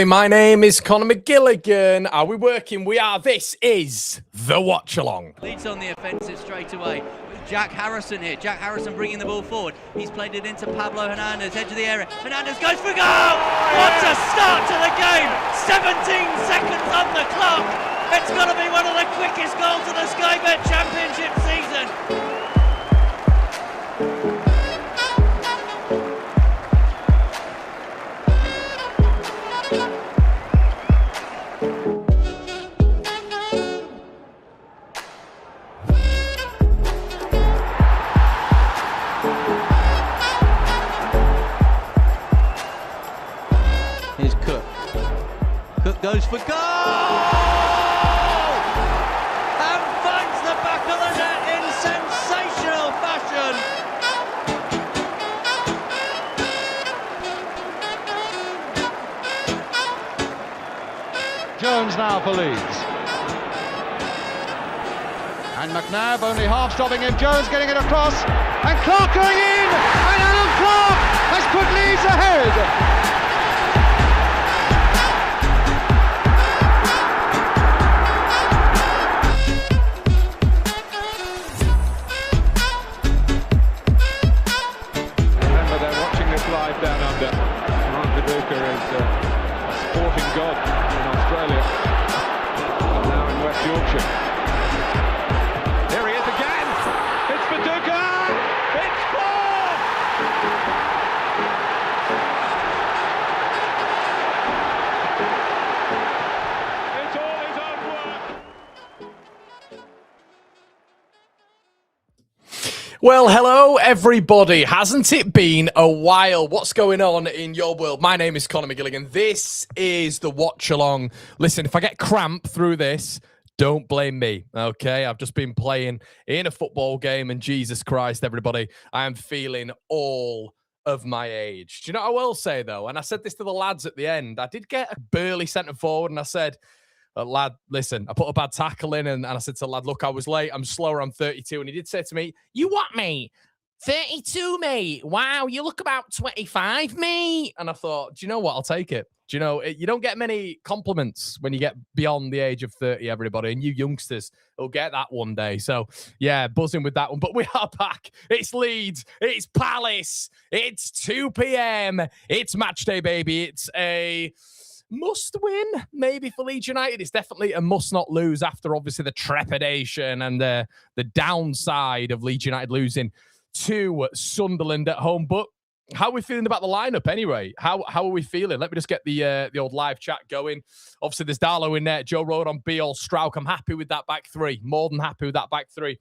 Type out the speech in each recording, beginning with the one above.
My name is Conor McGilligan. Are we working? We are. This is the Watchalong. Leeds on the offensive straight away. Jack Harrison here. Jack Harrison bringing the ball forward. He's played it into Pablo Hernandez, edge of the area. Hernandez goes for goal! What a start to the game! 17 seconds on the clock. It's got to be one of the quickest goals of the Sky Bet Championship season. Here's Cook. Cook goes for goal! And finds the back of the net in sensational fashion. Jones now for Leeds. And McNabb only half stopping him. Jones getting it across. And Clark going in! And Alan Clark has put Leeds ahead! Live down under. Mark Viduka is a sporting god in Australia and now in West Yorkshire. Here he is again. It's Viduka. It's four. It's all his own work. Well, hello, everybody. Hasn't it been a while? What's going on in your world? My name is Conor McGilligan. This is the Watch-Along. Listen, if I get cramp through this, don't blame me, okay? I've just been playing in a football game, and Jesus Christ, everybody, I am feeling all of my age. Do you know what I will say, though? And I said this to the lads at the end. I did get a burly centre forward, and I said, lad, listen, I put a bad tackle in and I said to the lad, look, I was late. I'm slower. I'm 32. And he did say to me, you what, mate? 32, mate. Wow, you look about 25, mate. And I thought, do you know what? I'll take it. Do you know, you don't get many compliments when you get beyond the age of 30, everybody. And you youngsters will get that one day. So, yeah, buzzing with that one. But we are back. It's Leeds. It's Palace. It's 2 p.m. It's match day, baby. It's a must win, maybe, for Leeds United. It's definitely a must not lose after, obviously, the trepidation and the downside of Leeds United losing to Sunderland at home. But how are we feeling about the lineup anyway? How are we feeling? Let me just get the old live chat going. Obviously, there's Darlow in there, Joe Rodon, Beal, Strauch. I'm happy with that back three. More than happy with that back three.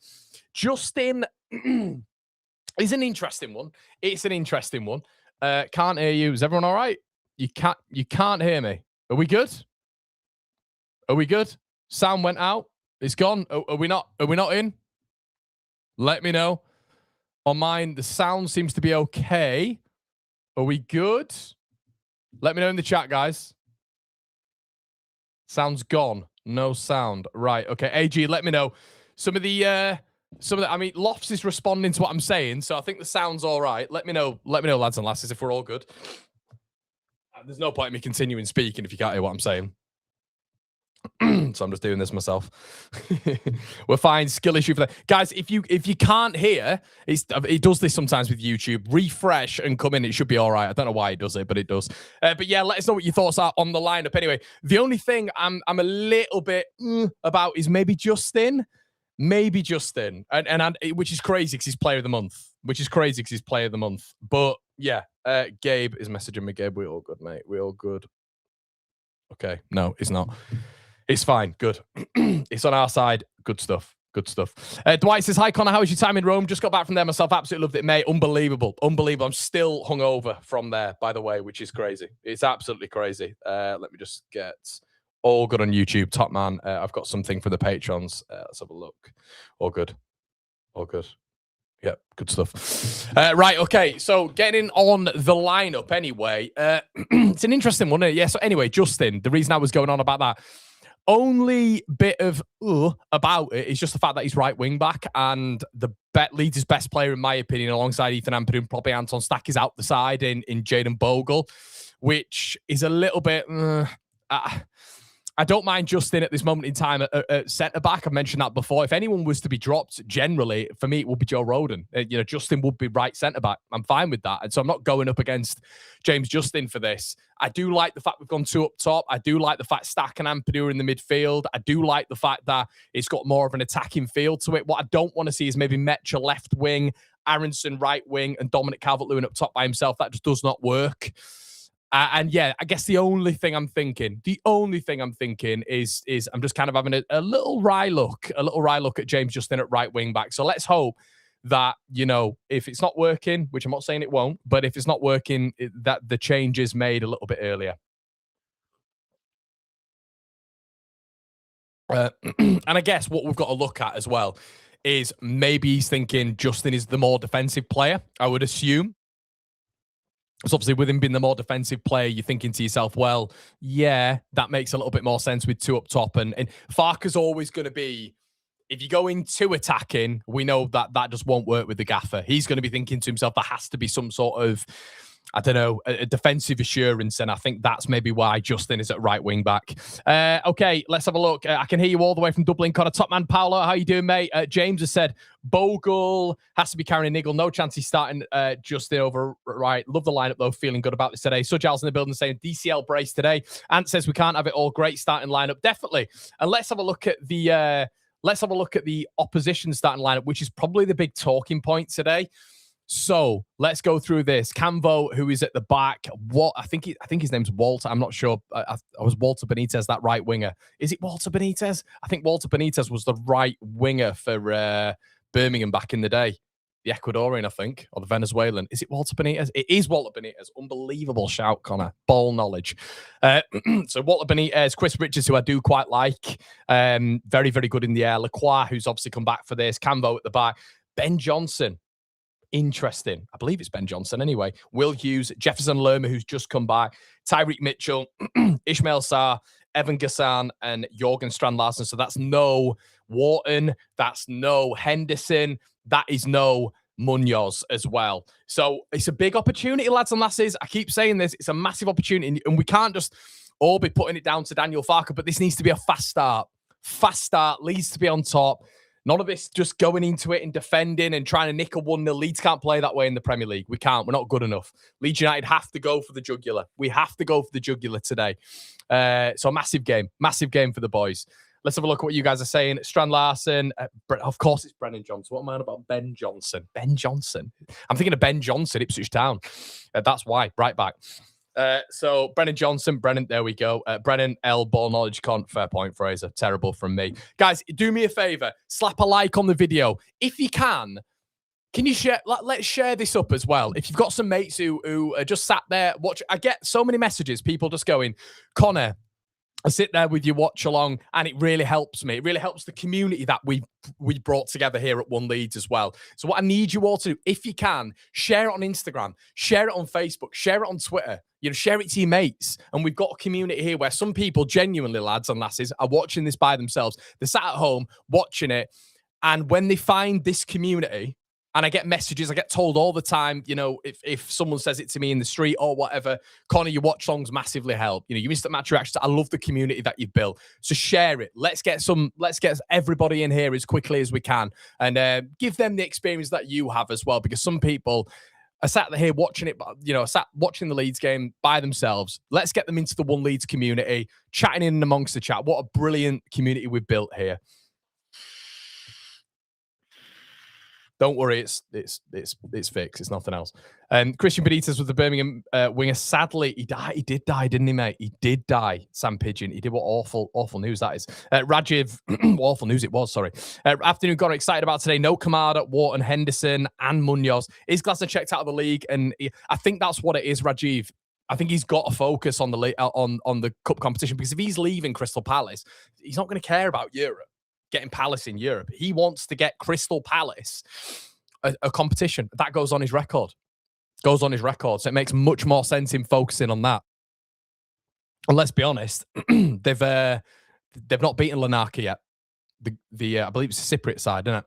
Justin is an interesting one. It's an interesting one. Can't hear you. Is everyone all right? You can't hear me. Are we good? Are we good? Sound went out. It's gone. Are we not in? Let me know. On mine, the sound seems to be okay. Are we good? Let me know in the chat, guys. Sound's gone. No sound. Right. Okay. AG, let me know. Some of the I mean, Lofts is responding to what I'm saying, so I think the sound's all right. Let me know, lads and lasses, if we're all good. There's no point in me continuing speaking if you can't hear what I'm saying. So I'm just doing this myself. We're fine. Skill issue for that. Guys, if you can't hear, it does this sometimes with YouTube. Refresh and come in. It should be all right. I don't know why it does it, but it does. But yeah, let us know what your thoughts are on the lineup. Anyway, the only thing I'm a little bit about is maybe Justin. Maybe Justin. And which is crazy because he's player of the month. But yeah, Gabe is messaging me. Gabe, we all good, mate. We all good. Okay. No, it's not. It's fine. Good. It's on our side. Good stuff. Dwight says, hi, Connor. How was your time in Rome? Just got back from there myself. Absolutely loved it, mate. Unbelievable. I'm still hungover from there, by the way, which is crazy. It's absolutely crazy. Let me just get all good on YouTube. Top man. I've got something for the patrons. Let's have a look. All good. Yeah, good stuff. Right, okay. So getting on the lineup anyway. It's an interesting one, isn't it? Yeah, so anyway, Justin, the reason I was going on about that, only bit of about it is just the fact that he's right wing back and Leeds' best player, in my opinion, alongside Ethan Ampadu and probably Anton Stack, is out the side in Jayden Bogle, which is a little bit... I don't mind Justin at this moment in time at centre-back. I've mentioned that before. If anyone was to be dropped, generally, for me, it would be Joe Rodon. Justin would be right centre-back. I'm fine with that. And so I'm not going up against James Justin for this. I do like the fact we've gone 2 up top. I do like the fact Stack and Ampadu are in the midfield. I do like the fact that it's got more of an attacking feel to it. What I don't want to see is maybe Metcha left wing, Aronson right wing, and Dominic Calvert-Lewin up top by himself. That just does not work. And yeah, I guess the only thing I'm thinking is I'm just kind of having a little wry look at James Justin at right wing back. So let's hope that, if it's not working, which I'm not saying it won't, but if it's not working, that the change is made a little bit earlier. And I guess what we've got to look at as well is maybe he's thinking Justin is the more defensive player, I would assume. So obviously with him being the more defensive player, you're thinking to yourself, well, yeah, that makes a little bit more sense with 2 up top. And Farke's always going to be, if you go into attacking, we know that just won't work with the gaffer. He's going to be thinking to himself, there has to be some sort of, I don't know, a defensive assurance. And I think that's maybe why Justin is at right wing back. Okay, let's have a look. I can hear you all the way from Dublin, Connor. Top man, Paolo, how you doing, mate? James has said, Bogle has to be carrying a niggle. No chance he's starting Justin over right. Love the lineup, though. Feeling good about this today. So Giles in the building saying DCL brace today. Ant says we can't have it all. Great starting lineup. Definitely. And let's have a look at the opposition starting lineup, which is probably the big talking point today. So let's go through this. Camvo, who is at the back, I think his name's Walter. I'm not sure. I was Walter Benitez, that right winger. Is it Walter Benitez? I think Walter Benitez was the right winger for Birmingham back in the day. The Ecuadorian, I think, or the Venezuelan. Is it Walter Benitez? It is Walter Benitez. Unbelievable shout, Connor. Ball knowledge. So Walter Benitez, Chris Richards, who I do quite like. Very, very good in the air. Lacroix, who's obviously come back for this. Camvo at the back. Ben Johnson. Interesting. I believe it's Ben Johnson anyway. Will Hughes, Jefferson Lerma, who's just come back, Tyreek Mitchell, Ishmael Sarr, Evan Gassan, and Jorgen Strand-Larsen. So that's no Wharton. That's no Henderson. That is no Munoz as well. So it's a big opportunity, lads and lasses. I keep saying this. It's a massive opportunity, and we can't just all be putting it down to Daniel Farke, but this needs to be a fast start. Fast start. Leeds to be on top. None of this just going into it and defending and trying to nick a 1-0. Leeds can't play that way in the Premier League. We can't. We're not good enough. Leeds United have to go for the jugular. We have to go for the jugular today. So a massive game. Massive game for the boys. Let's have a look at what you guys are saying. Strand-Larsen. Of course, it's Brennan Johnson. What am I on about Ben Johnson? Ben Johnson. I'm thinking of Ben Johnson, Ipswich Town. That's why. Right back. So Brennan Johnson, there we go. Brennan L. Ball Knowledge Con. Fair point, Fraser. Terrible from me. Guys, do me a favor. Slap a like on the video. If you can you share? Let's share this up as well. If you've got some mates who are just sat there watch, I get so many messages. People just going, Connor, I sit there with you, watch along, and it really helps me. It really helps the community that we brought together here at One Leeds as well. So what I need you all to do, if you can, share it on Instagram, share it on Facebook, share it on Twitter, share it to your mates. And we've got a community here where some people genuinely, lads and lasses, are watching this by themselves. They're sat at home watching it. And when they find this community, and I get messages, I get told all the time, if someone says it to me in the street or whatever, Connor, your watch songs massively help. Your instant match reactions. I love the community that you've built. So share it. Let's get everybody in here as quickly as we can and give them the experience that you have as well. Because some people are sat here watching it, sat watching the Leeds game by themselves. Let's get them into the One Leeds community, chatting in amongst the chat. What a brilliant community we've built here. Don't worry, it's fixed. It's nothing else. Christian Benitez was the Birmingham winger. Sadly, he died. He did die, didn't he, mate? He did die. Sam Pigeon. He did. What awful news that is. Rajiv, awful news it was. Sorry. Afternoon got excited about today. No Kamada, Wharton, Henderson, and Munoz. Is Glasner checked out of the league? And I think that's what it is, Rajiv. I think he's got to focus on the cup competition, because if he's leaving Crystal Palace, he's not going to care about Europe. Getting Palace in Europe. He wants to get Crystal Palace a competition. That goes on his record. So it makes much more sense him focusing on that. And let's be honest, they've not beaten Larnaca yet. I believe it's the Cypriot side, isn't it?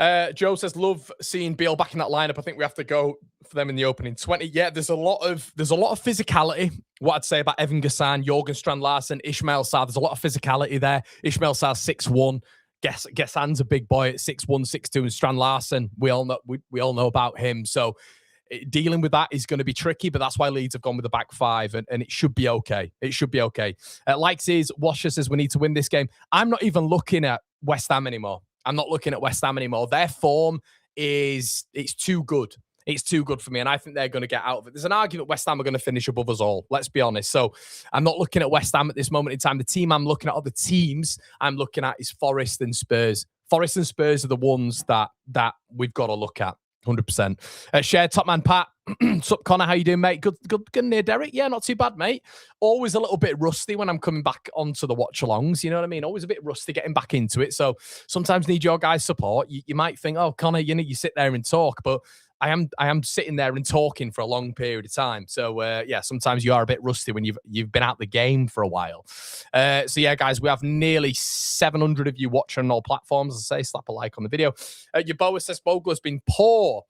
Joe says, love seeing Beale back in that lineup. I think we have to go for them in the opening 20. Yeah, there's a lot of physicality. What I'd say about Evan Gassan, Jorgen Strand-Larsen, Ishmael Sarr, there's a lot of physicality there. Ishmael Sarr 6'1". Gassan's a big boy at 6'1", 6'2", and Strand-Larsen, we all know about him. So dealing with that is going to be tricky, but that's why Leeds have gone with the back five, and it should be okay. It should be okay. Washer says we need to win this game. I'm not even looking at West Ham anymore. I'm not looking at West Ham anymore. Their form it's too good. It's too good for me, and I think they're going to get out of it. There's an argument West Ham are going to finish above us all. Let's be honest. So I'm not looking at West Ham at this moment in time. The team I'm looking at, or the teams I'm looking at, is Forest and Spurs. Forest and Spurs are the ones that we've got to look at. 100%. Shared top man Pat. Sup, Connor? How you doing, mate? Good near Derek. Yeah, not too bad, mate. Always a little bit rusty when I'm coming back onto the watch-alongs. You know what I mean? Always a bit rusty getting back into it. So sometimes need your guys' support. You might think, oh, Connor, you sit there and talk, but I am sitting there and talking for a long period of time. So yeah, sometimes you are a bit rusty when you've been out the game for a while. So yeah, guys, we have nearly 700 of you watching on all platforms. As I say, slap a like on the video. Yaboa says Bogle has been poor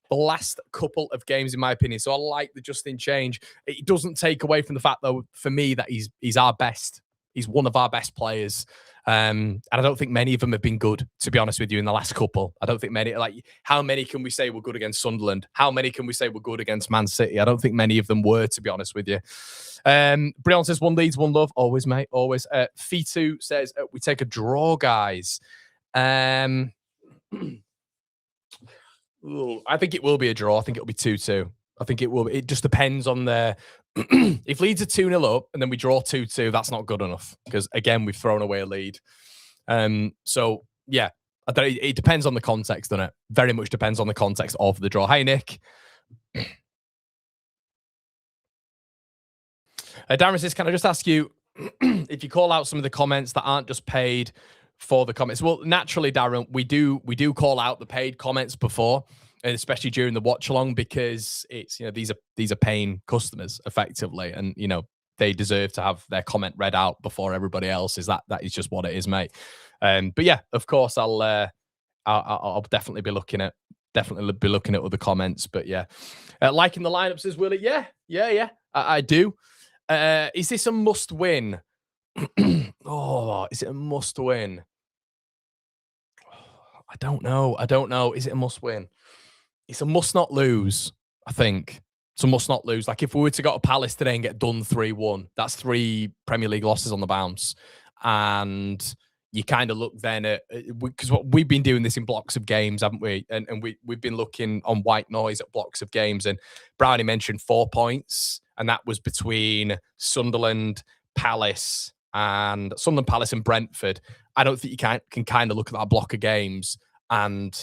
the last couple of games, in my opinion. So I like the Justin change. It doesn't take away from the fact, though, for me, that he's our best. He's one of our best players. And I don't think many of them have been good, to be honest with you, in the last couple. I don't think many, how many can we say were good against Sunderland? How many can we say were good against Man City? I don't think many of them were, to be honest with you. Brian says, one Leeds, one love. Always, mate, always. Fitu says, we take a draw, guys. I think it will be a draw. I think it'll be 2-2. I think it will. It just depends on the... If Leeds are 2-0 up and then we draw 2-2, that's not good enough, because, again, we've thrown away a lead. So, yeah, it depends on the context, doesn't it? Very much depends on the context of the draw. Hi, Nick. Darren says, can I just ask you if you call out some of the comments that aren't just paid for the comments? Well, naturally, Darren, we do call out the paid comments before, and especially during the watch along, because it's, these are paying customers effectively, and they deserve to have their comment read out before everybody else. That is just what it is, mate. But yeah, of course, I'll definitely be looking at other comments. But yeah, liking the lineup, says Willie. Yeah, I do. Is this a must win? Oh, is it a must win? I don't know. Is it a must win? It's a must not lose, I think. It's a must not lose. Like, if we were to go to Palace today and get done 3-1, that's 3 Premier League losses on the bounce. And you kind of look then at, because we've been doing this in blocks of games, haven't we? And we've been looking on white noise at blocks of games. And Brownie mentioned 4 points, and that was between Sunderland, Palace, and Brentford. I don't think you can kind of look at that block of games and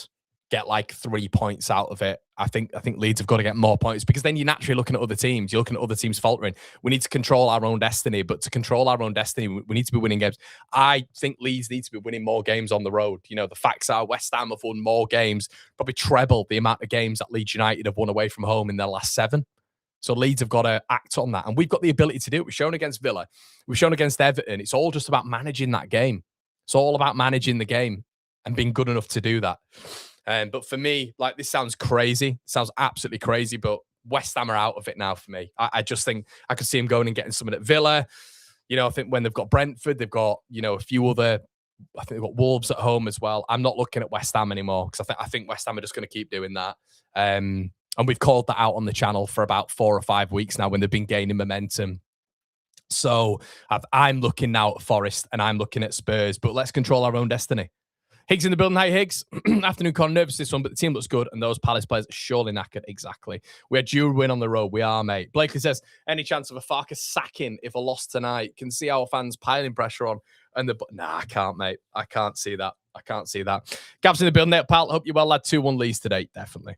get like 3 points out of it. I think Leeds have got to get more points, because then you're naturally looking at other teams. You're looking at other teams faltering. We need to control our own destiny, but to control our own destiny, we need to be winning games. I think Leeds need to be winning more games on the road. The facts are West Ham have won more games, probably treble the amount of games that Leeds United have won away from home in their last 7. So Leeds have got to act on that. And we've got the ability to do it. We've shown against Villa. We've shown against Everton. It's all just about managing that game. It's all about managing the game and being good enough to do that. But for me, this sounds crazy. It sounds absolutely crazy, but West Ham are out of it now for me. I just think I could see them going and getting something at Villa. I think when they've got Brentford, they've got, a few other... I think they've got Wolves at home as well. I'm not looking at West Ham anymore, because I think West Ham are just going to keep doing that. And we've called that out on the channel for about 4 or 5 weeks now when they've been gaining momentum. So I'm looking now at Forest and I'm looking at Spurs, but let's control our own destiny. Higgs in the building. Hi, Higgs. Afternoon, Con. Nervous this one, but the team looks good, and those Palace players are surely knackered. Exactly. We had due win on the road. We are, mate. Blakely says, any chance of a Farkas sacking if a loss tonight? Can see our fans piling pressure on. Nah, I can't, mate. I can't see that. Gab's in the building. Pal, hope you're well, lad. 2-1 Leeds today. Definitely.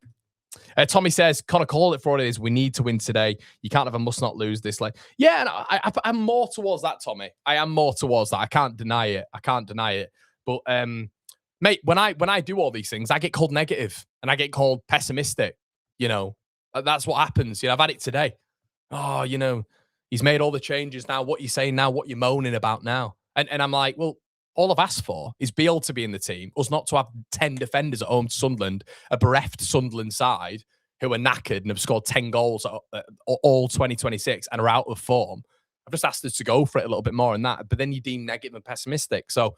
Tommy says, Connor, call it for what it is. We need to win today. You can't have a must not lose this late. Yeah, and I'm more towards that, Tommy. I am more towards that. I can't deny it. But, mate, when I do all these things, I get called negative and I get called pessimistic. That's what happens. I've had it today. Oh, he's made all the changes now. What you saying now? What you're moaning about now? And I'm like, well, All I've asked for is Beale to be in the team, us not to have 10 defenders at home to Sunderland, a bereft Sunderland side who are knackered and have scored 10 goals all 2026 and are out of form. I've just asked us to go for it a little bit more than that, but then you deem negative and pessimistic. So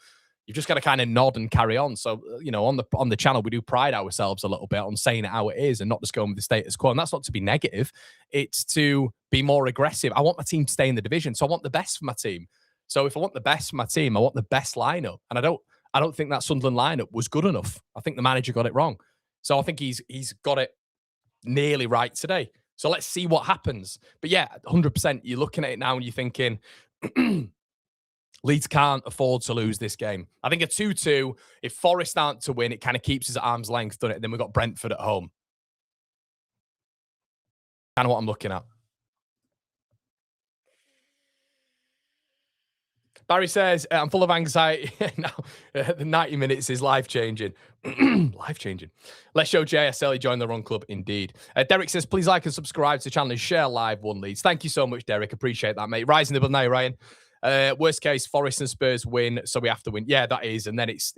you've just got to kind of nod and carry on. So, you know, on the channel, we do pride ourselves a little bit on saying it how it is and not just going with the status quo. And that's not to be negative. It's to be more aggressive. I want my team to stay in the division. So I want the best for my team. So if I want the best for my team, I want the best lineup. And I don't think that Sunderland lineup was good enough. I think the manager got it wrong. So I think he's got it nearly right today. So let's see what happens. But yeah, 100%, you're looking at it now and you're thinking, Leeds can't afford to lose this game. I think a 2-2, if Forest aren't to win, it kind of keeps us at arm's length, doesn't it? And then we've got Brentford at home. Kind of what I'm looking at. Barry says, I'm full of anxiety. Now, the 90 minutes is life-changing. Life-changing. Let's show JSL he joined the wrong club, indeed. Derek says, please like and subscribe to the channel and share live one Leeds. Thank you so much, Derek. Appreciate that, mate. Rising the bill now, Ryan. Worst case, Forest and Spurs win, so we have to win. Yeah, that is. And then it's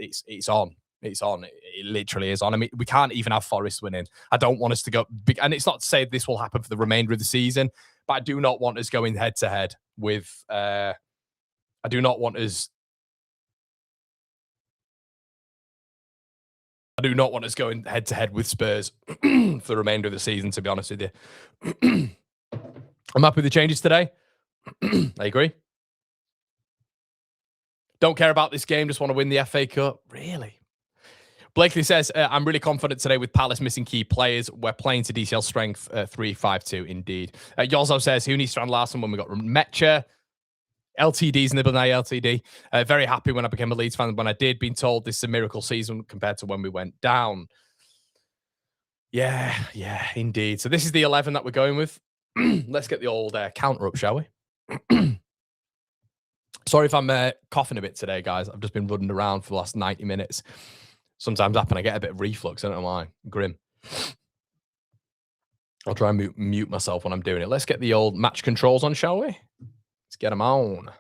on. It's on. It literally is on. I mean, we can't even have Forest winning. I don't want us to go big. And it's not to say this will happen for the remainder of the season, but I do not want us going head-to-head with... I do not want us going head-to-head with Spurs for the remainder of the season, to be honest with you. I'm happy with the changes today. I agree. Don't care about this game, just want to win the FA Cup. Really? Blakely says, I'm really confident today with Palace missing key players. We're playing to DCL strength 3-5-2, indeed. Yozo says, who needs Strand Larson when we got Metcher? LTD's nibble now, LTD. Very happy when I became a Leeds fan when I did. Being told this is a miracle season compared to when we went down. Yeah, indeed. So this is the 11 that we're going with. Let's get the old counter up, shall we? Sorry if I'm coughing a bit today, guys. I've just been running around for the last 90 minutes. Sometimes happen. I get a bit of reflux. I don't know why. Grim. I'll try and mute myself when I'm doing it. Let's get the old match controls on, shall we? Let's get them on.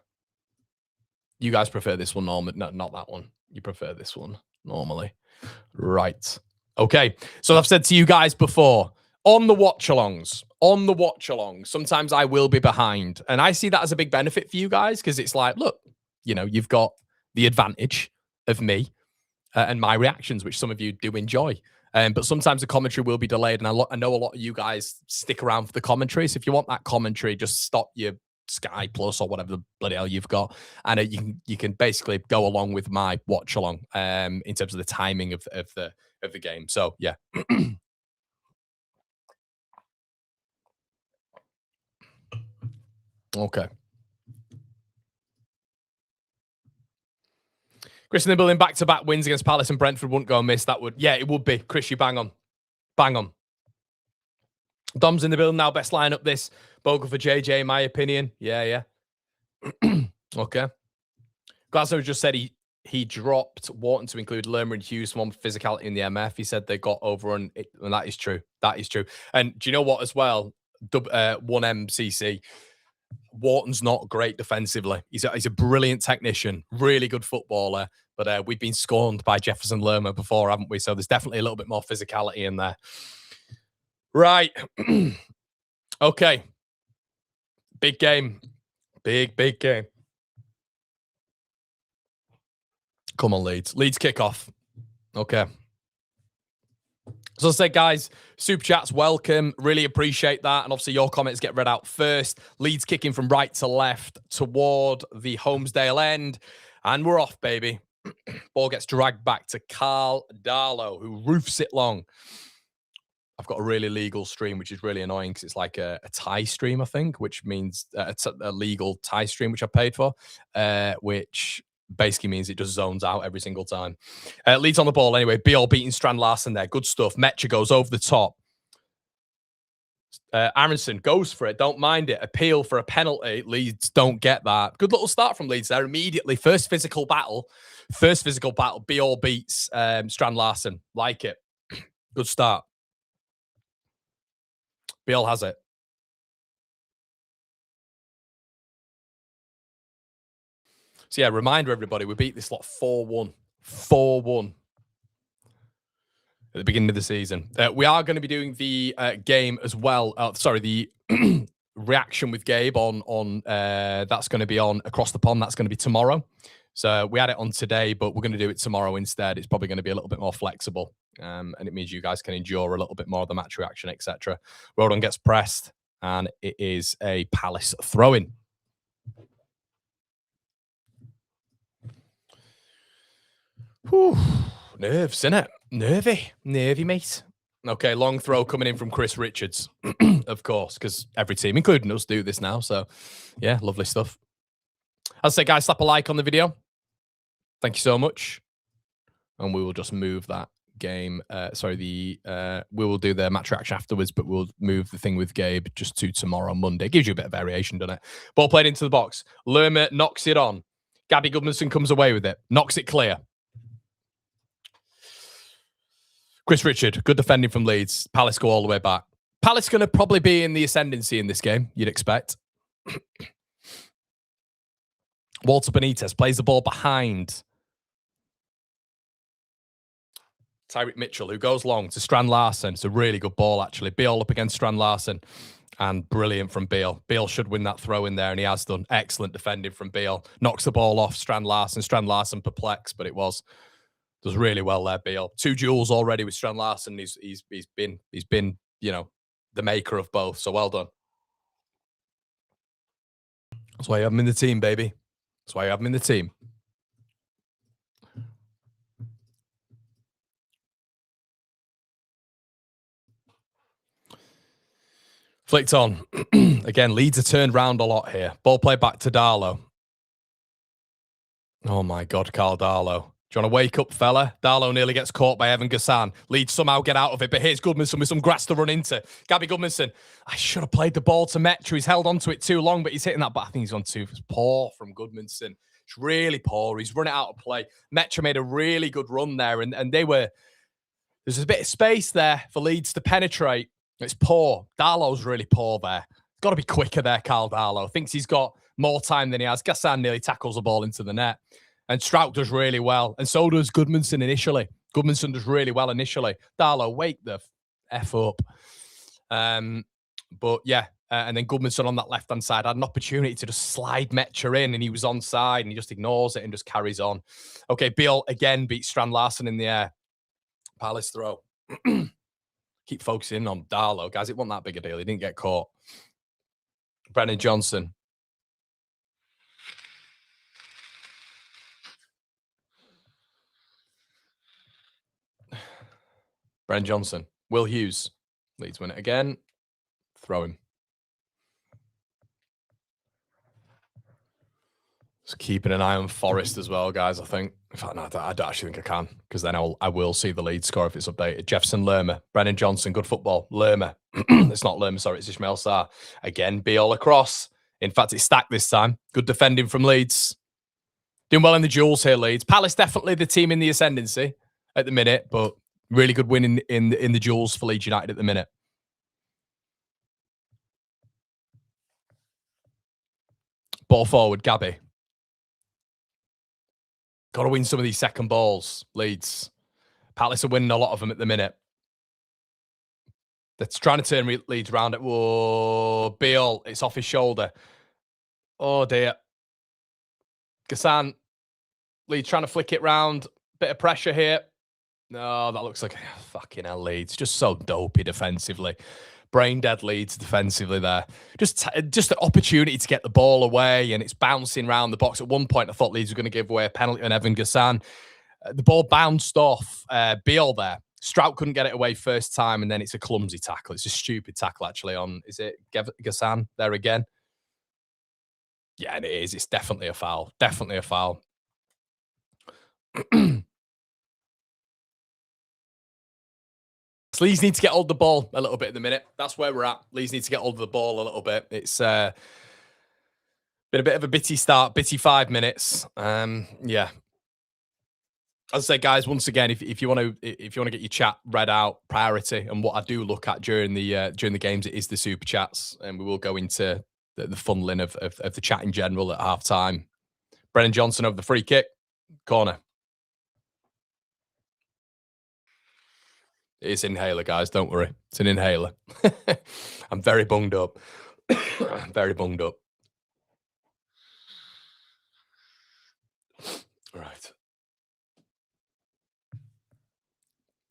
You guys prefer this one normally? No, not that one. You prefer this one normally. Right. Okay. So I've said to you guys before, on the watch-alongs, sometimes I will be behind. And I see that as a big benefit for you guys because it's like, look, you know, you've got the advantage of me and my reactions, which some of you do enjoy. But sometimes the commentary will be delayed. And I know a lot of you guys stick around for the commentary. So if you want that commentary, just stop your Sky Plus or whatever the bloody hell you've got, and you can basically go along with my watch along in terms of the timing of the game. So yeah. Okay. Chris in the building, back-to-back wins against Palace and Brentford wouldn't go amiss. That would, yeah, it would be. Chris, you bang on. Bang on. Dom's in the building now. Best lineup this. Bogle for JJ, in my opinion. Yeah. Okay. Glasgow just said he dropped Wharton to include Lerma and Hughes, one physicality in the MF. He said they got over and that is true. That is true. And do you know what as well? 1MCC. Wharton's not great defensively. He's a brilliant technician, really good footballer. But we've been scorned by Jefferson Lerma before, haven't we? So there's definitely a little bit more physicality in there. Right. Okay. Big game. Big game. Come on, Leeds. Leeds kickoff. Okay. So I say, guys, super chats, welcome. Really appreciate that. And obviously your comments get read out first. Leeds kicking from right to left toward the Holmesdale end. And we're off, baby. Ball gets dragged back to Carl Darlow, who roofs it long. I've got a really legal stream, which is really annoying because it's like a Thai stream, I think, which means it's a legal Thai stream, which I paid for, which basically means it just zones out every single time. Leeds on the ball anyway. Beale beating Strand Larson there. Good stuff. Metcher goes over the top. Aronson goes for it. Don't mind it. Appeal for a penalty. Leeds don't get that. Good little start from Leeds there. Immediately. First physical battle. Beale beats Strand Larson. Like it. Good start. Beale has it. So yeah, reminder everybody, we beat this lot 4-1. 4-1. At the beginning of the season. We are going to be doing the game as well. Sorry, the reaction with Gabe on that's going to be on Across the Pond. That's going to be tomorrow. So we had it on today, but we're going to do it tomorrow instead. It's probably going to be a little bit more flexible. And it means you guys can endure a little bit more of the match reaction, etc. Rodon gets pressed, and it is a Palace throw-in. Whew. Nerves, innit? Nervy, mate. Okay, long throw coming in from Chris Richards, of course, because every team, including us, do this now. So, yeah, lovely stuff. As I say, guys, slap a like on the video. Thank you so much. And we will just move that game. We will do the match reaction afterwards, but we'll move the thing with Gabe just to tomorrow, Monday. Gives you a bit of variation, doesn't it? Ball played into the box. Lerma knocks it on. Gabby Goodmanson comes away with it. Knocks it clear. Chris Richard, good defending from Leeds. Palace go all the way back. Palace going to probably be in the ascendancy in this game, you'd expect. Walter Benitez plays the ball behind Tyreek Mitchell, who goes long to Strand Larsen. It's a really good ball, actually. Beale up against Strand Larsen. And brilliant from Beale. Beale should win that throw in there, and he has done. Excellent defending from Beale. Knocks the ball off Strand Larsen. Strand Larsen perplexed, but it was... Does really well there, Beale. 2 duels already with Strand Larsen. He's been, you know, the maker of both. So well done. That's why you have him in the team, baby. That's why you have him in the team. Flicked on. Again, Leeds are turned round a lot here. Ball play back to Darlow. Oh my God, Carl Darlow. Do you want to wake up, fella? Darlow nearly gets caught by Evan Gassan. Leeds somehow get out of it, but here's Goodmanson with some grass to run into. Gabby Goodmanson. I should have played the ball to Metro. He's held onto it too long, but he's hitting that. But I think he's on too. It's poor from Goodmanson. It's really poor. He's run it out of play. Metro made a really good run there, and they were... There's a bit of space there for Leeds to penetrate. It's poor. Darlow's really poor there. Got to be quicker there, Carl Darlow. Thinks he's got more time than he has. Gassan nearly tackles the ball into the net. And Strout does really well. And so does Goodmanson initially. Goodmanson does really well initially. Darlow, wake the F up. But yeah, and then Goodmanson on that left-hand side had an opportunity to just slide Metcher in, and he was onside, and he just ignores it and just carries on. Okay, Beale again beats Strand Larsen in the air. Palace throw. Keep focusing on Darlow. Guys, it wasn't that big a deal. He didn't get caught. Brennan Johnson. Brennan Johnson. Will Hughes. Leeds win it again. Throw him. Just keeping an eye on Forest as well, guys, I think. In fact, no, I don't actually think I can, because then I will see the lead score if it's updated. Jefferson Lerma. Brennan Johnson, good football. Lerma. It's not Lerma, sorry, it's Ismail Sarr. Again, Beale across. In fact, it's stacked this time. Good defending from Leeds. Doing well in the duels here, Leeds. Palace definitely the team in the ascendancy at the minute, but really good win in the duels for Leeds United at the minute. Ball forward, Gabby. Got to win some of these second balls, Leeds. Palace are winning a lot of them at the minute. They're trying to turn Leeds around. Whoa, Beale, it's off his shoulder. Oh, dear. Gassan, Leeds trying to flick it round. Bit of pressure here. No, that looks like fucking hell, Leeds. Just so dopey defensively. Brain dead Leeds defensively there. Just an opportunity to get the ball away, and it's bouncing around the box. At one point, I thought Leeds were going to give away a penalty on Evan Gassan. The ball bounced off Beale there. Strout couldn't get it away first time, and then it's a clumsy tackle. It's a stupid tackle, actually, on, is it Gassan there again? Yeah, and it is. It's definitely a foul. Definitely a foul. Leeds need to get hold of the ball a little bit in the minute. That's where we're at. Leeds need to get hold of the ball a little bit. It's been a bit of a bitty start, bitty 5 minutes. Yeah. As I say, guys, once again, if you want to get your chat read out, priority, and what I do look at during the games, it is the super chats, and we will go into the funneling of the chat in general at half time. Brennan Johnson over the free kick. Corner. It's inhaler, guys. Don't worry. It's an inhaler. I'm very bunged up. Very bunged up. Right.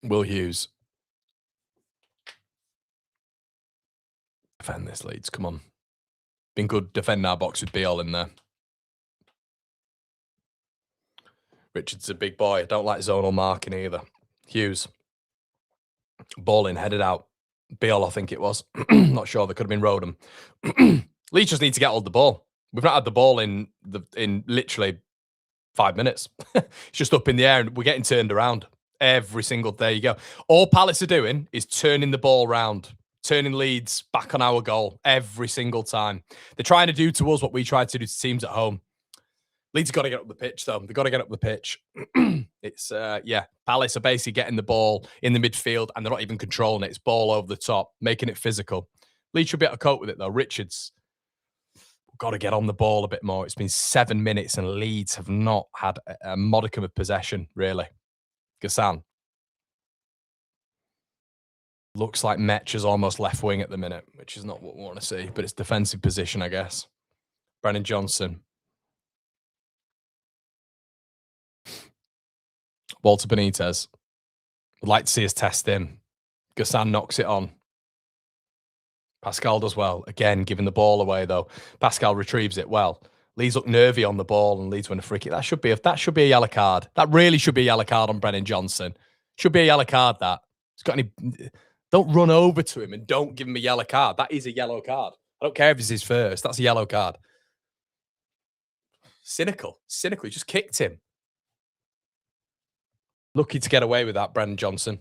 Will Hughes. Defend this, Leeds. Come on. Been good defending our box with Beal in there. Richard's a big boy. Don't like zonal marking either. Hughes. Ball in, headed out. Beal, I think it was. Not sure. There could have been Rodham. Leeds just need to get hold of the ball. We've not had the ball in literally 5 minutes. It's just up in the air and we're getting turned around every single. There you go. All Palace are doing is turning the ball around, turning Leeds back on our goal every single time. They're trying to do to us what we try to do to teams at home. Leeds have got to get up the pitch, though. They've got to get up the pitch. It's, yeah, Palace are basically getting the ball in the midfield and they're not even controlling it. It's ball over the top, making it physical. Leeds should be able to cope with it, though. Richards, got to get on the ball a bit more. It's been 7 minutes and Leeds have not had a modicum of possession, really. Gassan. Looks like Metch is almost left wing at the minute, which is not what we want to see, but it's defensive position, I guess. Brennan Johnson. Walter Benitez. Would like to see us test him. Gassan knocks it on. Pascal does well. Again, giving the ball away, though. Pascal retrieves it well. Leeds look nervy on the ball and Leeds win a free kick. That should be a yellow card. That really should be a yellow card on Brennan Johnson. Should be a yellow card, that. He's got any... Don't run over to him and don't give him a yellow card. That is a yellow card. I don't care if it's his first. That's a yellow card. Cynical. Cynical. He just kicked him. Lucky to get away with that, Brennan Johnson.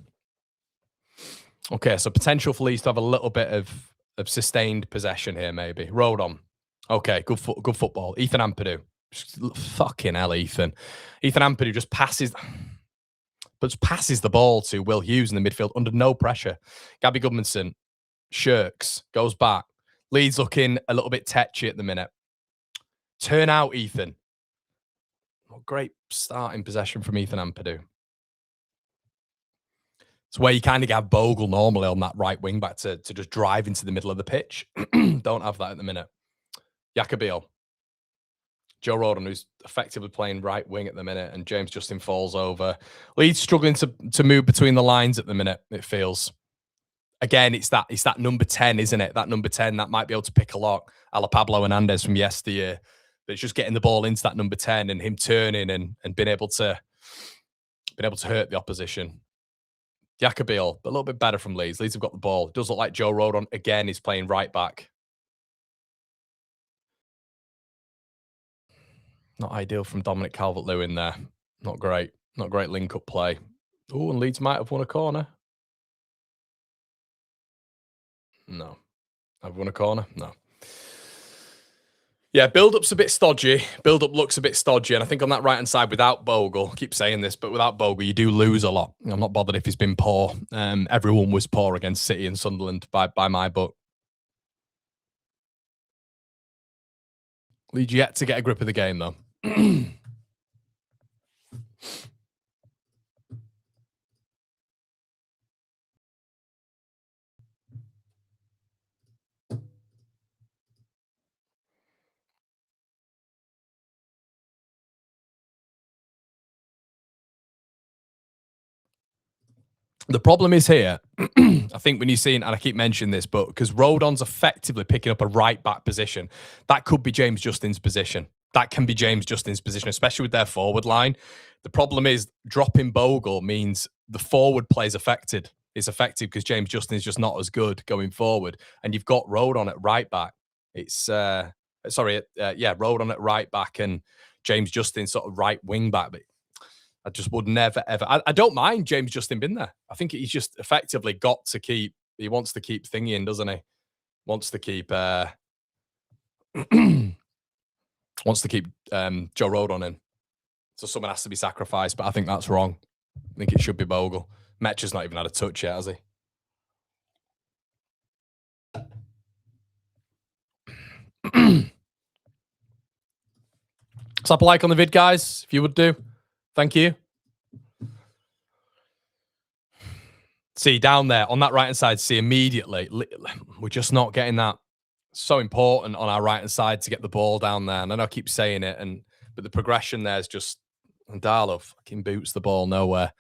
Okay, so potential for Leeds to have a little bit of sustained possession here, maybe. Rodon. Okay, good football. Ethan Ampadu. Fucking hell, Ethan. Ethan Ampadu just passes the ball to Will Hughes in the midfield under no pressure. Gabby Goodmanson shirks, goes back. Leeds looking a little bit tetchy at the minute. Turn out, Ethan. What great start in possession from Ethan Ampadu. It's where you kind of have Bogle normally on that right wing back to just drive into the middle of the pitch. Don't have that at the minute. Jacobiel. Joe Rodon, who's effectively playing right wing at the minute, and James Justin falls over. Leeds struggling to move between the lines at the minute, it feels. Again, it's that number 10, isn't it? That number 10 that might be able to pick a lock, a la Pablo Hernandez from yesteryear. But it's just getting the ball into that number 10 and him turning and being able to hurt the opposition. Jacobiel, a little bit better from Leeds. Leeds have got the ball. It does look like Joe Rodon, again, is playing right back. Not ideal from Dominic Calvert-Lewin there. Not great. Not great link-up play. Oh, and Leeds might have won a corner. No. Have won a corner? No. Yeah, build-up's a bit stodgy. Build-up looks a bit stodgy. And I think on that right-hand side, without Bogle, I keep saying this, but without Bogle, you do lose a lot. I'm not bothered if he's been poor. Everyone was poor against City and Sunderland by my book. Leeds yet to get a grip of the game, though. The problem is here, I think when you're seeing, and I keep mentioning this, but because Rodon's effectively picking up a right-back position, that could be James Justin's position. That can be James Justin's position, especially with their forward line. The problem is dropping Bogle means the forward play is affected. It's effective because James Justin is just not as good going forward. And you've got Rodon at right-back. It's, Rodon at right-back and James Justin sort of right wing-back. But I just would never, ever... I don't mind James Justin being there. I think he's just effectively got to keep... He wants to keep thingying, doesn't he? Wants to keep... wants to keep Joe Rodon in. So someone has to be sacrificed, but I think that's wrong. I think it should be Bogle. Metch has not even had a touch yet, has he? Slap a like on the vid, guys, if you would do. Thank you. See, down there on that right-hand side, see immediately, we're just not getting that. So important on our right-hand side to get the ball down there. And I know I keep saying it, but the progression there is just, and Darlow fucking boots the ball nowhere.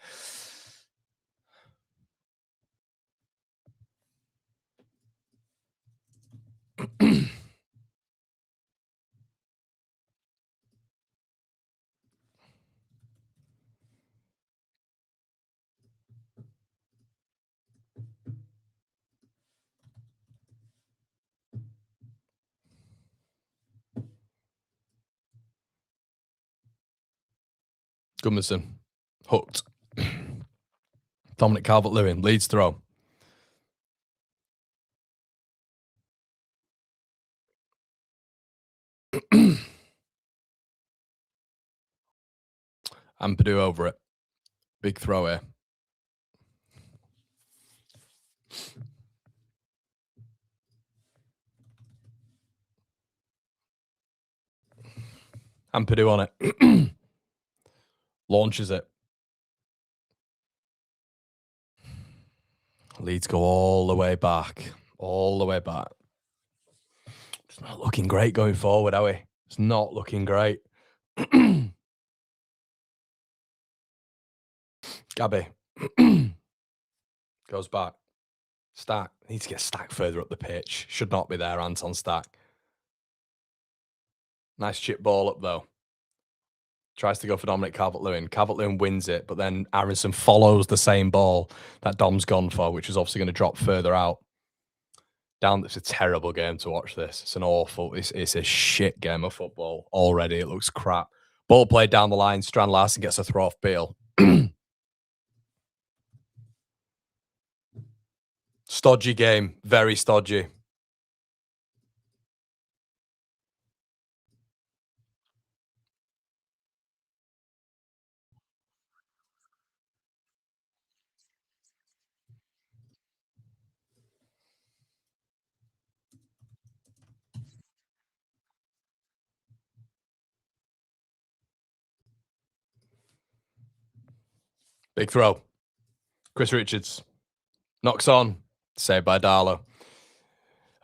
Gummerson, hooked. Dominic Calvert-Lewin, Leeds throw. Ampadu over it. Big throw here. Ampadu on it. Launches it. Leeds go all the way back. All the way back. It's not looking great going forward, are we? It's not looking great. Gabby. Goes back. Stack. Needs to get Stack further up the pitch. Should not be there, Anton Stack. Nice chip ball up, though. Tries to go for Dominic Calvert-Lewin. Calvert-Lewin wins it, but then Aronson follows the same ball that Dom's gone for, which is obviously going to drop further out. It's a terrible game to watch this. It's an awful, it's a shit game of football already. It looks crap. Ball played down the line. Strand Larsen gets a throw off Beale. Stodgy game. Very stodgy. Big throw. Chris Richards. Knocks on. Saved by Darlow.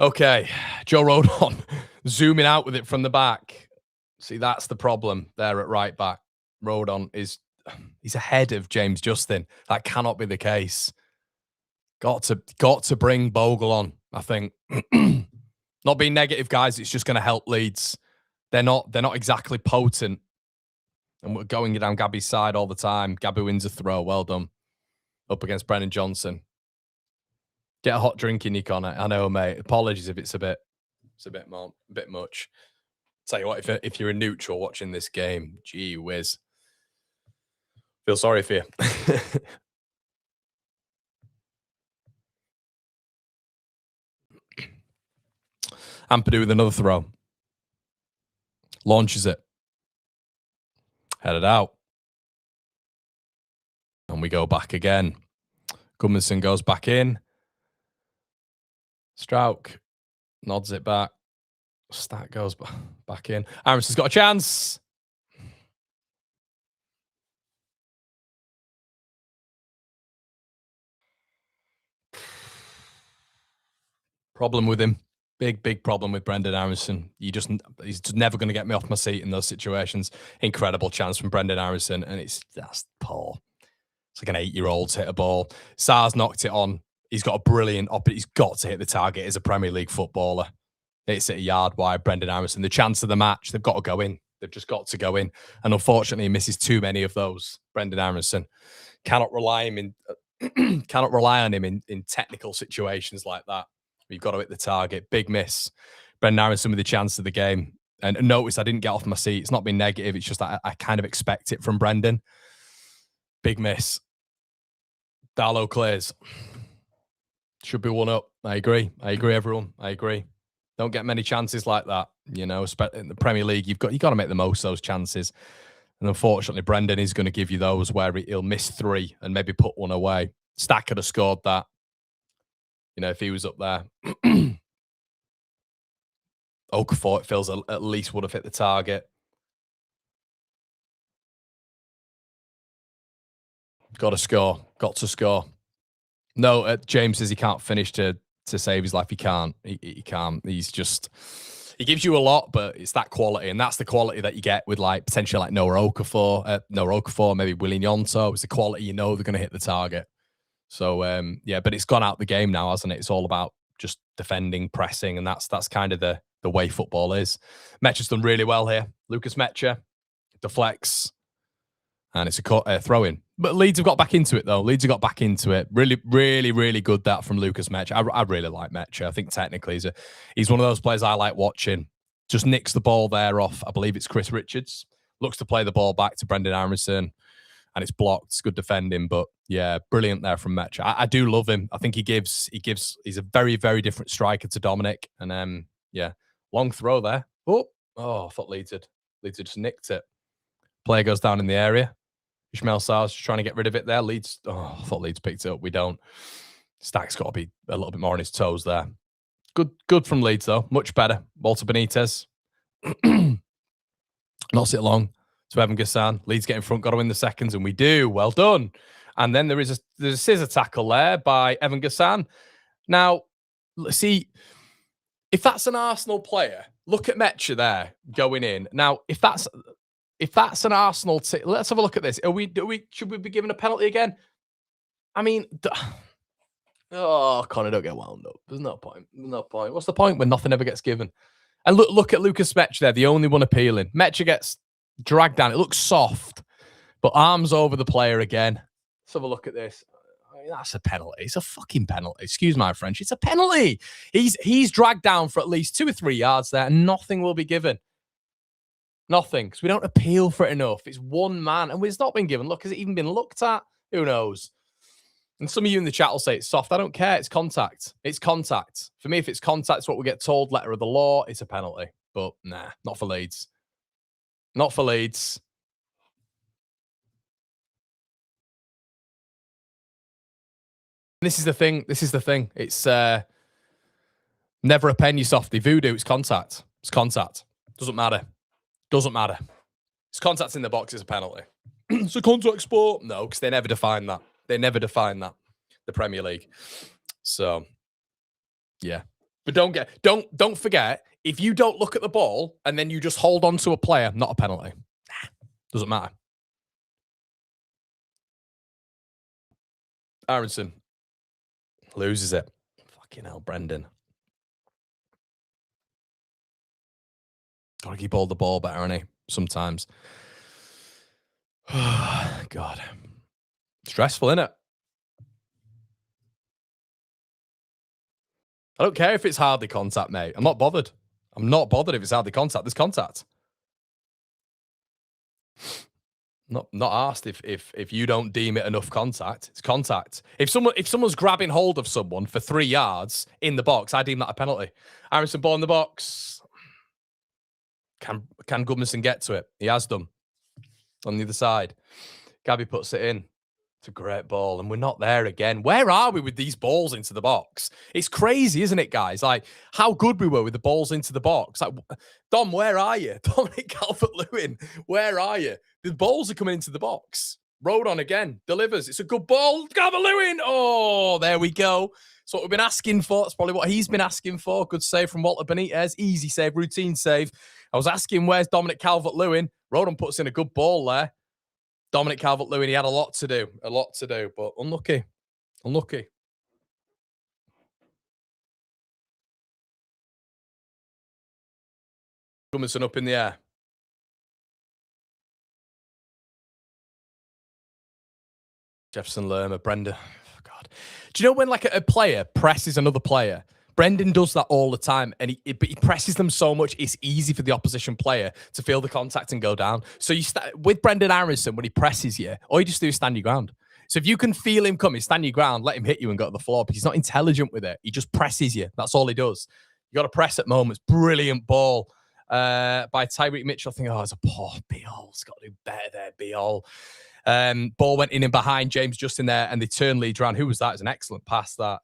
Okay. Joe Rodon zooming out with it from the back. See, that's the problem there at right back. Rodon he's ahead of James Justin. That cannot be the case. Got to bring Bogle on, I think. Not being negative, guys. It's just going to help Leeds. They're not exactly potent. And we're going down Gabby's side all the time. Gabby wins a throw. Well done. Up against Brennan Johnson. Get a hot drink in your corner. I know, mate. Apologies if it's a bit much. Tell you what, if you're a neutral watching this game, gee whiz. Feel sorry for you. Ampadu with another throw. Launches it. Headed out. And we go back again. Gudmundsson goes back in. Strauch nods it back. Stack goes back in. Aronson's got a chance. Problem with him. Big problem with Brendan Aronson. He's never going to get me off my seat in those situations. Incredible chance from Brendan Aronson, and that's poor. It's like an 8-year-old's hit a ball. Sarr's knocked it on. He's got a brilliant he's got to hit the target as a Premier League footballer. It's at a yard wide, Brendan Aronson. The chance of the match, they've got to go in. They've just got to go in. And unfortunately, he misses too many of those. Brendan Aronson cannot rely on him in technical situations like that. You've got to hit the target. Big miss. Brendan Aronson with the chance of the game. And notice I didn't get off my seat. It's not been negative. It's just that I kind of expect it from Brendan. Big miss. Darlow clears. Should be 1-up. I agree, everyone. I agree. Don't get many chances like that. You know, in the Premier League, you've got to make the most of those chances. And unfortunately, Brendan is going to give you those where he'll miss 3 and maybe put 1 away. Stack could have scored that. You know, if he was up there. Okafor, it feels at least would have hit the target. Got to score. Got to score. No, James says he can't finish to save his life. He can't. He can't. He's just... He gives you a lot, but it's that quality, and that's the quality that you get with like potentially like Noah Okafor, maybe Willie Nyonto. It's the quality you know they're going to hit the target. So yeah, but it's gone out the game now, hasn't it? It's all about just defending, pressing, and that's kind of the way football is. Mecha's done really well here. Lucas Mecha deflects, and it's a throw-in. But Leeds have got back into it, though. Leeds have got back into it. Really, really, really good that from Lucas Mecha. I really like Mecha. I think technically he's one of those players I like watching. Just nicks the ball there off, I believe it's Chris Richards. Looks to play the ball back to Brendan Aaronson, and it's blocked. It's good defending, but yeah, brilliant there from Mecha. I do love him. I think he's a very, very different striker to Dominic. And yeah, long throw there. Oh, I thought Leeds had just nicked it. Player goes down in the area. Ishmael Sarr's just trying to get rid of it there. Leeds, I thought Leeds picked it up. We don't. Stack's got to be a little bit more on his toes there. Good from Leeds, though. Much better. Walter Benitez. Not sit long to Evan Gassan. Leeds get in front, got to win the seconds, and we do. Well done. And then there's a scissor tackle there by Evan Gassan. Now, see, if that's an Arsenal player, look at Mecha there going in. Now, if that's an Arsenal team, let's have a look at this. Should we be given a penalty again? I mean, Connor, don't get wound up. There's no point. No point. What's the point when nothing ever gets given? And look at Lucas Mecha there, the only one appealing. Mecha gets dragged down. It looks soft, but arms over the player again. Let's have a look at this. I mean, that's a penalty. It's a fucking penalty. Excuse my French. It's a penalty. He's dragged down for at least 2 or 3 yards there, and nothing will be given. Nothing, because we don't appeal for it enough. It's one man, and it's not been given. Look, has it even been looked at? Who knows? And some of you in the chat will say it's soft. I don't care. It's contact. It's contact. For me, if it's contact, it's what we get told, letter of the law, it's a penalty. But nah, not for Leeds. Not for Leeds. This is the thing. It's never a pen, you softy. Voodoo, it's contact. It's contact. Doesn't matter. Doesn't matter. It's contact in the box, it's a penalty. It's a contact sport. No, because they never define that. They never define that. The Premier League. So, yeah. But don't forget, if you don't look at the ball and then you just hold on to a player, not a penalty. Nah, doesn't matter. Aronson loses it. Fucking hell, Brendan. Gotta keep hold of the ball better, ain't he? Sometimes. God. Stressful, innit? I don't care if it's hardly contact, mate. I'm not bothered. I'm not bothered if it's hardly contact. There's contact. Not asked if you don't deem it enough contact. It's contact. If someone's grabbing hold of someone for 3 yards in the box, I deem that a penalty. Aronson ball in the box. Can Goodmanson get to it? He has done. On the other side. Gabby puts it in. It's a great ball, and we're not there again. Where are we with these balls into the box? It's crazy, isn't it, guys? Like, how good we were with the balls into the box. Like, Dom, where are you? Dominic Calvert-Lewin, where are you? The balls are coming into the box. Rodon again, delivers. It's a good ball. Calvert-Lewin. Oh, there we go. So what we've been asking for. It's probably what he's been asking for. Good save from Walter Benitez. Easy save, routine save. I was asking, where's Dominic Calvert-Lewin? Rodon puts in a good ball there. Dominic Calvert-Lewin, he had a lot to do, but unlucky. Unlucky. Gummison up in the air. Jefferson Lerma, Brenda. Oh, God. Do you know when like a player presses another player? Brendan does that all the time, and he presses them so much, it's easy for the opposition player to feel the contact and go down. So with Brendan Aaronson, when he presses you, all you just do is stand your ground. So if you can feel him coming, stand your ground, let him hit you and go to the floor, because he's not intelligent with it. He just presses you. That's all he does. You got to press at moments. Brilliant ball by Tyreek Mitchell. I think, it's a poor Beal. It's got to do better there, Beal. Ball went in and behind James just in there, and they turned Leeds around. Who was that? It was an excellent pass, that.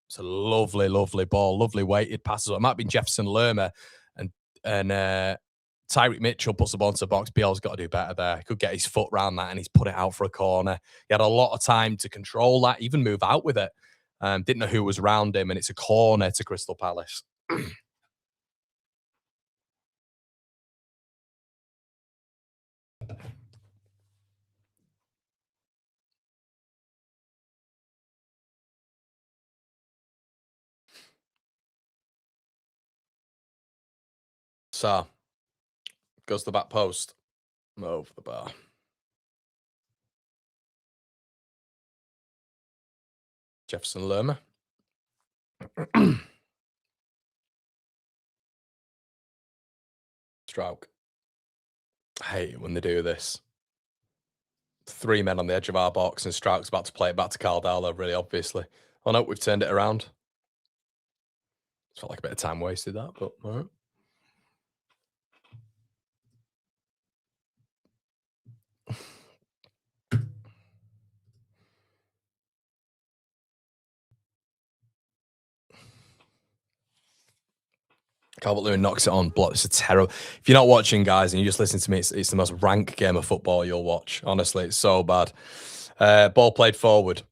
It's a lovely, lovely ball. Lovely weighted passes. It might have been Jefferson Lerma and Tyreek Mitchell puts the ball into the box. Biel's got to do better there. He could get his foot around that and he's put it out for a corner. He had a lot of time to control that, even move out with it. Didn't know who was around him, and it's a corner to Crystal Palace. So, goes to the back post. Over the bar. Jefferson Lerma. Strouk. I hate it when they do this. 3 men on the edge of our box, and Strouk's about to play it back to Caldalo, really obviously. Oh no, we've turned it around. Felt like a bit of time wasted, that, but all right. Calvert-Lewin knocks it on. It's a terrible. If you're not watching, guys, and you just listen to me, it's the most rank game of football you'll watch. Honestly, it's so bad. Ball played forward.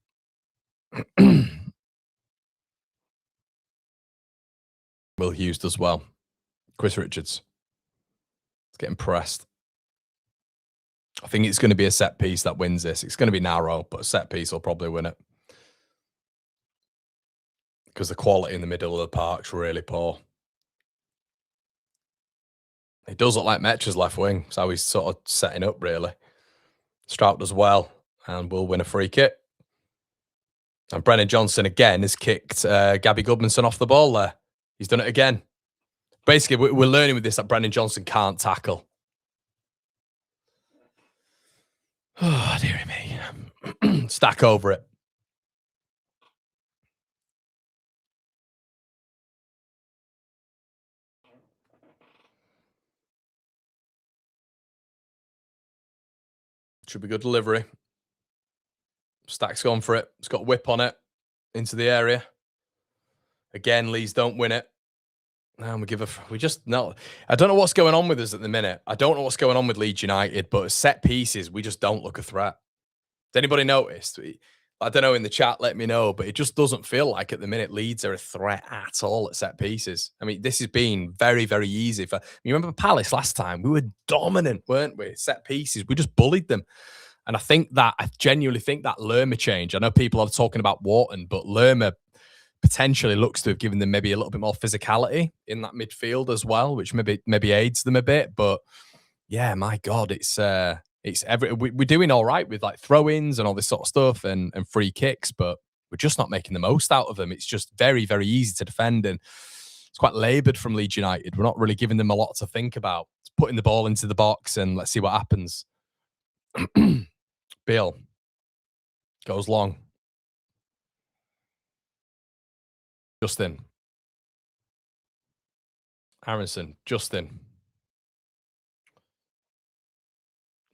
Will Hughes does well. Chris Richards. It's getting pressed. I think it's going to be a set piece that wins this. It's going to be narrow, but a set piece will probably win it. Because the quality in the middle of the park's really poor. It does look like Metra's left wing. That's how he's sort of setting up, really. Strout does well and will win a free kick. And Brennan Johnson, again, has kicked Gabby Goodmanson off the ball there. He's done it again. Basically, we're learning with this that Brennan Johnson can't tackle. Oh, dearie me. Stack over it. Should be good delivery. Stack's gone for it. It's got a whip on it. Into the area. Again, Leeds don't win it. And we just, no. I don't know what's going on with us at the minute. I don't know what's going on with Leeds United, but set pieces, we just don't look a threat. Has anybody noticed? I don't know, in the chat, let me know, but it just doesn't feel like at the minute Leeds are a threat at all at set pieces. I mean, this has been very, very easy. You remember Palace last time? We were dominant, weren't we? Set pieces. We just bullied them. And I genuinely think that Lerma change, I know people are talking about Wharton, but Lerma potentially looks to have given them maybe a little bit more physicality in that midfield as well, which maybe aids them a bit. But yeah, my God, we're doing all right with like throw-ins and all this sort of stuff and free kicks, but we're just not making the most out of them. It's just very, very easy to defend, and it's quite laboured from Leeds United. We're not really giving them a lot to think about. It's putting the ball into the box and let's see what happens. Bill goes long. Justin. Aronson. Justin.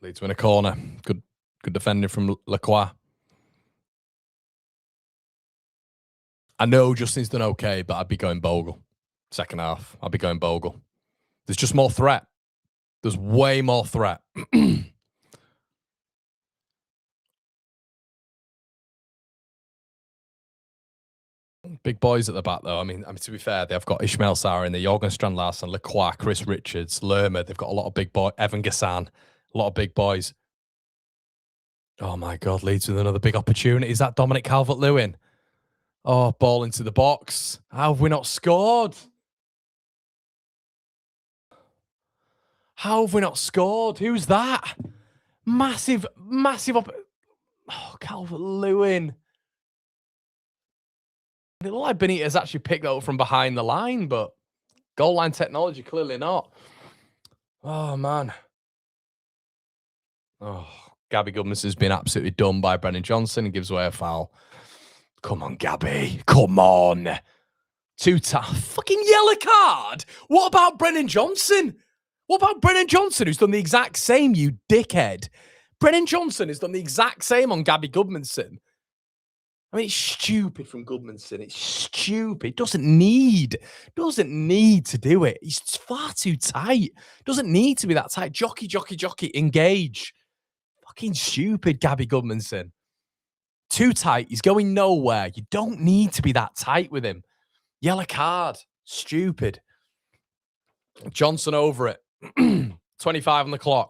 Leeds win a corner. Good defending from Lacroix. I know Justin's done okay, but I'd be going Bogle. Second half, I'd be going Bogle. There's just more threat. There's way more threat. Big boys at the back, though. I mean, to be fair, they've got Ishmael Sarr in there, Jorgen Strand-Larsen, Lacroix, Chris Richards, Lerma. They've got a lot of big boys. Evan Gassan, a lot of big boys. Oh, my God. Leeds with another big opportunity. Is that Dominic Calvert-Lewin? Oh, ball into the box. How have we not scored? How have we not scored? Who's that? Massive. Oh, Calvert-Lewin. It looked like Benitez actually picked that up from behind the line, but goal line technology, clearly not. Oh, man. Oh, Gabby Goodmanson has been absolutely done by Brennan Johnson and gives away a foul. Come on, Gabby. Come on. Fucking yellow card. What about Brennan Johnson? What about Brennan Johnson, who's done the exact same, you dickhead? Brennan Johnson has done the exact same on Gabby Goodmanson. I mean, it's stupid from Goodmanson. It's stupid. Doesn't need to do it. He's far too tight. Doesn't need to be that tight. Jockey, engage. Fucking stupid, Gabby Goodmanson. Too tight. He's going nowhere. You don't need to be that tight with him. Yellow card. Stupid. Johnson over it. 25 on the clock.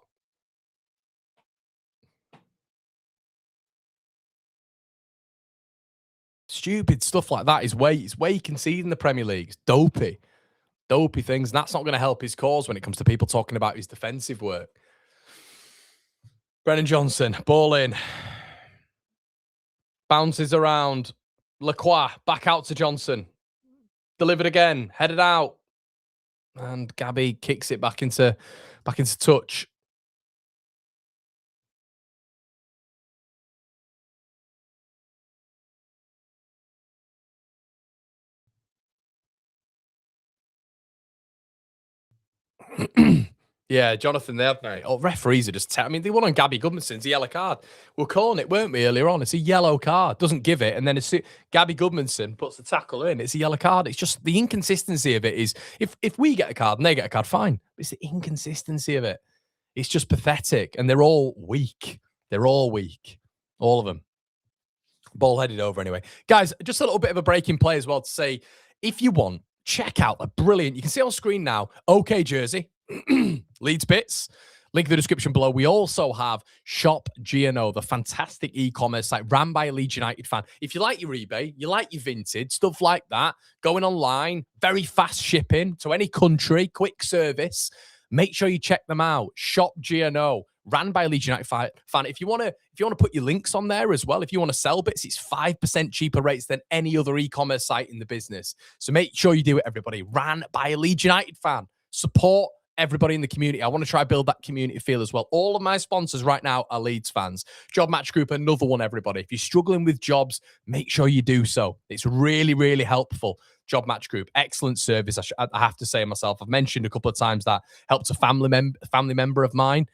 Stupid stuff like that is way you can see in the Premier League. It's dopey things. And that's not going to help his cause when it comes to people talking about his defensive work. Brennan Johnson, ball in. Bounces around. Lacroix, back out to Johnson. Delivered again. Headed out. And Gabby kicks it back into touch. Yeah, Jonathan, they have, mate. Oh, referees are just... I mean, they won on Gabby Goodmanson. It's a yellow card. We're calling it, weren't we, earlier on? It's a yellow card. Doesn't give it. And then Gabby Goodmanson puts the tackle in. It's a yellow card. It's just the inconsistency of it is... If we get a card and they get a card, fine. It's the inconsistency of it. It's just pathetic. And they're all weak. All of them. Ball headed over anyway. Guys, just a little bit of a break in play as well to say, if you want, check out a brilliant... You can see on screen now, OK Jersey. Leeds Bits, link in the description below. We also have Shop G&O, the fantastic e-commerce site ran by a Leeds United fan. If you like your eBay, you like your vintage, stuff like that, going online, very fast shipping to any country, quick service, make sure you check them out. Shop G&O, ran by a Leeds United fan. If you want to put your links on there as well, if you want to sell bits, it's 5% cheaper rates than any other e-commerce site in the business. So make sure you do it, everybody. Ran by a Leeds United fan. Support everybody in the community. I want to try build that community feel as well. All of my sponsors right now are Leeds fans. Job Match Group, another one, everybody. If you're struggling with jobs, make sure you do so. It's really, really helpful. Job Match Group, excellent service. I have to say myself. I've mentioned a couple of times that helped a family member of mine,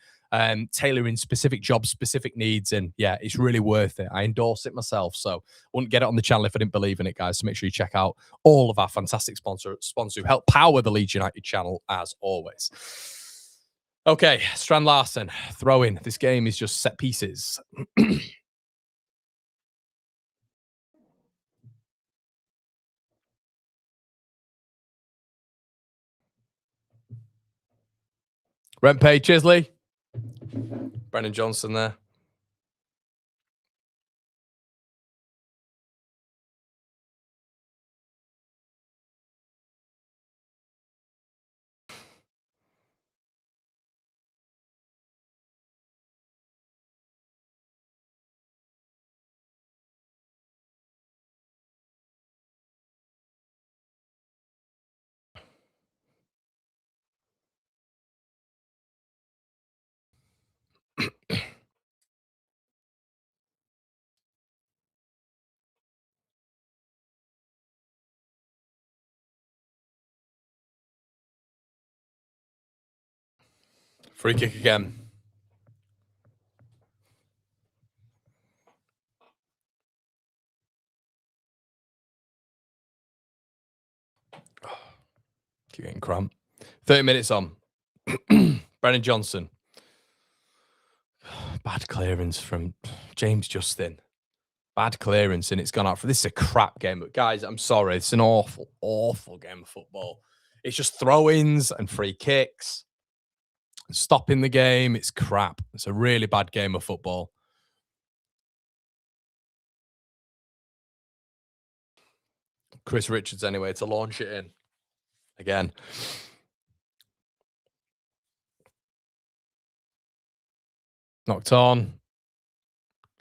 tailoring specific jobs, specific needs. And yeah, it's really worth it. I endorse it myself. So wouldn't get it on the channel if I didn't believe in it, guys. So make sure you check out all of our fantastic sponsors who help power the Leeds United channel as always. Okay, Strand Larsen, throw in. This game is just set pieces. Rempe, Chisley. Brennan Johnson there. Free kick again. Keep getting cramp. 30 minutes on. Brennan Johnson. Bad clearance from James Justin. Bad clearance, and it's gone out for... This is a crap game. But guys, I'm sorry. It's an awful, awful game of football. It's just throw-ins and free kicks. Stopping the game. It's crap. It's a really bad game of football. Chris Richards, anyway, to launch it in. Again. Knocked on.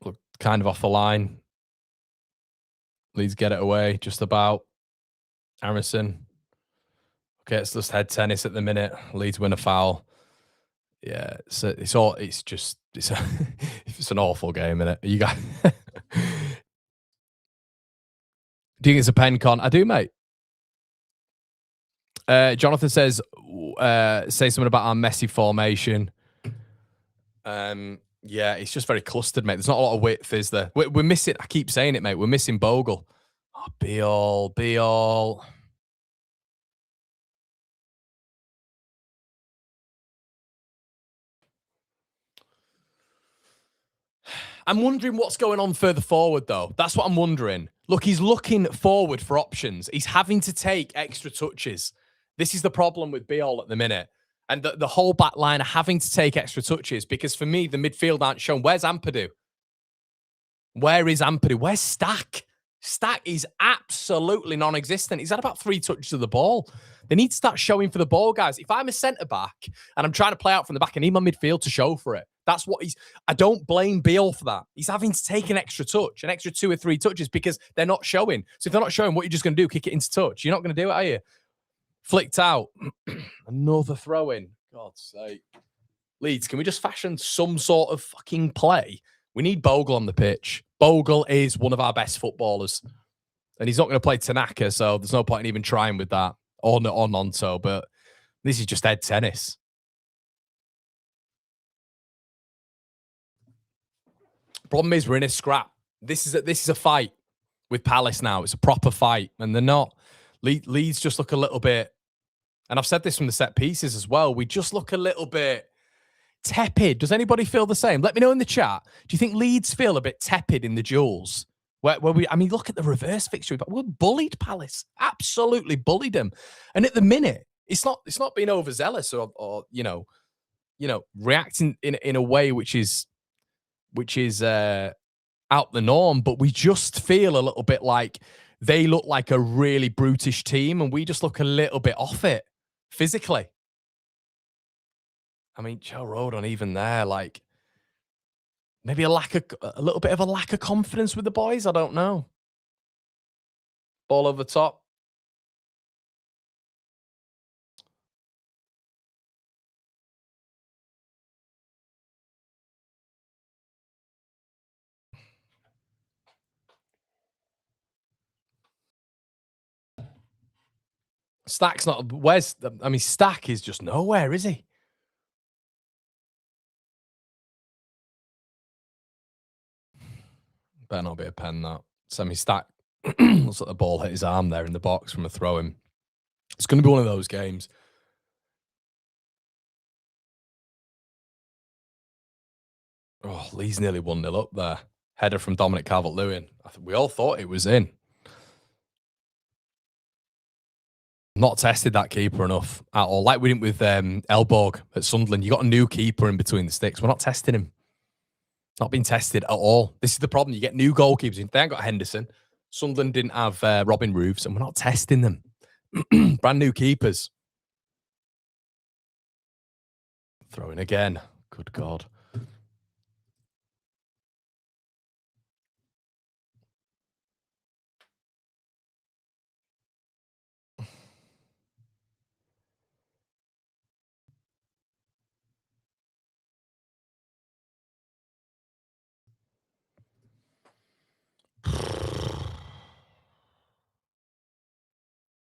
Look, kind of off the line. Leeds get it away, just about. Harrison. Okay, it's just head tennis at the minute. Leeds win a foul. Yeah, it's an awful game, isn't it? You guys, do you think it's a pen con? I do, mate. Jonathan says, say something about our messy formation. Yeah, it's just very clustered, mate. There's not a lot of width, is there? We're missing, I keep saying it, mate. We're missing Bogle. Oh, be all. I'm wondering what's going on further forward, though. That's what I'm wondering. Look, he's looking forward for options. He's having to take extra touches. This is the problem with Beal at the minute. And the whole back line are having to take extra touches because for me, the midfield aren't shown. Where's Ampadu? Where is Ampadu? Where's Stack? Stack is absolutely non-existent. He's had about 3 touches of the ball. They need to start showing for the ball, guys. If I'm a centre-back and I'm trying to play out from the back, I need my midfield to show for it. That's what he's... I don't blame Beal for that. He's having to take an extra touch, an extra 2 or 3 touches because they're not showing. So if they're not showing, what are you just going to do? Kick it into touch? You're not going to do it, are you? Flicked out. Another throw-in. God's sake. Leeds, can we just fashion some sort of fucking play? We need Bogle on the pitch. Bogle is one of our best footballers. And he's not going to play Tanaka, so there's no point in even trying with that. Or Nonto, but this is just head tennis. Problem is, we're in a scrap. This is a fight with Palace now. It's a proper fight, and they're not. Leeds just look a little bit, and I've said this from the set pieces as well. We just look a little bit tepid. Does anybody feel the same? Let me know in the chat. Do you think Leeds feel a bit tepid in the duels? Where I mean, look at the reverse fixture. But we're bullied Palace, absolutely bullied them. And at the minute, it's not being overzealous or you know reacting in a way which is out the norm. But we just feel a little bit like they look like a really brutish team, and we just look a little bit off it physically. I mean, Joe Rodon, even there, like maybe a little bit of a lack of confidence with the boys. I don't know. Ball over the top. Stack's not. I mean, Stack is just nowhere, is he? Better not be a pen, that. Stack looks like the ball hit his arm there in the box from a throw-in. It's going to be one of those games. Oh, Lee's nearly 1-0 up there. Header from Dominic Calvert-Lewin. We all thought it was in. Not tested that keeper enough at all. Like we didn't with Elborg at Sunderland. You got a new keeper in between the sticks. We're not testing him. Not being tested at all. This is the problem. You get new goalkeepers. They ain't got Henderson. Sunderland didn't have Robin Roofs, and we're not testing them. Brand new keepers. Throwing again. Good God.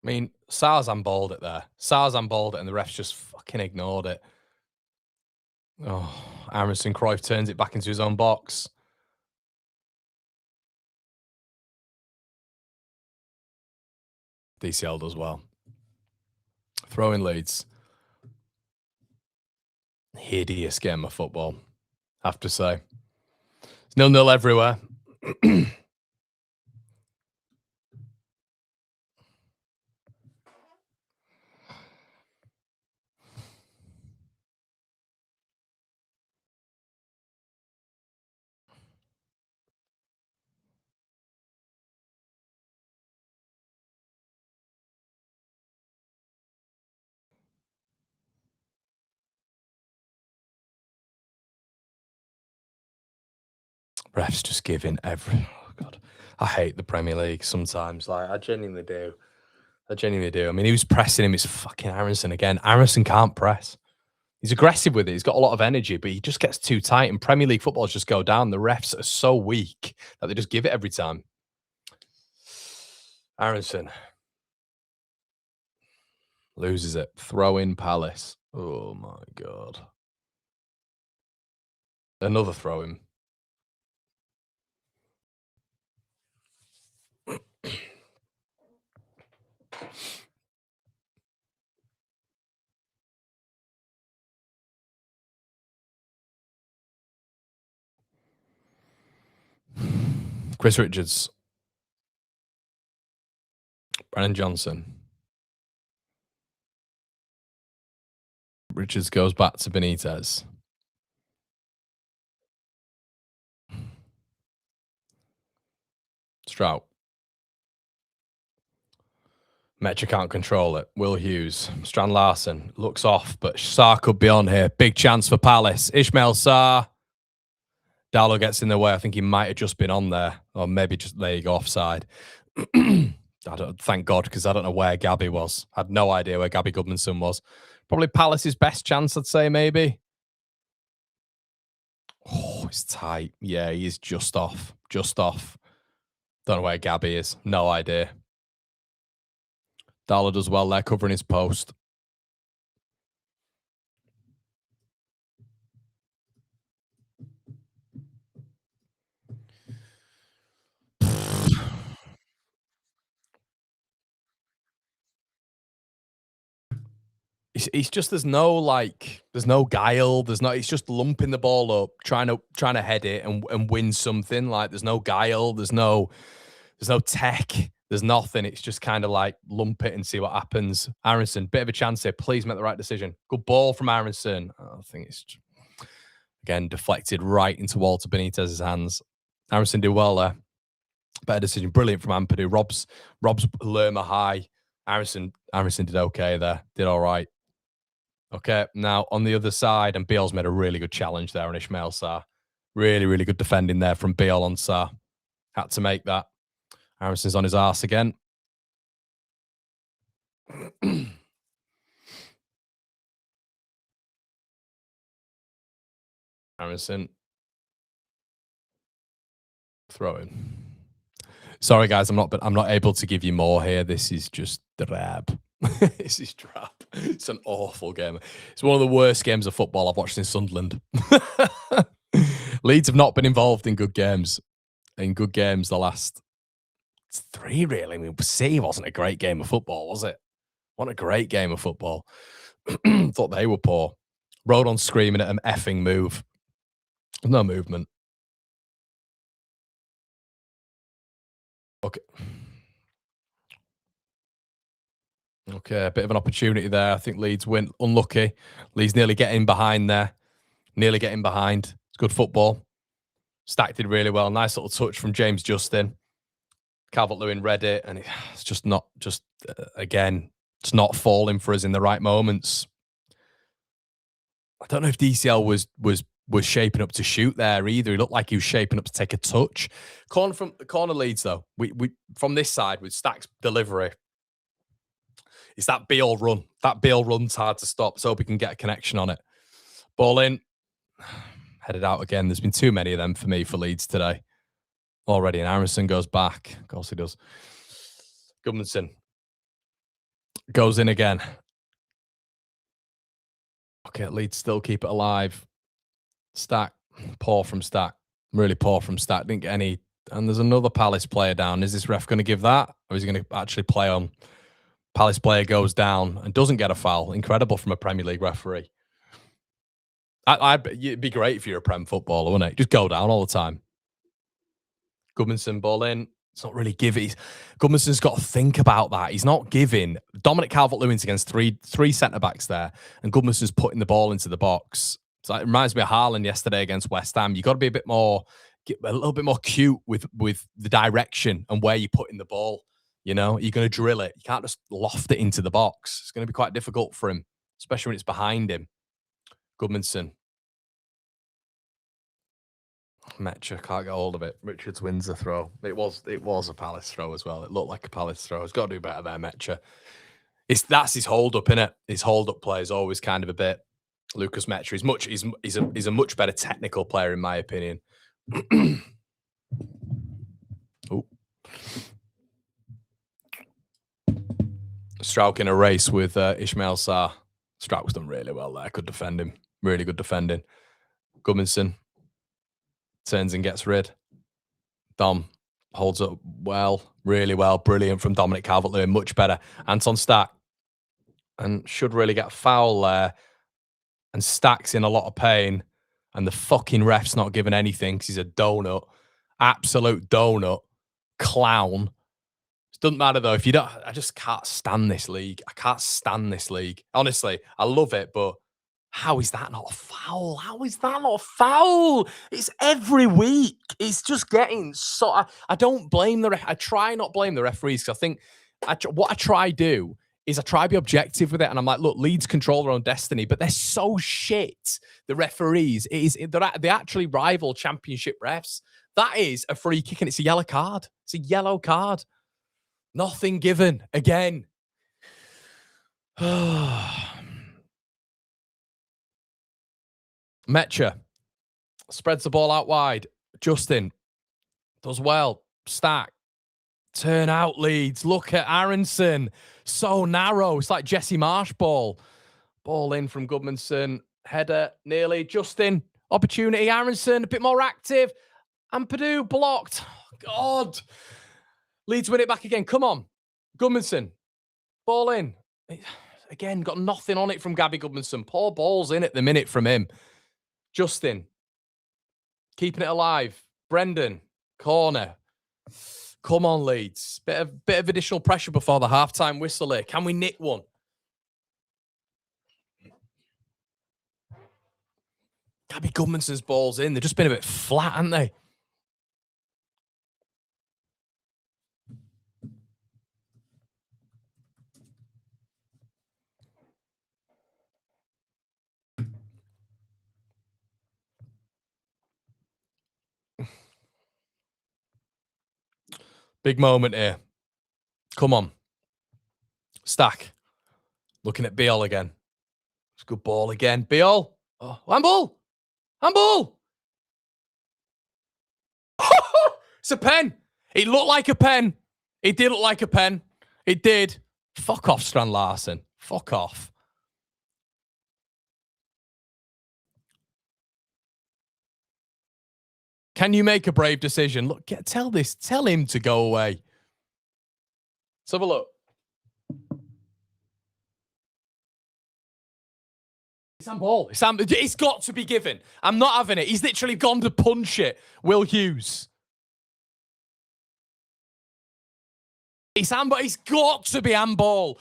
I mean, Sarzan balled it there. Sarzan balled it, and the refs just fucking ignored it. Oh, Aronson Cruyff turns it back into his own box. DCL does well. Throwing Leeds. Hideous game of football, I have to say. It's 0-0 everywhere. Refs just giving every... Oh, God. I hate the Premier League sometimes. Like, I genuinely do. I genuinely do. I mean, he was pressing him. It's fucking Aronson again. Aronson can't press. He's aggressive with it. He's got a lot of energy, but he just gets too tight. And Premier League footballers just go down. The refs are so weak that they just give it every time. Aronson loses it. Throw in Palace. Oh, my God. Another throw-in. Chris Richards. Brennan Johnson. Richards goes back to Benitez. Strout. Metcha can't control it. Will Hughes. Strand Larson looks off, but Sarr could be on here. Big chance for Palace. Ismail Sarr. Darlow gets in the way. I think he might have just been on there. Or maybe just, there you go, offside. Thank God, because I don't know where Gabby was. I had no idea where Gabby Goodmanson was. Probably Palace's best chance, I'd say, maybe. Oh, it's tight. Yeah, he is just off. Just off. Don't know where Gabby is. No idea. Darlow does well there, covering his post. It's just there's no guile. It's just lumping the ball up, trying to head it and win something. Like there's no guile, there's no tech, there's nothing. It's just kind of like lump it and see what happens. Aronson, bit of a chance here. Please make the right decision. Good ball from Aronson. I think it's again deflected right into Walter Benitez's hands. Aronson did well there. Better decision. Brilliant from Ampadu. Rob's Lerma high. Aronson did okay there. Did all right. Okay, now on the other side, and Beale's made a really good challenge there on Ismail Sarr. Really, really good defending there from Beale on Sarr. Had to make that. Aaronson's on his arse again. Aronson. Throw in. Sorry, guys, I'm not able to give you more here. This is just drab. This is drab. It's an awful game. It's one of the worst games of football I've watched in Sunderland. Leeds have not been involved in good games. The last 3, really. I mean, City wasn't a great game of football, was it? What a great game of football. Thought they were poor. Rodon screaming at an effing move. No movement. Okay, a bit of an opportunity there. I think Leeds win. Unlucky. Leeds nearly getting behind there. Nearly getting behind. It's good football. Stack did really well. Nice little touch from James Justin. Calvert-Lewin read it, and it's just not, again, it's not falling for us in the right moments. I don't know if DCL was shaping up to shoot there either. He looked like he was shaping up to take a touch. Corner Leeds, though. We from this side, with Stack's delivery, it's that Beale run. That Beale run's hard to stop, so we can get a connection on it. Ball in. Headed out again. There's been too many of them for me for Leeds today. Already, and Aronson goes back. Of course he does. Goodmanson goes in again. Okay, Leeds still keep it alive. Stack. Poor from Stack. Really poor from Stack. Didn't get any. And there's another Palace player down. Is this ref going to give that? Or is he going to actually play on? Palace player goes down and doesn't get a foul. Incredible from a Premier League referee. It'd be great if you're a Prem footballer, wouldn't it? Just go down all the time. Goodmanson ball in. It's not really giving. Goodmanson's got to think about that. He's not giving. Dominic Calvert-Lewin's against three centre-backs there, and Goodmanson's putting the ball into the box. So it reminds me of Haaland yesterday against West Ham. You've got to be a little bit more cute with the direction and where you're putting the ball. You know, you're going to drill it. You can't just loft it into the box. It's going to be quite difficult for him, especially when it's behind him. Goodmanson. Metcha can't get hold of it. Richards wins the throw. It was a Palace throw as well. It looked like a Palace throw. He's got to do better there, Metcha. That's his hold up, innit? His hold up play is always kind of a bit. Lucas Metcha he's a much better technical player in my opinion. Oh. Strauch in a race with Ismail Sarr. Strauch's done really well there. Could defend him. Really good defending. Goodmanson. Turns and gets rid. Dom holds up well, really well. Brilliant from Dominic Calvert-Lewin. Much better. Anton Stack. And should really get a foul there. And Stack's in a lot of pain. And the fucking ref's not giving anything because he's a donut. Absolute donut. Clown. It doesn't matter though. If you don't, I just can't stand this league. I can't stand this league. Honestly, I love it, but how is that not a foul? How is that not a foul? It's every week. It's just getting so. I don't blame the ref. I try not blame the referees because I think what I try do is I try to be objective with it, and I'm like, look, Leeds control their own destiny, but they're so shit. The referees, they actually rival Championship refs. That is a free kick, and it's a yellow card. It's a yellow card. Nothing given again. Metcha spreads the ball out wide. Justin does well. Stack. Turn out Leeds. Look at Aronson. So narrow. It's like Jesse Marsh ball. Ball in from Goodmanson. Header nearly. Justin. Opportunity. Aronson a bit more active. And Purdue blocked. God. Leeds win it back again. Come on. Goodmanson. Ball in. Again, got nothing on it from Gabby Goodmanson. Poor balls in at the minute from him. Justin. Keeping it alive. Brendan. Corner. Come on, Leeds. Bit of additional pressure before the halftime whistle here. Can we nick one? Gabby Goodmanson's ball's in. They've just been a bit flat, haven't they? Big moment here. Come on. Stack. Looking at Beal again. It's a good ball again. Beal. Oh, handball. Handball. It's a pen. It looked like a pen. It did look like a pen. It did. Fuck off, Strand Larson. Fuck off. Can you make a brave decision? Look, tell him to go away. Let's have a look. It's handball. It's got to be given. I'm not having it. He's literally gone to punch it. Will Hughes. It's handball. It's got to be handball.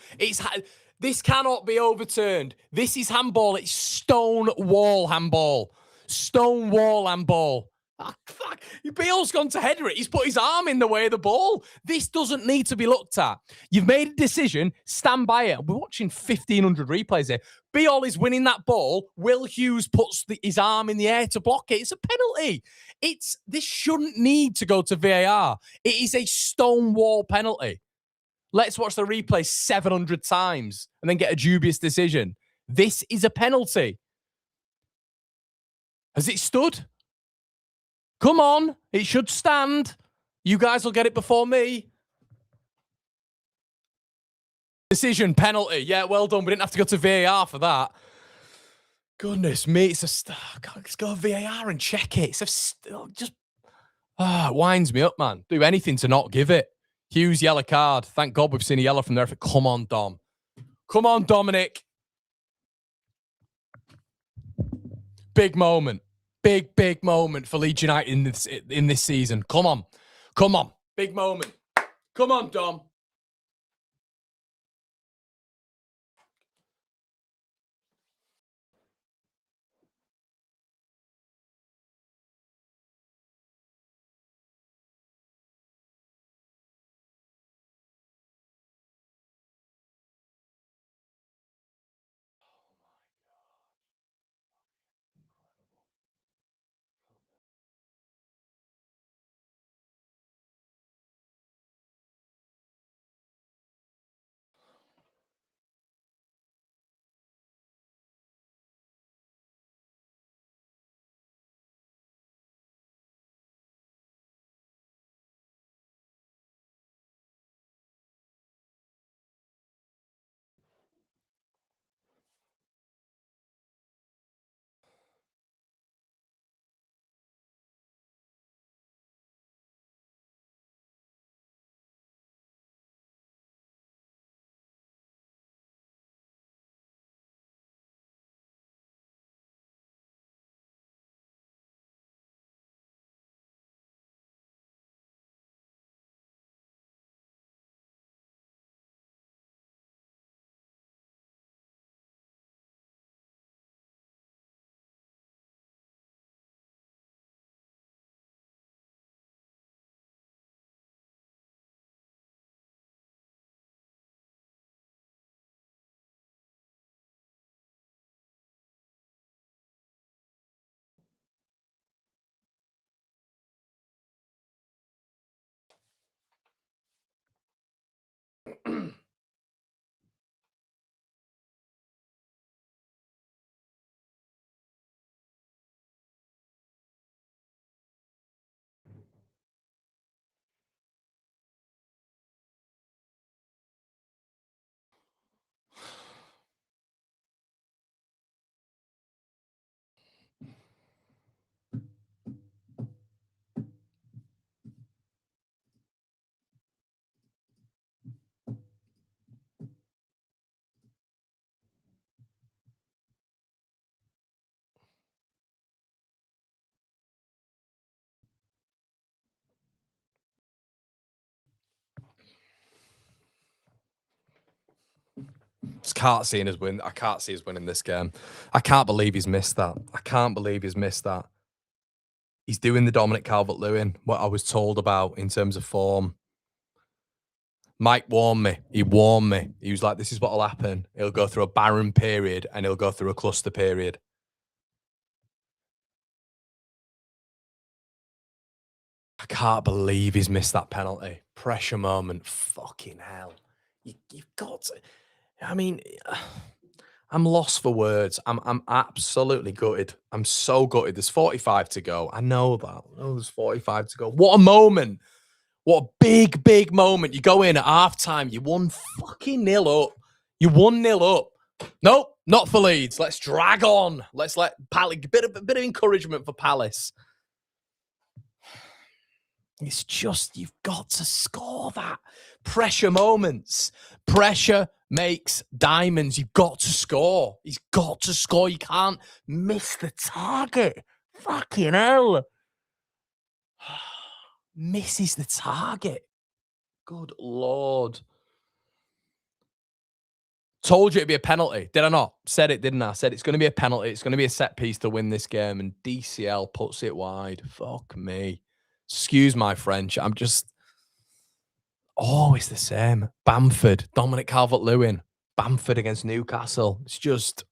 This cannot be overturned. This is handball. It's stone wall handball. Stone wall handball. Oh, fuck. Beale's gone to header it. He's put his arm in the way of the ball. This doesn't need to be looked at. You've made a decision. Stand by it. We're watching 1,500 replays here. Beale is winning that ball. Will Hughes puts his arm in the air to block it. It's a penalty. This shouldn't need to go to VAR. It is a stone wall penalty. Let's watch the replay 700 times and then get a dubious decision. This is a penalty. Has it stood? Come on. It should stand. You guys will get it before me. Decision, penalty. Yeah, well done. We didn't have to go to VAR for that. Goodness me. Let's go to VAR and check it. It winds me up, man. Do anything to not give it. Hughes, yellow card. Thank God we've seen a yellow from there. Come on, Dom. Come on, Dominic. Big moment. Big moment for Leeds United in this season. Come on. Come on. Big moment. Come on, Dom. can't see us win. I can't see us winning this game. I can't believe he's missed that. I can't believe he's missed that. He's doing the Dominic Calvert-Lewin, what I was told about in terms of form. Mike warned me. He warned me. He was like, this is what will happen. He'll go through a barren period and he'll go through a cluster period. I can't believe he's missed that penalty. Pressure moment. Fucking hell. You've got to... I mean, I'm lost for words. I'm absolutely gutted. I'm so gutted. There's 45 to go. I know that. Oh, there's 45 to go. What a moment. What a big, big moment. You go in at half-time. You won fucking 0 up. You 1-0 up. Nope, not for Leeds. Let's drag on. Let's let Palace... A bit of encouragement for Palace. It's just, you've got to score that. Pressure moments. Pressure makes diamonds. You've got to score. He's got to score. You can't miss the target. Fucking hell. Misses the target. Good Lord. Told you it'd be a penalty. Did I not? Said it, didn't I? Said it's going to be a penalty. It's going to be a set piece to win this game. And DCL puts it wide. Fuck me. Excuse my French. I'm just always the same. Bamford, Dominic Calvert-Lewin, Bamford against Newcastle. It's just...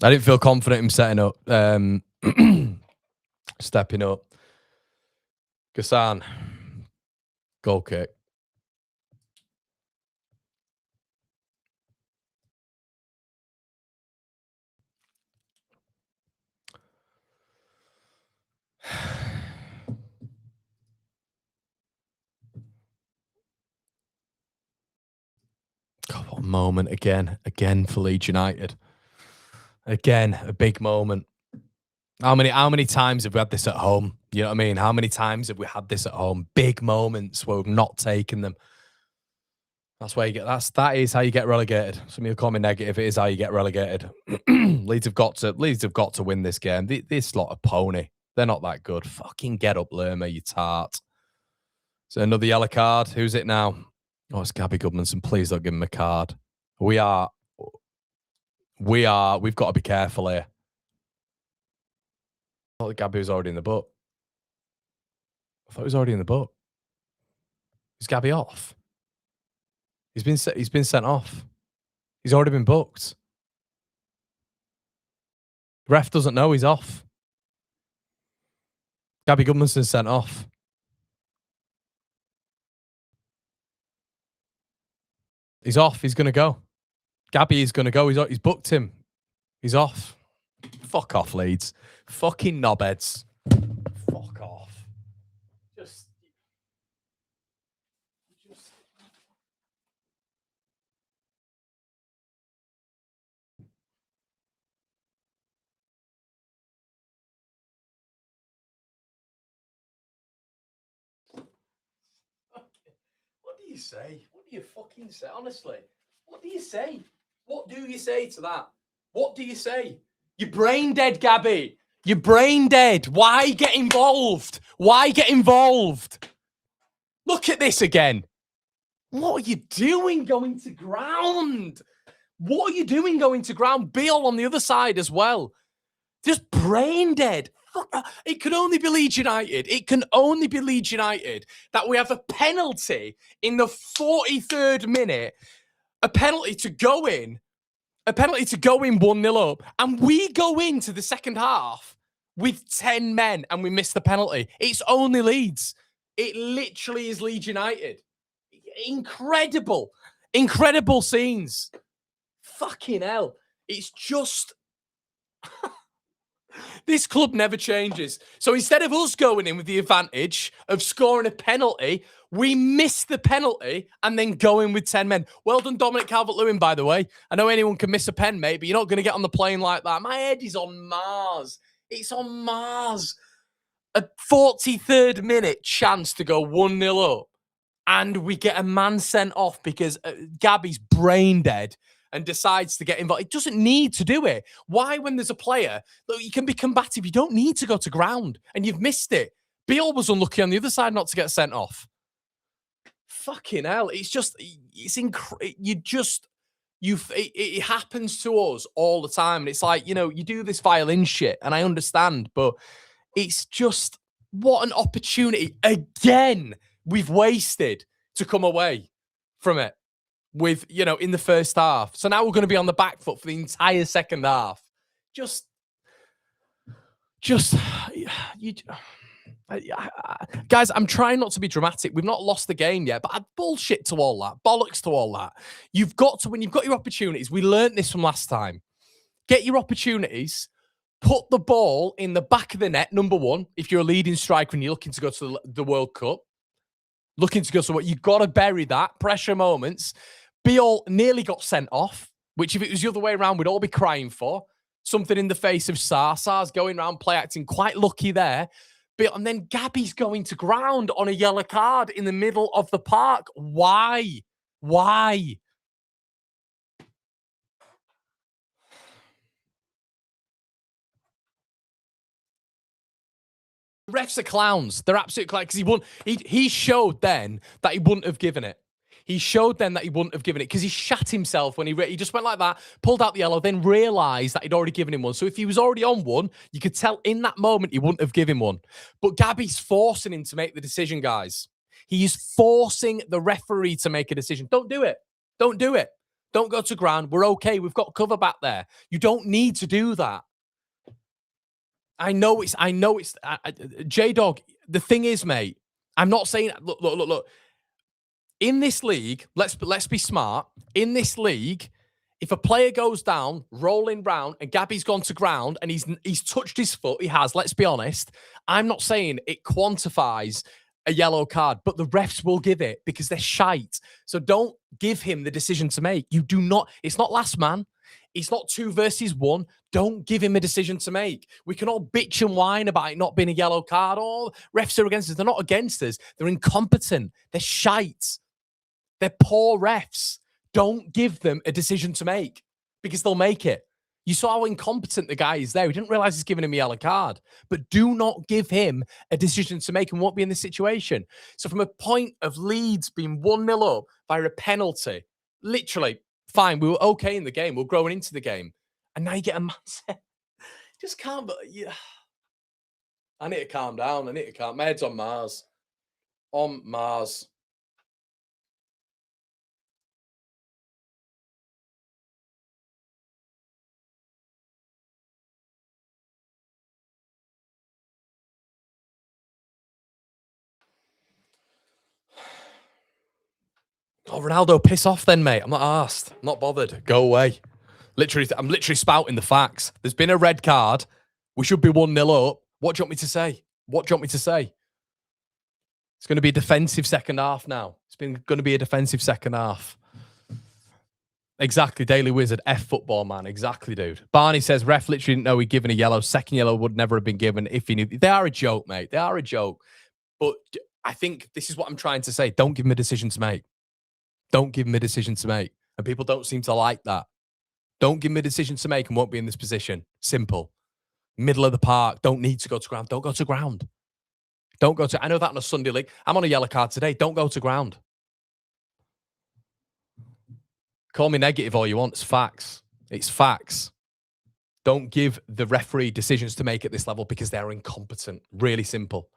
I didn't feel confident in setting up, stepping up. Gassan, goal kick. God, what a moment again for Leeds United. Again, a big moment. How many times have we had this at home? You know what I mean? How many times have we had this at home? Big moments where we've not taken them. That's where you get. That is how you get relegated. Some of you call me negative. It is how you get relegated. Leeds have got to win this game. This lot of pony. They're not that good. Fucking get up, Lerma, you tart. So another yellow card. Who's it now? Oh, it's Gabby Goodmanson. Please don't give him a card. We've got to be careful here. I thought Gabby was already in the book. I thought he was already in the book. Is Gabby off? He's been sent off. He's already been booked. Ref doesn't know he's off. Gabby Goodmanson's sent off. He's off. He's going to go. Gabby is going to go. He's booked him. He's off. Fuck off, Leeds. Fucking knobheads. Fuck off. Just... What do you say? What do you fucking say? Honestly, what do you say? What do you say to that? What do you say? You're brain dead, Gabby. You're brain dead. Why get involved? Why get involved? Look at this again. What are you doing going to ground? What are you doing going to ground? Beale on the other side as well. Just brain dead. It can only be Leeds United. It can only be Leeds United that we have a penalty in the 43rd minute. A penalty to go in. A penalty to go in 1-0 up. And we go into the second half with 10 men and we miss the penalty. It's only Leeds. It literally is Leeds United. Incredible. Incredible scenes. Fucking hell. It's just... This club never changes. So instead of us going in with the advantage of scoring a penalty, we miss the penalty and then go in with 10 men. Well done, Dominic Calvert-Lewin, by the way. I know anyone can miss a pen, mate, but you're not going to get on the plane like that. My head is on Mars. It's on Mars. A 43rd minute chance to go 1-0 up. And we get a man sent off because Gabby's brain dead. and decides to get involved. It doesn't need to do it. Why, when there's a player, look, you can be combative. You don't need to go to ground, and you've missed it. Beale was unlucky on the other side not to get sent off. Fucking hell. It's just, it happens to us all the time. And it's like, you do this violin shit, and I understand, but it's just, what an opportunity again we've wasted to come away from it with, in the first half. So now we're going to be on the back foot for the entire second half. Guys, I'm trying not to be dramatic. We've not lost the game yet, but bullshit to all that. Bollocks to all that. You've got to, when you've got your opportunities, we learnt this from last time. Get your opportunities, put the ball in the back of the net, number one, if you're a leading striker and you're looking to go to the World Cup. Looking to go to what, you've got to bury that. Pressure moments. Beale nearly got sent off, which if it was the other way around, we'd all be crying for. Something in the face of Sarr. Sarr's going around play acting, quite lucky there. And then Gabby's going to ground on a yellow card in the middle of the park. Why? Why? The refs are clowns. They're absolute clowns because he showed then that he wouldn't have given it. He showed then that he wouldn't have given it because he shat himself when he just went like that, pulled out the yellow, then realised that he'd already given him one. So if he was already on one, you could tell in that moment he wouldn't have given one. But Gabby's forcing him to make the decision, guys. He is forcing the referee to make a decision. Don't do it. Don't do it. Don't go to ground. We're okay. We've got cover back there. You don't need to do that. I know it's J-Dog. The thing is, mate, I'm not saying, look. In this league, let's be smart. In this league, if a player goes down, rolling round, and Gabby's gone to ground, and he's touched his foot, he has, let's be honest, I'm not saying it quantifies a yellow card, but the refs will give it because they're shite. So don't give him the decision to make. You do not, it's not last man. It's not 2 versus 1. Don't give him a decision to make. We can all bitch and whine about it not being a yellow card. Oh, refs are against us. They're not against us. They're incompetent. They're shite. They're poor refs. Don't give them a decision to make because they'll make it. You saw how incompetent the guy is there. He didn't realize he's giving him a yellow card. But do not give him a decision to make and won't be in this situation. So from a point of Leeds being 1-0 up via a penalty, literally, fine, we were okay in the game. We're growing into the game. And now you get a man set. Just can't, but yeah. I need to calm down. My head's on Mars. On Mars. Oh, Ronaldo, piss off then, mate. I'm not arsed. I'm not bothered. Go away. I'm literally spouting the facts. There's been a red card. We should be 1-0 up. What do you want me to say? It's going to be a defensive second half now. It's going to be a defensive second half. Exactly, Daily Wizard. F football, man. Exactly, dude. Barney says, ref literally didn't know he'd given a yellow. Second yellow would never have been given if he knew. They are a joke, mate. They are a joke. But I think this is what I'm trying to say. Don't give him a decision to make. Don't give him a decision to make. And people don't seem to like that. Don't give him a decision to make and won't be in this position. Simple. Middle of the park. Don't need to go to ground. Don't go to ground. Don't go to... I know that on a Sunday league. I'm on a yellow card today. Don't go to ground. Call me negative all you want. It's facts. It's facts. Don't give the referee decisions to make at this level because they're incompetent. Really simple.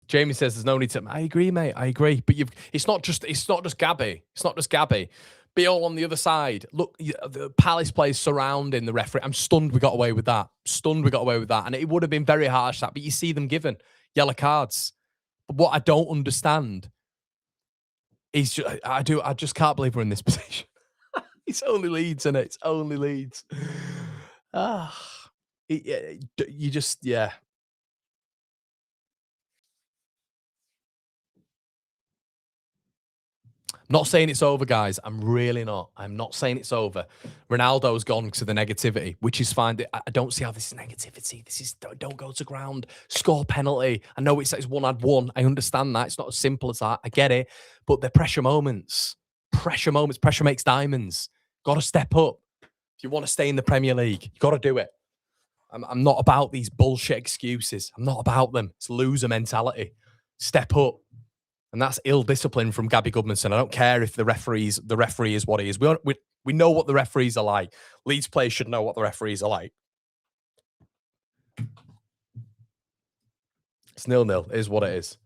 Jamie says there's no need to... I agree, mate. I agree. But it's not just Gabby. It's not just Gabby. Beale on the other side. Look, the Palace players surrounding the referee. I'm stunned we got away with that. And it would have been very harsh, that. But you see them given yellow cards. But what I don't understand is... I just can't believe we're in this position. It's only Leeds, isn't it? It's only Leeds. You just... Yeah. Not saying it's over, guys. I'm really not. I'm not saying it's over. Ronaldo's gone to the negativity, which is fine. I don't see how this is negativity. This is don't go to ground, score penalty. I know it's 1-1. I understand that. It's not as simple as that. I get it. But they're pressure moments. Pressure moments. Pressure makes diamonds. Got to step up. If you want to stay in the Premier League, you got to do it. I'm not about these bullshit excuses. I'm not about them. It's loser mentality. Step up. And that's ill discipline from Gabby Goodmanson. I don't care if the referee is what he is. We know what the referees are like. Leeds players should know what the referees are like. It's 0-0. It is what it is.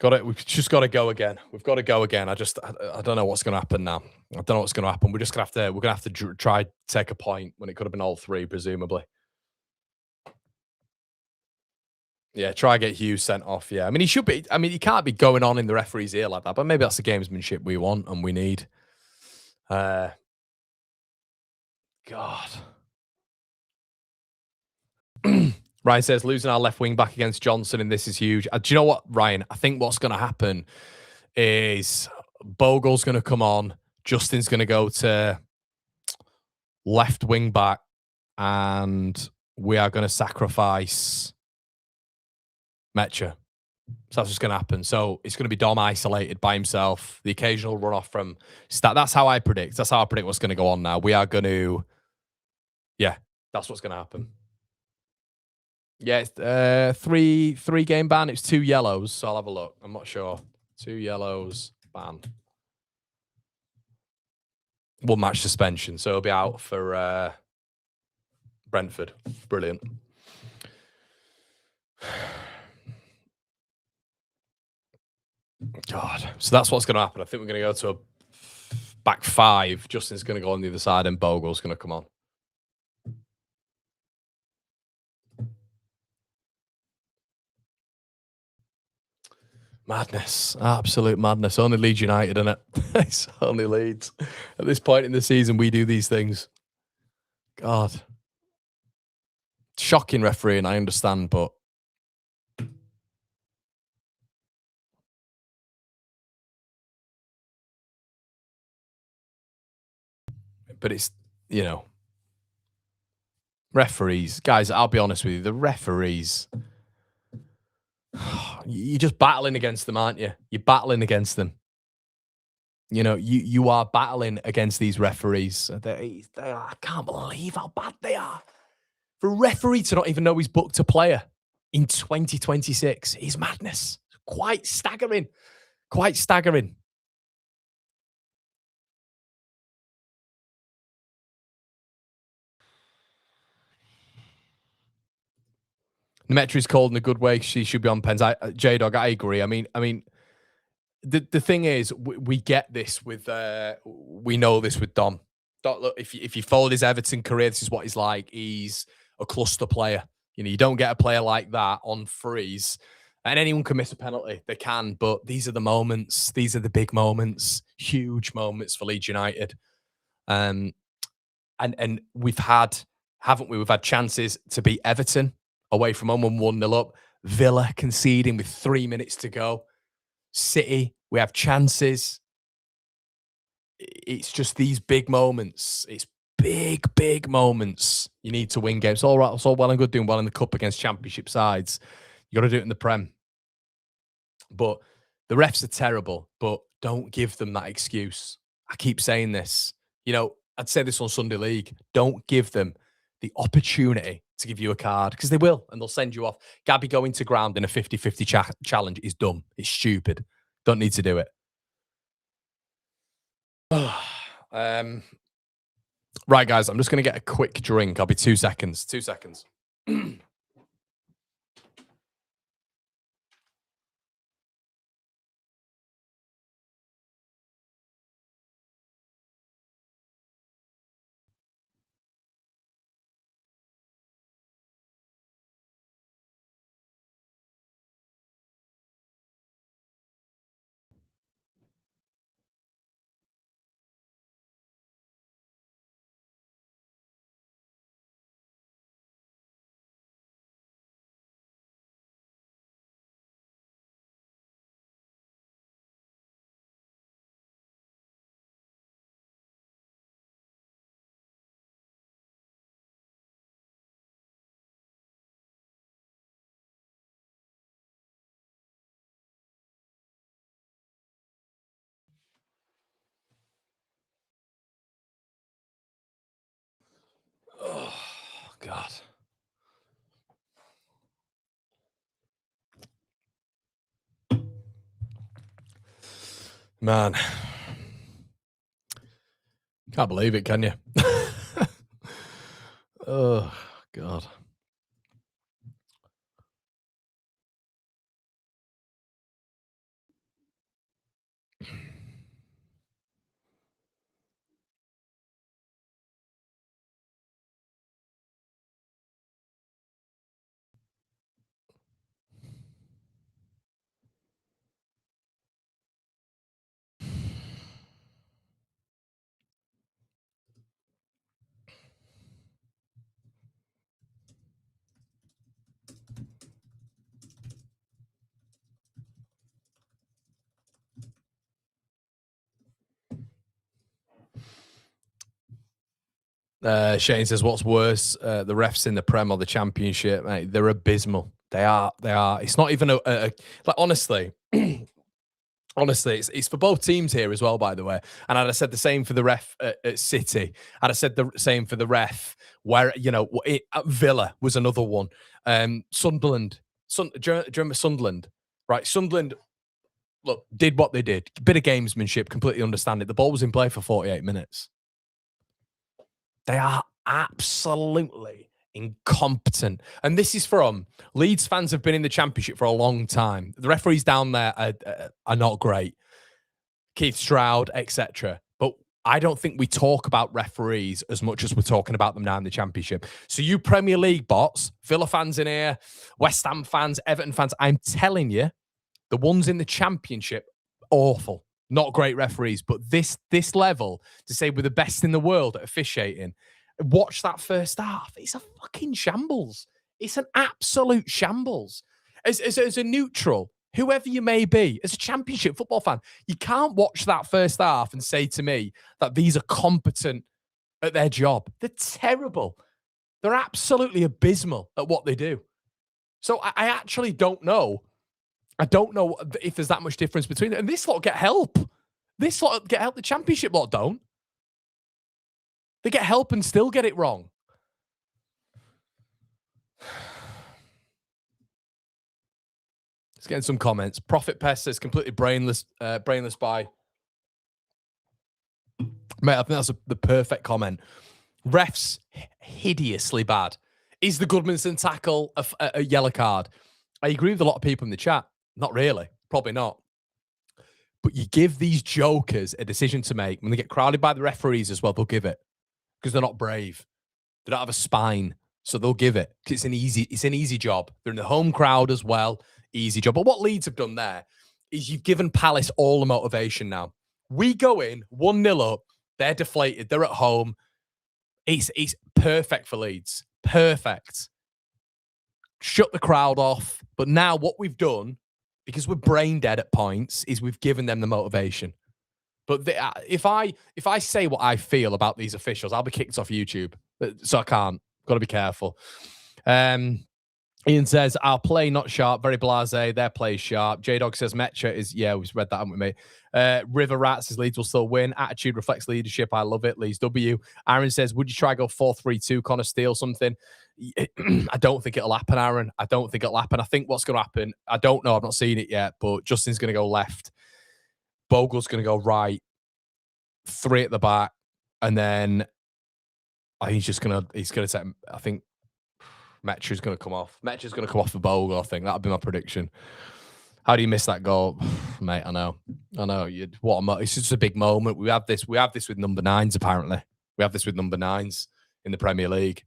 We've just got to go again. We've got to go again. I don't know what's going to happen now. I don't know what's going to happen. We're gonna have to try take a point when it could have been all three, presumably. Yeah, try get Hughes sent off. Yeah, I mean, he should be. I mean, he can't be going on in the referee's ear like that. But maybe that's the gamesmanship we want and we need. God. Ryan says losing our left wing back against Johnson, and this is huge. Do you know what, Ryan? I think what's going to happen is Bogle's going to come on. Justin's going to go to left wing back, and we are going to sacrifice Metcha. So that's what's going to happen. So it's going to be Dom isolated by himself. The occasional run off from stat. That's how I predict. That's how I predict what's going to go on now. We are going to, yeah, that's what's going to happen. Yeah, it's three game ban. It's 2 yellows. So I'll have a look. I'm not sure. 2 yellows ban. 1 match suspension. So he'll be out for Brentford. Brilliant. God. So that's what's going to happen. I think we're going to go to a back 5. Justin's going to go on the other side and Bogle's going to come on. Madness. Absolute madness. Only Leeds United, isn't it? It's only Leeds. At this point in the season, we do these things. God. Shocking refereeing, I understand, but it's, you know, referees. Guys, I'll be honest with you. The referees, you're just battling against them, aren't you? You're battling against them. You know, you are battling against these referees. They are, I can't believe how bad they are. For a referee to not even know he's booked a player in 2026 is madness. Quite staggering. Quite staggering. Nemetri's called in a good way. She should be on pens. J-Dog, I agree. I mean, the thing is, we get this with, we know this with Dom. Look, if you followed his Everton career, this is what he's like. He's a cluster player. You know, you don't get a player like that on freeze. And anyone can miss a penalty. They can, but these are the moments. These are the big moments. Huge moments for Leeds United. And we've had, haven't we? We've had chances to beat Everton away from home and 1-0 up. Villa conceding with 3 minutes to go. City, we have chances. It's just these big moments. It's big moments. You need to win games. All right, it's all well and good doing well in the cup against championship sides. You got to do it in the Prem. But the refs are terrible, but don't give them that excuse. I keep saying this. You know, I'd say this on Sunday League. Don't give them the opportunity to give you a card, because they will, and they'll send you off. Gabby going to ground in a 50-50 challenge is dumb. It's stupid. Don't need to do it. Right, guys, I'm just going to get a quick drink. I'll be 2 seconds. 2 seconds. God. Man. Can't believe it, can you? Oh, God. Shane says, what's worse, the refs in the Prem or the Championship? Mate, they're abysmal. They are. It's not even like, honestly, honestly, it's for both teams here as well, by the way. And I'd have said the same for the ref at City. I'd have said the same for the ref where, Villa was another one. Sunderland. Do you remember Sunderland? Right, Sunderland, look, did what they did. Bit of gamesmanship, completely understand it. The ball was in play for 48 minutes. They are absolutely incompetent. And this is from Leeds fans have been in the Championship for a long time. The referees down there are not great. Keith Stroud, etc. But I don't think we talk about referees as much as we're talking about them now in the Championship. So you Premier League bots, Villa fans in here, West Ham fans, Everton fans, I'm telling you, the ones in the Championship, awful. Not great referees, but this level, to say we're the best in the world at officiating, watch that first half. It's a fucking shambles. It's an absolute shambles. As a neutral, whoever you may be, as a Championship football fan, you can't watch that first half and say to me that these are competent at their job. They're terrible. They're absolutely abysmal at what they do. So I actually don't know. I don't know if there's that much difference between it. And this lot get help. This lot get help. The Championship lot don't. They get help and still get it wrong. Let's get in some comments. Profit Pest says completely brainless by. Mate, I think that's the perfect comment. Refs, hideously bad. Is the Goodmanson tackle a yellow card? I agree with a lot of people in the chat. Not really. Probably not. But you give these jokers a decision to make. When they get crowded by the referees as well, they'll give it. Because they're not brave. They don't have a spine. So they'll give it. It's an easy job. They're in the home crowd as well. Easy job. But what Leeds have done there is you've given Palace all the motivation now. We go in 1-0 up. They're deflated. They're at home. It's perfect for Leeds. Perfect. Shut the crowd off. But now what we've done, because we're brain dead at points, is we've given them the motivation. But if I say what I feel about these officials, I'll be kicked off YouTube. So I can't. Got to be careful. Ian says, our play not sharp, very blasé. Their play is sharp. J-Dog says, Metra is, yeah, we've read that, haven't we, mate? River Rat says, Leeds will still win. Attitude reflects leadership. I love it. Leeds W. Aaron says, would you try go 4-3-2, Connor Steele something? I don't think it'll happen, Aaron. I don't think it'll happen. I think what's going to happen, I don't know. I've not seen it yet, but Justin's going to go left. Bogle's going to go right. 3 at the back. And then he's going to take, I think, Metra's going to come off. Metra's going to come off for Bogle, I think. That'll be my prediction. How do you miss that goal? Mate, I know. It's just a big moment. We have this with number 9s, apparently. We have this with number 9s in the Premier League.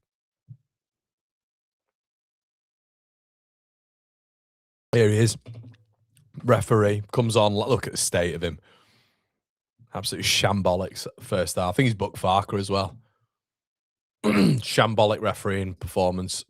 Here he is. Referee comes on. Look at the state of him. Absolutely shambolic first half. I think he's booked Farker as well. Shambolic refereeing performance.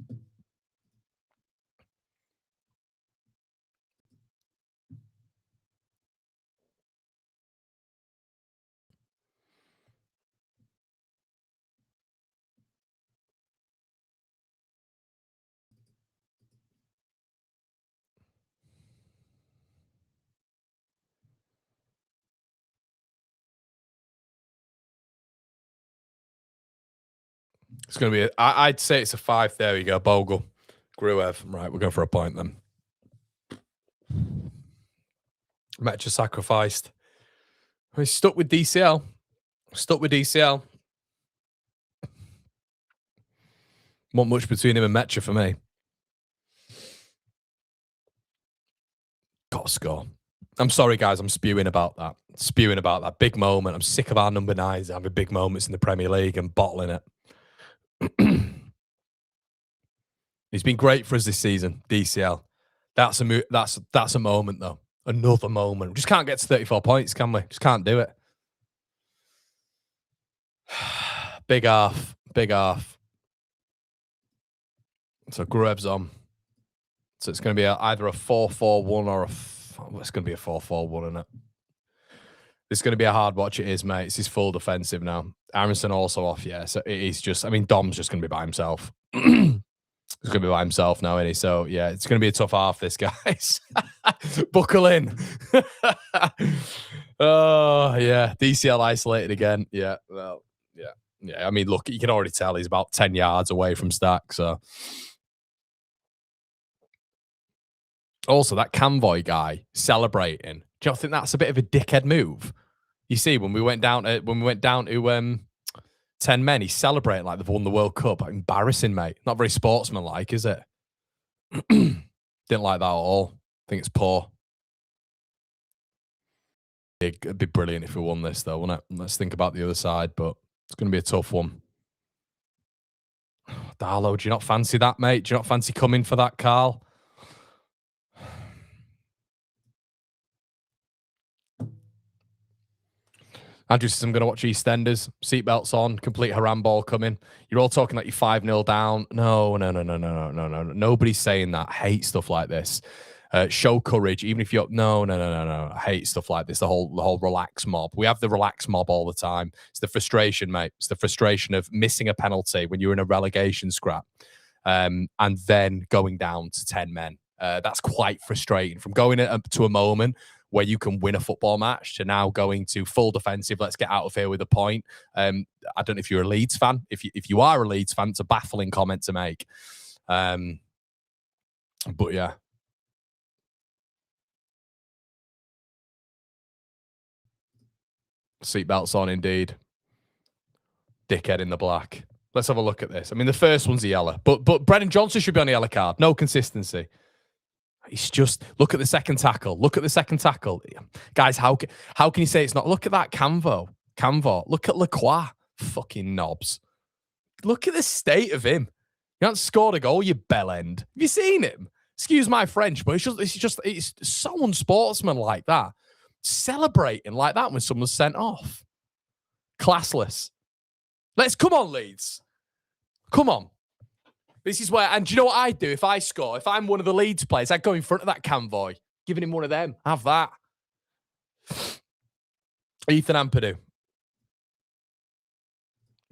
It's going to be, I'd say it's a 5. There we go, Bogle. Gruev. Right, we're going for a point then. Metcha sacrificed. He's stuck with DCL. Stuck with DCL. Not much between him and Metcha for me. Got to score. I'm sorry, guys. I'm spewing about that. Spewing about that. Big moment. I'm sick of our number 9s having big moments in the Premier League and bottling it. He's been great for us this season, DCL. That's a moment, though. Another moment. We just can't get to 34 points, can we? Just can't do it. Big half. Big half. So Gruev's on. So it's going to be either a 4-4-1 or it's going to be a 4-4-1, isn't it? It's going to be a hard watch. It is, mate. It's his full defensive now. Aronson also off, yeah. So it is just, I mean, Dom's just going to be by himself. He's going to be by himself now, isn't he? So, yeah, it's going to be a tough half, this, guys. Buckle in. Oh, yeah. DCL isolated again. Yeah, well, yeah. Yeah, I mean, look, you can already tell he's about 10 yards away from Stack, so. Also, that Convoy guy celebrating. Do you not think that's a bit of a dickhead move? You see, when we went down to 10 men, he's celebrating like they've won the World Cup. Embarrassing, mate. Not very sportsmanlike, is it? Didn't like that at all. I think it's poor. It'd be brilliant if we won this, though, wouldn't it? Let's think about the other side, but it's going to be a tough one. Darlow, do you not fancy that, mate? Do you not fancy coming for that, Carl? Andrew says, I'm going to watch EastEnders. Seatbelts on. Complete Haram ball coming. You're all talking like you're 5-0 down. No. Nobody's saying that. I hate stuff like this. Show courage, even if you're... No. I hate stuff like this. The whole relax mob. We have the relax mob all the time. It's the frustration, mate. It's the frustration of missing a penalty when you're in a relegation scrap and then going down to 10 men. That's quite frustrating. From going to a moment where you can win a football match to now going to full defensive, let's get out of here with a point. I don't know if you're a Leeds fan. If you are a Leeds fan, it's a baffling comment to make. But yeah. Seatbelts on, indeed. Dickhead in the black. Let's have a look at this. I mean, the first one's a yellow, but Brennan Johnson should be on a yellow card. No consistency. It's just, look at the second tackle. Look at the second tackle. Guys, how can you say it's not? Look at that Canvo. Look at Lacroix. Fucking knobs. Look at the state of him. You haven't scored a goal, you bellend. Have you seen him? Excuse my French, but it's so unsportsmanlike that. Celebrating like that when someone's sent off. Classless. Come on, Leeds. Come on. This is where, and do you know what I'd do if I score? If I'm one of the Leeds players, I'd go in front of that Convoy, giving him one of them. Have that. Ethan Ampadu.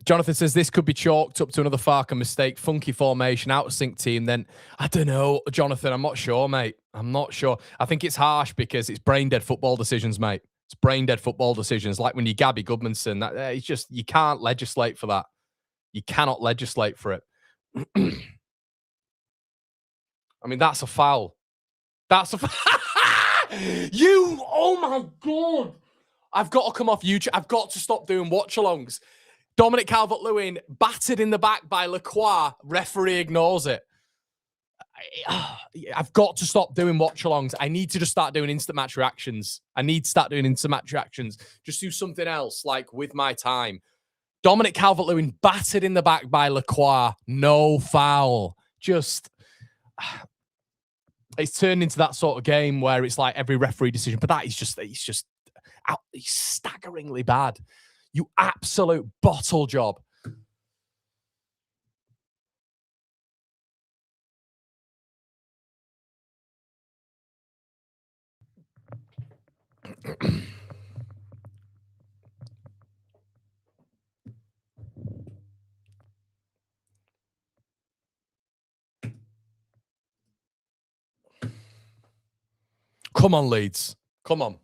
Jonathan says this could be chalked up to another Farker mistake. Funky formation, out of sync team. Then, I don't know, Jonathan, I'm not sure, mate. I'm not sure. I think it's harsh because it's brain-dead football decisions, mate. It's brain-dead football decisions. Like when you Gabby Goodmanson, it's just, you can't legislate for that. You cannot legislate for it. I mean, that's a foul. That's a oh my God. I've got to come off YouTube. I've got to stop doing watch-alongs. Dominic Calvert-Lewin battered in the back by Lacroix. Referee ignores it. I've got to stop doing watch-alongs. I need to just start doing instant match reactions. Just do something else, like with my time. Dominic Calvert-Lewin battered in the back by Lacroix. No foul. Just, it's turned into that sort of game where it's like every referee decision. But that is just, he's staggeringly bad. You absolute bottle job. Come on, Leeds. Come on.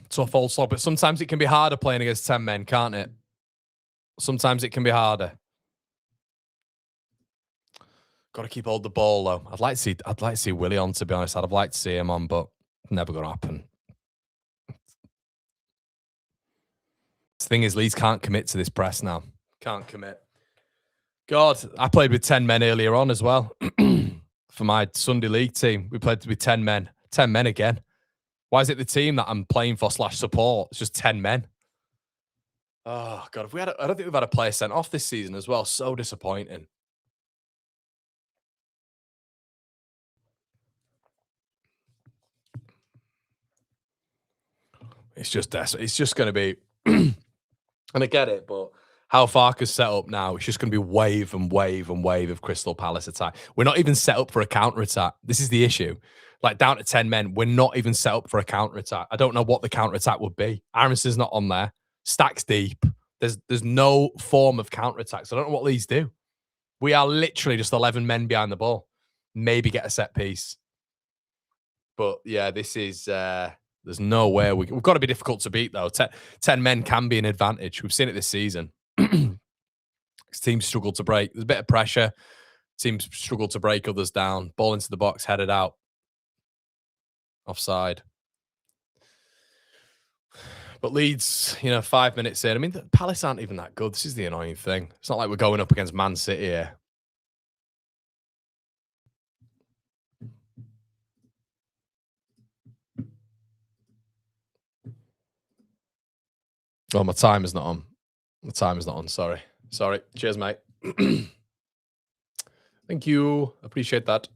Tough old slog, but sometimes it can be harder playing against 10 men, can't it? Sometimes it can be harder. Got to keep hold of the ball though. I'd like to see Willie on, to be honest. I'd have liked to see him on, but never gonna happen. The thing is, Leeds can't commit to this press now. Can't commit. God, I played with 10 men earlier on as well. For my Sunday league team, we played with 10 men. 10 men again. Why is it the team that I'm playing for / support? It's just 10 men. Oh, God. I don't think we've had a player sent off this season as well. So disappointing. It's just desperate. It's just going to be... and I get it, but how Farke's set up now, it's just going to be wave and wave and wave of Crystal Palace attack. We're not even set up for a counter-attack. This is the issue. Like, down to 10 men, we're not even set up for a counter-attack. I don't know what the counter-attack would be. Aronson's not on there. Stack's deep. There's no form of counter-attack. So I don't know what Leeds do. We are literally just 11 men behind the ball. Maybe get a set piece. But, yeah, this is... there's no way. We've got to be difficult to beat, though. 10 men can be an advantage. We've seen it this season. Teams struggle to break. There's a bit of pressure. Teams struggle to break others down. Ball into the box, headed out. Offside. But Leeds, 5 minutes in. I mean, Palace aren't even that good. This is the annoying thing. It's not like we're going up against Man City here. Oh, my timer's not on. My timer's not on. Sorry. Cheers, mate. Thank you. Appreciate that.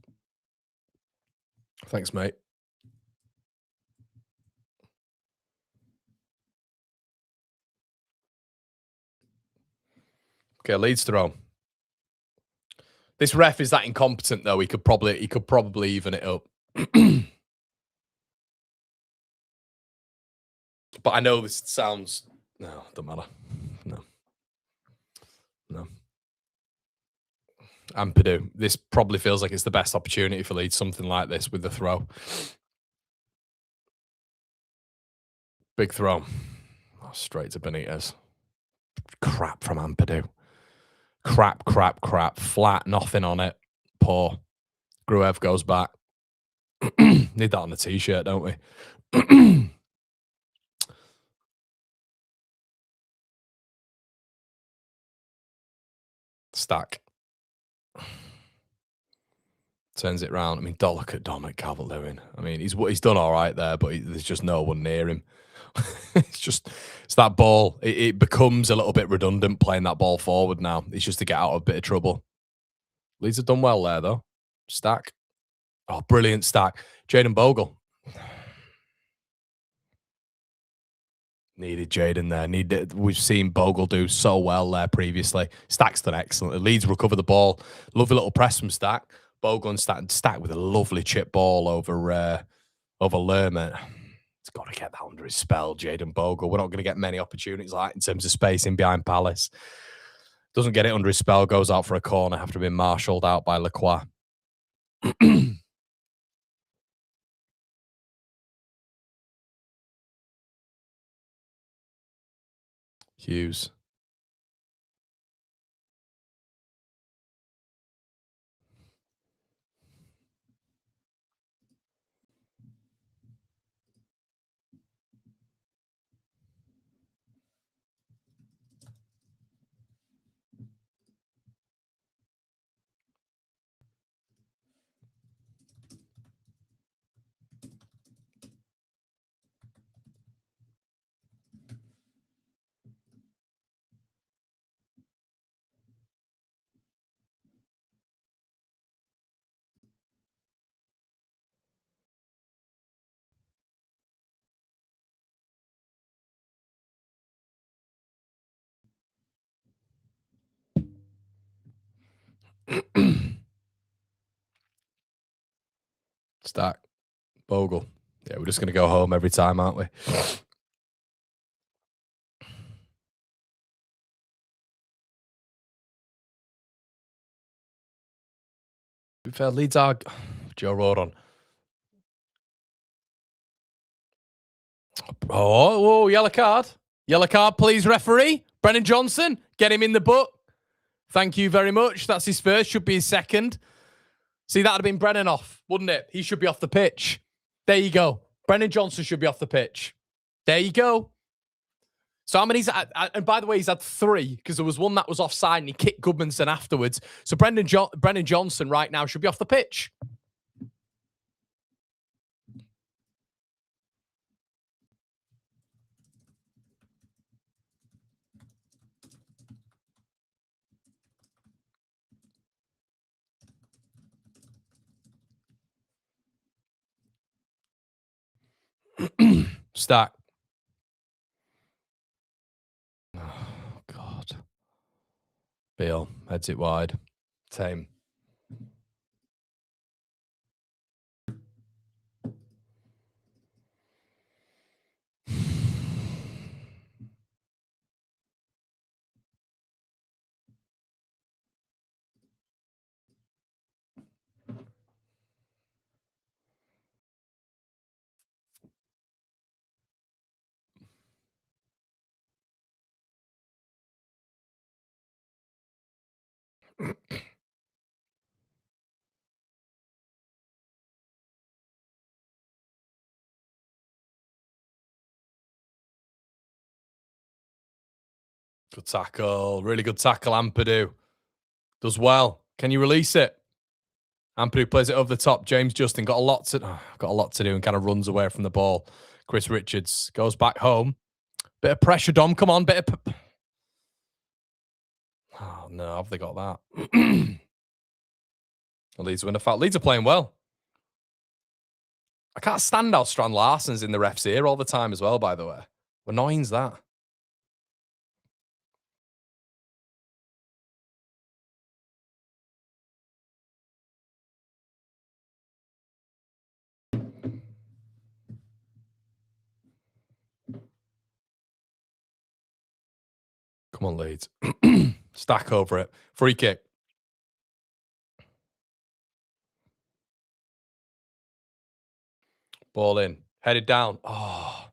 Thanks, mate. Okay, Leeds throw. This ref is that incompetent, though. He could probably even it up. But I know this sounds... No, don't matter. No. Ampadu. This probably feels like it's the best opportunity for Leeds, something like this with the throw. Big throw. Oh, straight to Benitez. Crap from Ampadu. Crap. Flat, nothing on it. Poor. Gruev goes back. Need that on the t-shirt, don't we? Stack. Turns it round. I mean, don't look at Dominic Calvert-Lewin. I mean, he's done all right there, but there's just no one near him. It's that ball. It becomes a little bit redundant playing that ball forward now. It's just to get out of a bit of trouble. Leeds have done well there, though. Stack. Oh, brilliant stack. Jayden Bogle. Needed Jayden there. We've seen Bogle do so well there previously. Stack's done excellent. Leeds recover the ball. Lovely little press from Stack. Bogle and Stack with a lovely chip ball over Lerman. It's got to get that under his spell, Jayden Bogle. We're not going to get many opportunities like that in terms of space in behind Palace. Doesn't get it under his spell, goes out for a corner after being marshalled out by Lacroix. Hughes. Stack. Bogle. Yeah, we're just going to go home every time, aren't we? To be fair, Leeds are... Joe Rodon. Oh, yellow card. Yellow card, please, referee. Brennan Johnson, get him in the book. Thank you very much. That's his first. Should be his second. See, that would have been Brennan off, wouldn't it? He should be off the pitch. There you go. Brennan Johnson should be off the pitch. There you go. So how many? And by the way, he's had 3 because there was one that was offside and he kicked Goodmanson afterwards. So Brennan Johnson right now should be off the pitch. Stack. Oh, God. Beal heads it wide. Tame. Good tackle. Really good tackle, Ampadu. Does well. Can you release it? Ampadu plays it over the top. James Justin got a lot to do and kind of runs away from the ball. Chris Richards goes back home. Bit of pressure, Dom. Come on, bit of... Oh, no. Have they got that? Leeds win a foul. Leeds are playing well. I can't stand how Strand Larsen's in the ref's ear all the time as well, by the way. Annoying's that. Come on, Leeds. Stack over it. Free kick. Ball in. Headed down. Oh.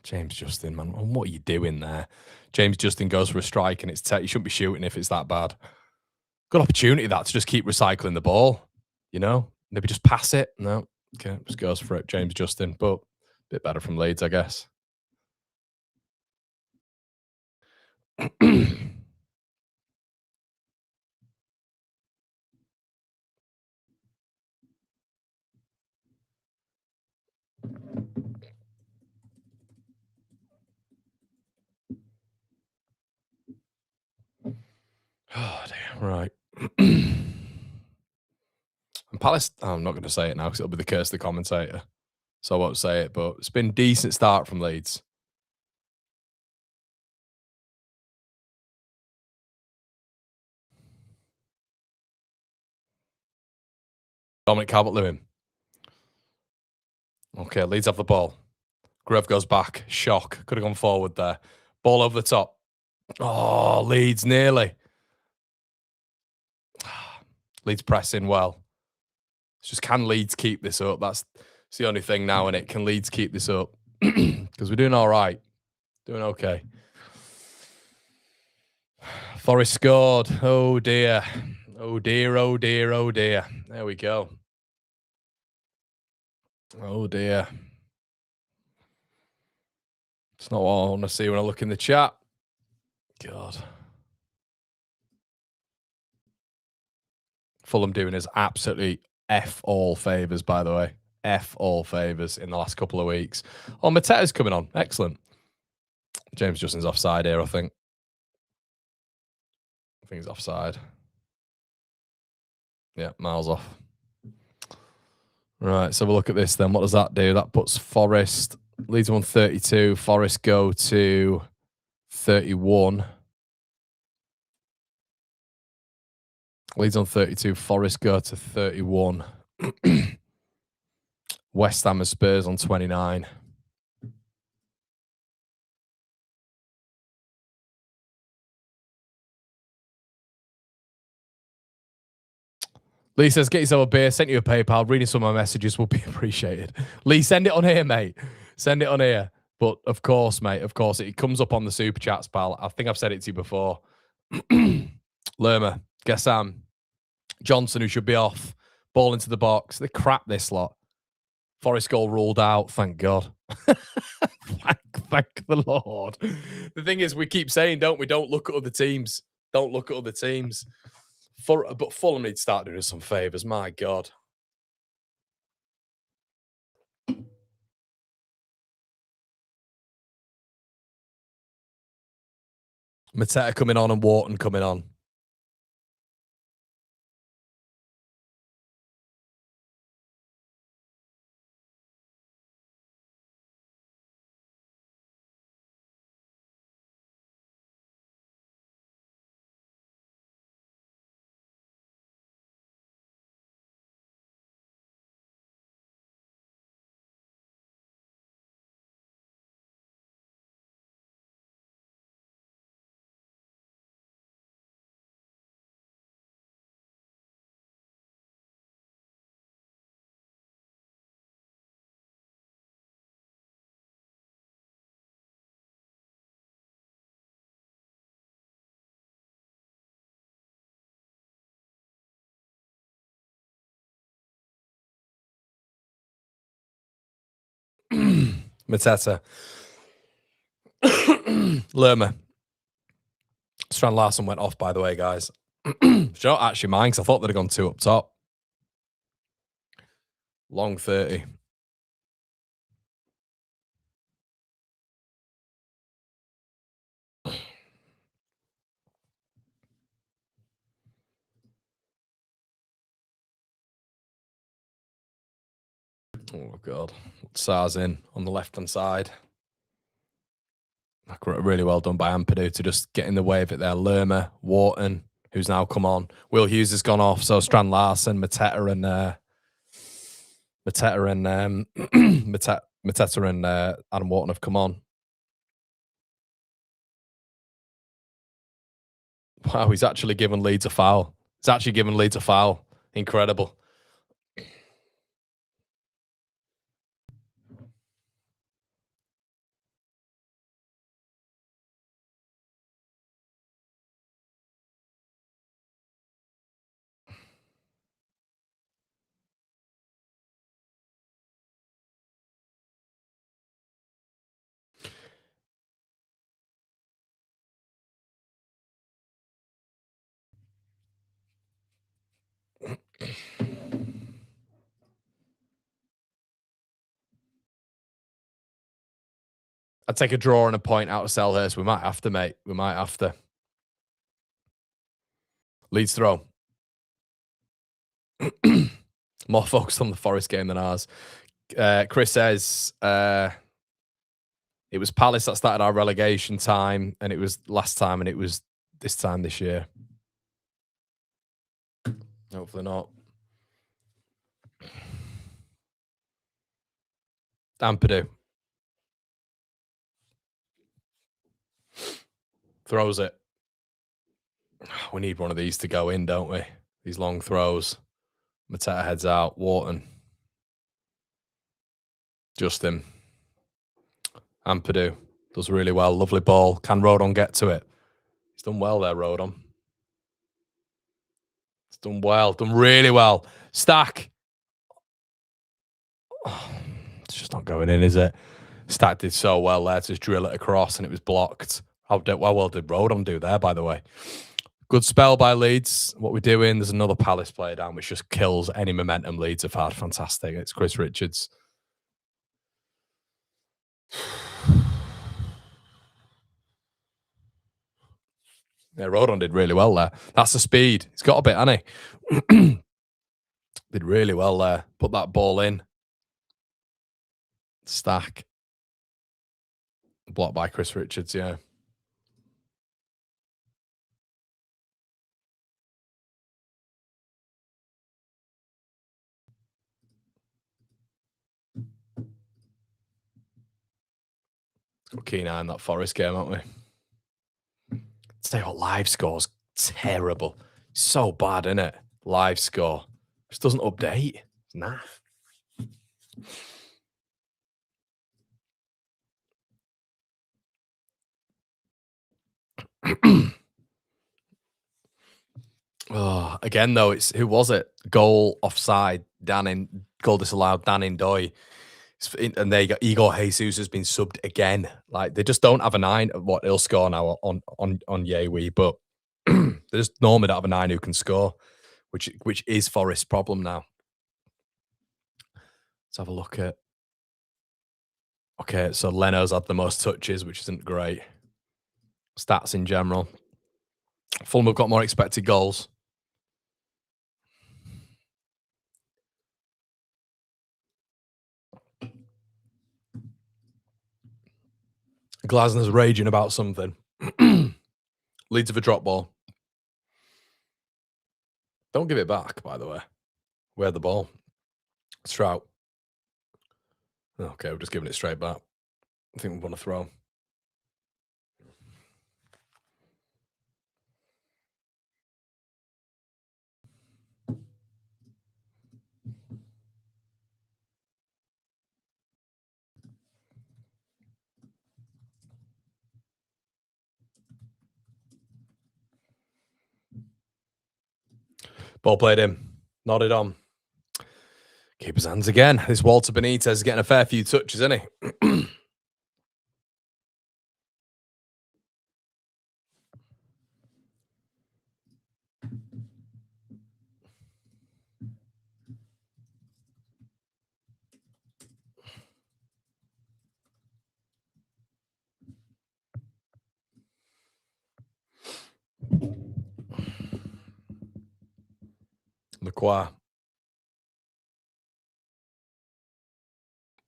James Justin, man. What are you doing there? James Justin goes for a strike and it's you shouldn't be shooting if it's that bad. Good opportunity that to just keep recycling the ball. You know? Maybe just pass it. No. Okay. Just goes for it. James Justin. But a bit better from Leeds, I guess. Oh, dear. Right. And Palace, I'm not going to say it now because it'll be the curse of the commentator. So I won't say it, but it's been a decent start from Leeds. Dominic Calvert-Lewin. Okay, Leeds have the ball. Grove goes back. Shock. Could have gone forward there. Ball over the top. Oh, Leeds nearly. Leeds pressing well. It's just, can Leeds keep this up? That's the only thing now, innit? Can Leeds keep this up? Because we're doing all right. Doing okay. Forest scored. Oh, dear. Oh, dear, oh, dear, oh, dear. There we go. Oh, dear. It's not what I want to see when I look in the chat. God. Fulham doing us absolutely F all favours, by the way. F all favours in the last couple of weeks. Oh, Mateta's coming on. Excellent. James Justin's offside here, I think. I think he's offside. Yeah, miles off. Right, so we'll look at this then. What does that do? That puts Forest, Leeds on 32. Forest go to 31. Leeds on 32. Forest go to 31. West Ham and Spurs on 29. Lee says, get yourself a beer, sent you a PayPal, reading some of my messages will be appreciated. Lee, send it on here, mate. Send it on here. But of course, mate, of course, it comes up on the super chats, pal. I think I've said it to you before. Lerma, Gassam, Johnson, who should be off, ball into the box. They crap this lot. Forest goal ruled out, thank God. thank the Lord. The thing is, we keep saying, don't we, don't look at other teams. Don't look at other teams. But Fulham need to start doing us some favours, my God. Mateta coming on and Wharton coming on. Mateta. Lerma. Strand Larson went off, by the way, guys. Sure, actually mine, because I thought they'd have gone 2 up top. Long 30. Oh, God. Sar's in on the left-hand side. Really well done by Ampadu to just get in the way of it there. Lerma, Wharton, who's now come on. Will Hughes has gone off, so Strand Larson, Mateta and Adam Wharton have come on. Wow, he's actually given Leeds a foul. He's actually given Leeds a foul. Incredible. I'd take a draw and a point out of Selhurst. We might have to, mate. We might have to. Leeds throw. More focused on the Forest game than ours. Chris says it was Palace that started our relegation time, and it was last time, and it was this time this year. Hopefully not. Ampadu. Throws it. We need one of these to go in, don't we? These long throws. Mateta heads out. Wharton. Justin. Ampadu. Does really well. Lovely ball. Can Rodon get to it? He's done well there, Rodon. He's done well. Done really well. Stack. Oh, it's just not going in, is it? Stack did so well there to just drill it across, and it was blocked. How well did Rodon do there, by the way? Good spell by Leeds. What we're doing, there's another Palace player down, which just kills any momentum Leeds have had. Fantastic. It's Chris Richards. Yeah, Rodon did really well there. That's the speed. He's got a bit, hasn't he? Did really well there. Put that ball in. Stack. Blocked by Chris Richards, yeah. Got keen eye on that Forest game, haven't we? Tell you what, live score's terrible. So bad, isn't it? Live score. Just doesn't update. Nah. Oh, again though, it's who was it? Goal offside, goal disallowed, Dan Doy. And they got Igor Jesus has been subbed again. Like they just don't have a 9. What he'll score now on Yewi, but they just normally don't have a 9 who can score, which is Forest's problem now. Let's have a look at. Okay, so Leno's had the most touches, which isn't great. Stats in general. Fulham have got more expected goals. Glasner's raging about something. Leeds of a drop ball. Don't give it back, by the way. Where the ball? Strout. Okay, we're just giving it straight back. I think we want to throw. Ball played in. Nodded on. Keep his hands again. This Walter Benitez is getting a fair few touches, isn't he? McQuarrie.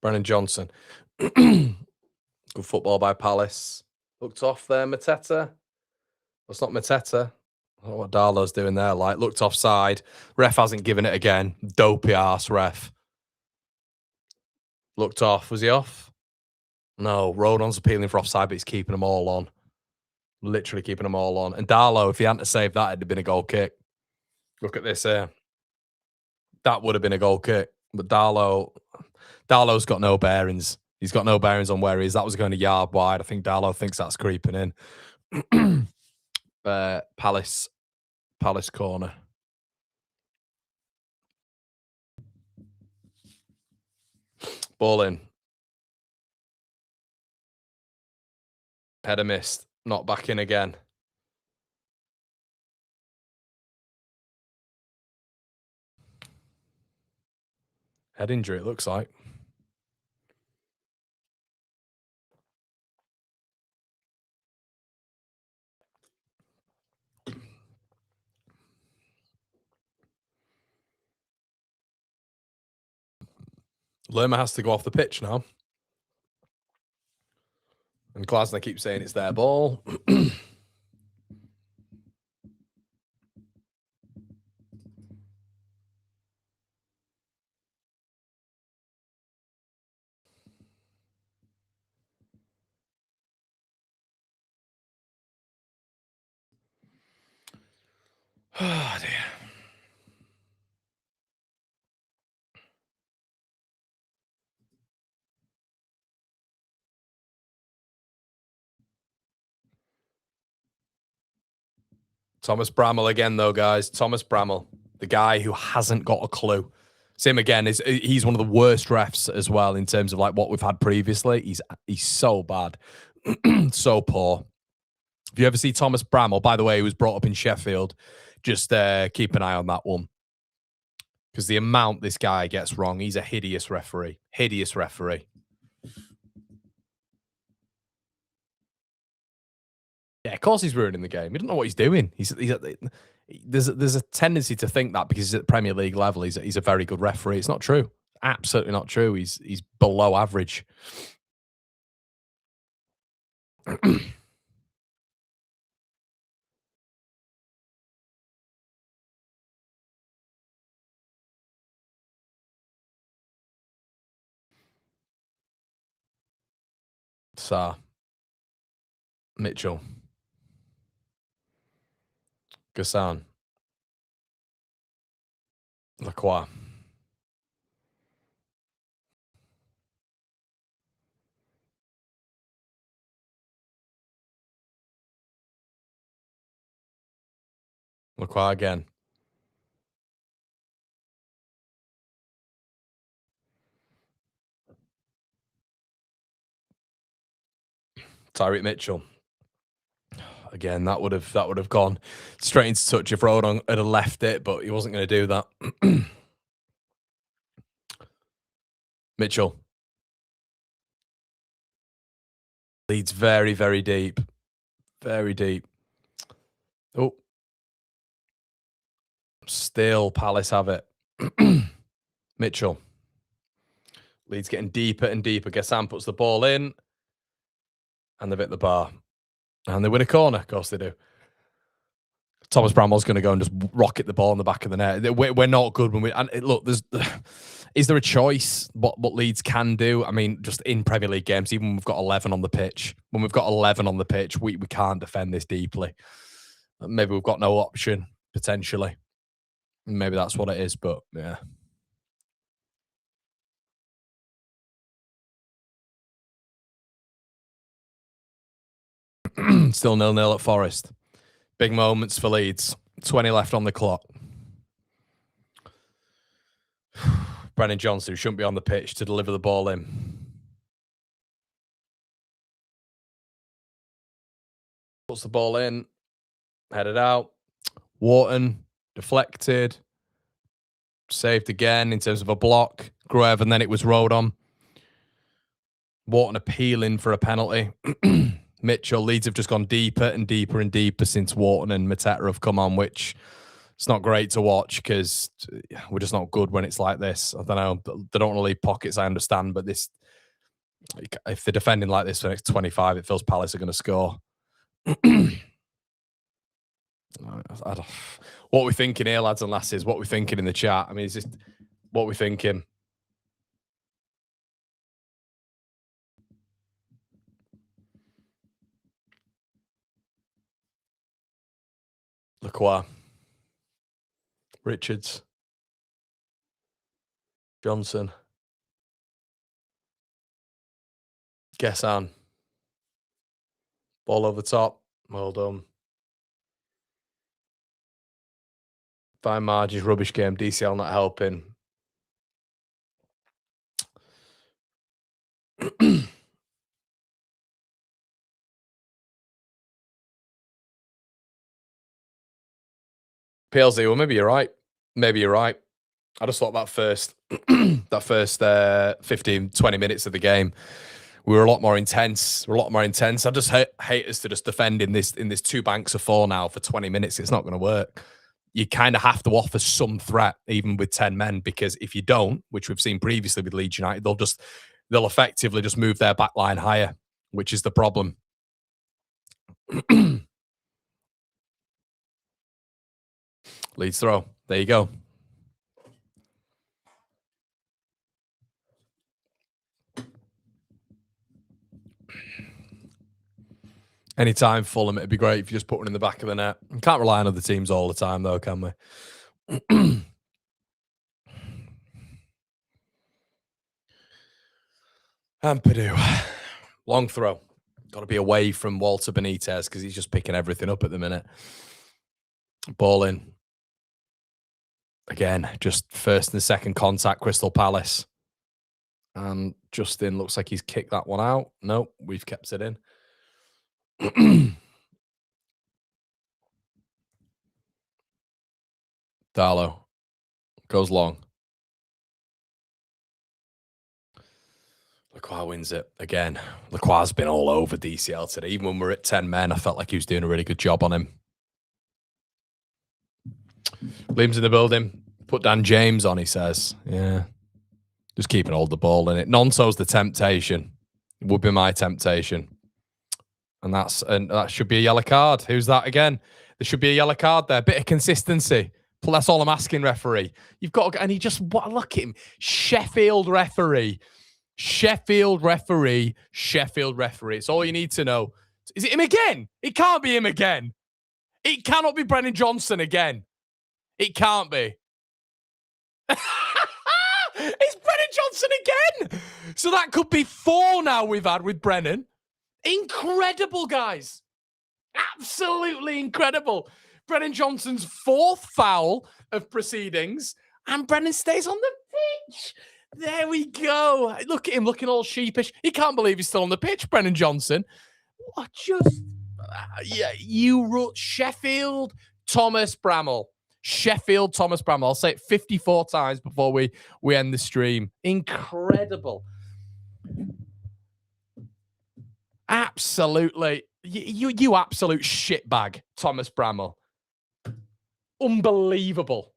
Brennan Johnson. Good football by Palace. Looked off there, Mateta. That's not Mateta. I don't know what Darlow's doing there. Like, looked offside. Ref hasn't given it again. Dopey ass ref. Looked off. Was he off? No. Rodon's appealing for offside, but he's keeping them all on. Literally keeping them all on. And Darlow, if he hadn't saved that, it'd have been a goal kick. Look at this here. That would have been a goal kick. But Darlow's got no bearings. He's got no bearings on where he is. That was going a yard wide. I think Darlow thinks that's creeping in. Palace corner. Ball in. Header missed. Not back in again. Head injury, it looks like. Lerma has to go off the pitch now. And Glasner keeps saying it's their ball. Oh, dear. Thomas Bramall again, though, guys. Thomas Bramall, the guy who hasn't got a clue. Same again. He's one of the worst refs as well in terms of like what we've had previously. He's so bad, so poor. If you ever see Thomas Bramall, by the way, he was brought up in Sheffield. Just keep an eye on that one. Because the amount this guy gets wrong, he's a hideous referee. Hideous referee. Yeah, of course he's ruining the game. He doesn't know what he's doing. There's a tendency to think that because he's at the Premier League level, he's a very good referee. It's not true. Absolutely not true. He's below average. Sarr. Mitchell. Gassan. Lacroix. Lacroix again. Tyreek Mitchell. Again, that would have gone straight into touch if Rodon had left it, but he wasn't going to do that. Mitchell. Leeds very, very deep. Very deep. Oh. Still Palace have it. Mitchell. Leeds getting deeper and deeper. Gassan puts the ball in. And they've hit the bar. And they win a corner. Of course they do. Thomas Bramwell's going to go and just rocket the ball in the back of the net. We're not good when we... And look, is there a choice what Leeds can do? I mean, just in Premier League games, even when we've got 11 on the pitch, we can't defend this deeply. Maybe we've got no option, potentially. Maybe that's what it is, but yeah. Still 0-0 at Forest. Big moments for Leeds. 20 left on the clock. Brennan Johnson, who shouldn't be on the pitch, to deliver the ball in. Puts the ball in. Headed out. Wharton, deflected. Saved again in terms of a block. Gruev, and then it was Rodon. Wharton appealing for a penalty. Mitchell, Leeds have just gone deeper and deeper and deeper since Wharton and Mateta have come on, which it's not great to watch because we're just not good when it's like this. I don't know. They don't want to leave pockets, I understand, but this, if they're defending like this for the next 25, it feels Palace are going to score. What are we thinking here, lads and lasses? What are we thinking in the chat? I mean, is this what we're thinking? Lacroix. Richards. Johnson. Gessan. Ball over the top. Well done. Fine margins, rubbish game. DCL not helping. PLZ, well, maybe you're right. Maybe you're right. I just thought that first, 15, 20 minutes of the game, we were a lot more intense. I just hate us to just defend in this 2 banks of 4 now for 20 minutes. It's not going to work. You kind of have to offer some threat, even with 10 men, because if you don't, which we've seen previously with Leeds United, they'll effectively just move their back line higher, which is the problem. Leeds throw. There you go. Anytime Fulham, it'd be great if you just put one in the back of the net. We can't rely on other teams all the time, though, can we? Ampadu. Long throw. Got to be away from Walter Benitez because he's just picking everything up at the minute. Ball in. Again, just first and second contact, Crystal Palace. And Justin looks like he's kicked that one out. Nope, we've kept it in. Darlow goes long. Lacroix wins it again. Lacroix's been all over DCL today. Even when we're at 10 men, I felt like he was doing a really good job on him. Liam's in the building. Put Dan James on, he says. Yeah. Just keeping hold of the ball in it. Nonso's the temptation. It would be my temptation. And that should be a yellow card. Who's that again? There should be a yellow card there. Bit of consistency. That's all I'm asking, referee. You've got to, and he just, look at him. Sheffield referee. It's all you need to know. Is it him again? It can't be him again. It cannot be Brennan Johnson again. It can't be. It's Brennan Johnson again. So that could be 4 now we've had with Brennan. Incredible, guys. Absolutely incredible. Brennan Johnson's 4th foul of proceedings, and Brennan stays on the pitch. There we go. Look at him looking all sheepish. He can't believe he's still on the pitch, Brennan Johnson. What just... yeah, you wrote Sheffield Thomas Bramall. Sheffield Thomas Bramall. I'll say it 54 times before we end the stream. Incredible. Absolutely. You absolute shitbag, Thomas Bramall. Unbelievable.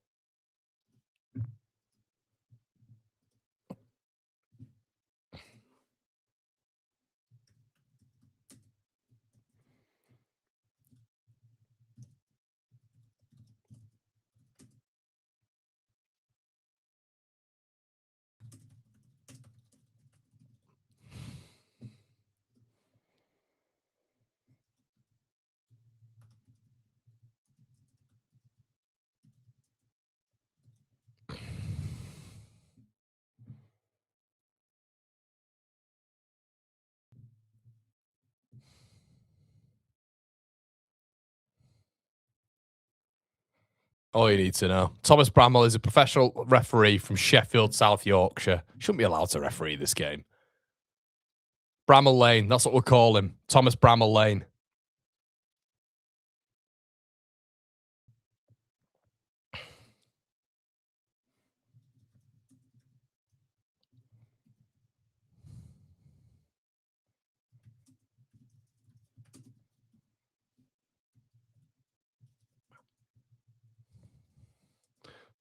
All you need to know. Thomas Bramall is a professional referee from Sheffield, South Yorkshire. Shouldn't be allowed to referee this game. Bramall Lane, that's what we'll call him. Thomas Bramall Lane.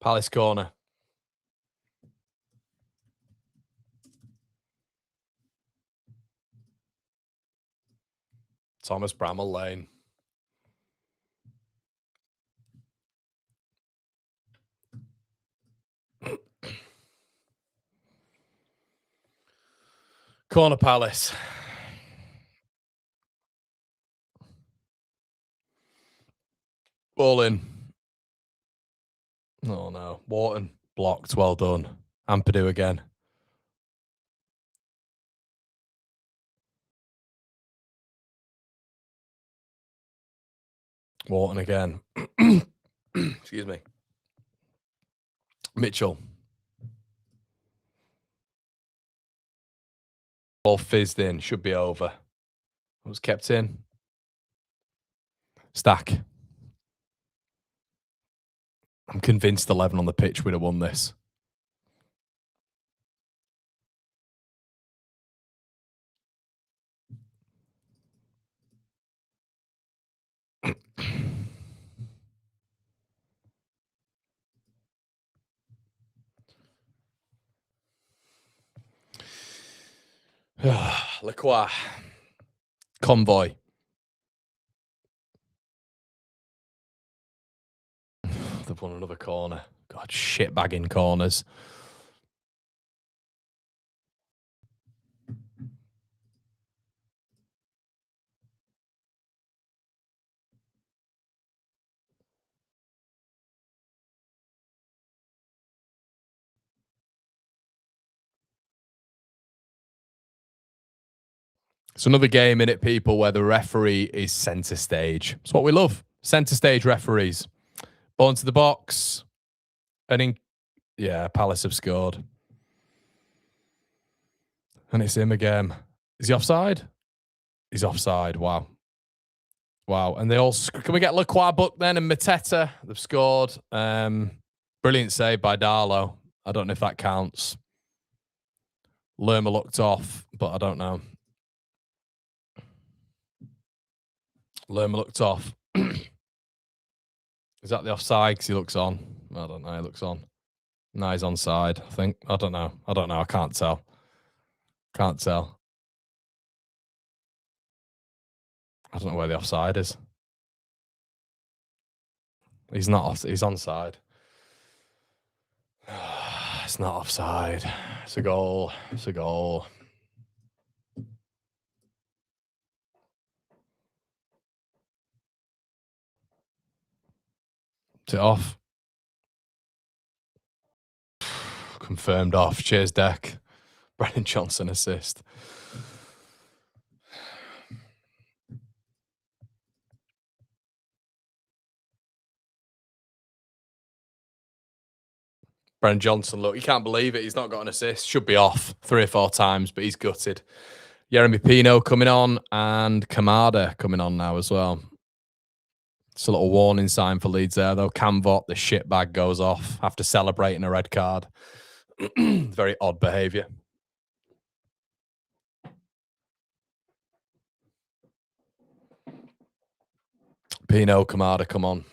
Palace corner. Thomas Bramall Lane. Corner Palace. Ball in. Oh no. Wharton blocked. Well done. Ampadu again. Wharton again. Excuse me. Mitchell. Ball fizzed in. Should be over. It was kept in. Stack. I'm convinced 11 on the pitch would have won this. Lacroix. Convoy. They've won another corner. God, shit bagging corners. It's another game in it, people, where the referee is centre stage. It's what we love. Centre stage referees. Ball into the box. And yeah, Palace have scored. And it's him again. Is he offside? He's offside. Wow. Wow. And they all... Can we get Lacroix booked then? And Mateta, they've scored. Brilliant save by Darlow. I don't know if that counts. Lerma looked off, but I don't know. Lerma looked off. Is that the offside? Because he looks on. I don't know. He looks on. No, he's onside, I think. I don't know. I can't tell. Can't tell. I don't know where the offside is. He's not off. He's onside. It's not offside. It's a goal. It's a goal. Is it off? Confirmed off. Cheers, Deck. Brennan Johnson assist. Brennan Johnson, look, you can't believe it. He's not got an assist. Should be off 3 or 4 times, but he's gutted. Jeremy Pino coming on and Kamada coming on now as well. It's a little warning sign for Leeds there, though. Camvot, the shitbag, goes off after celebrating a red card. Very odd behaviour. Pino, Kamada, come on.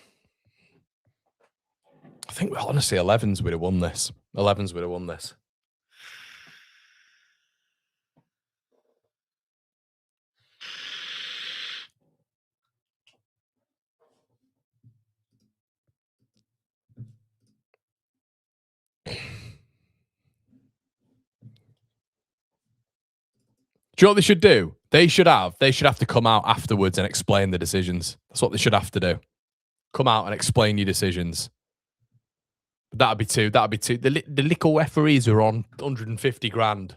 I think, honestly, 11s would have won this. 11s would have won this. Do you know what they should do? They should have to come out afterwards and explain the decisions. That's what they should have to do. Come out and explain your decisions. That'd be two. The little referees are on 150 grand.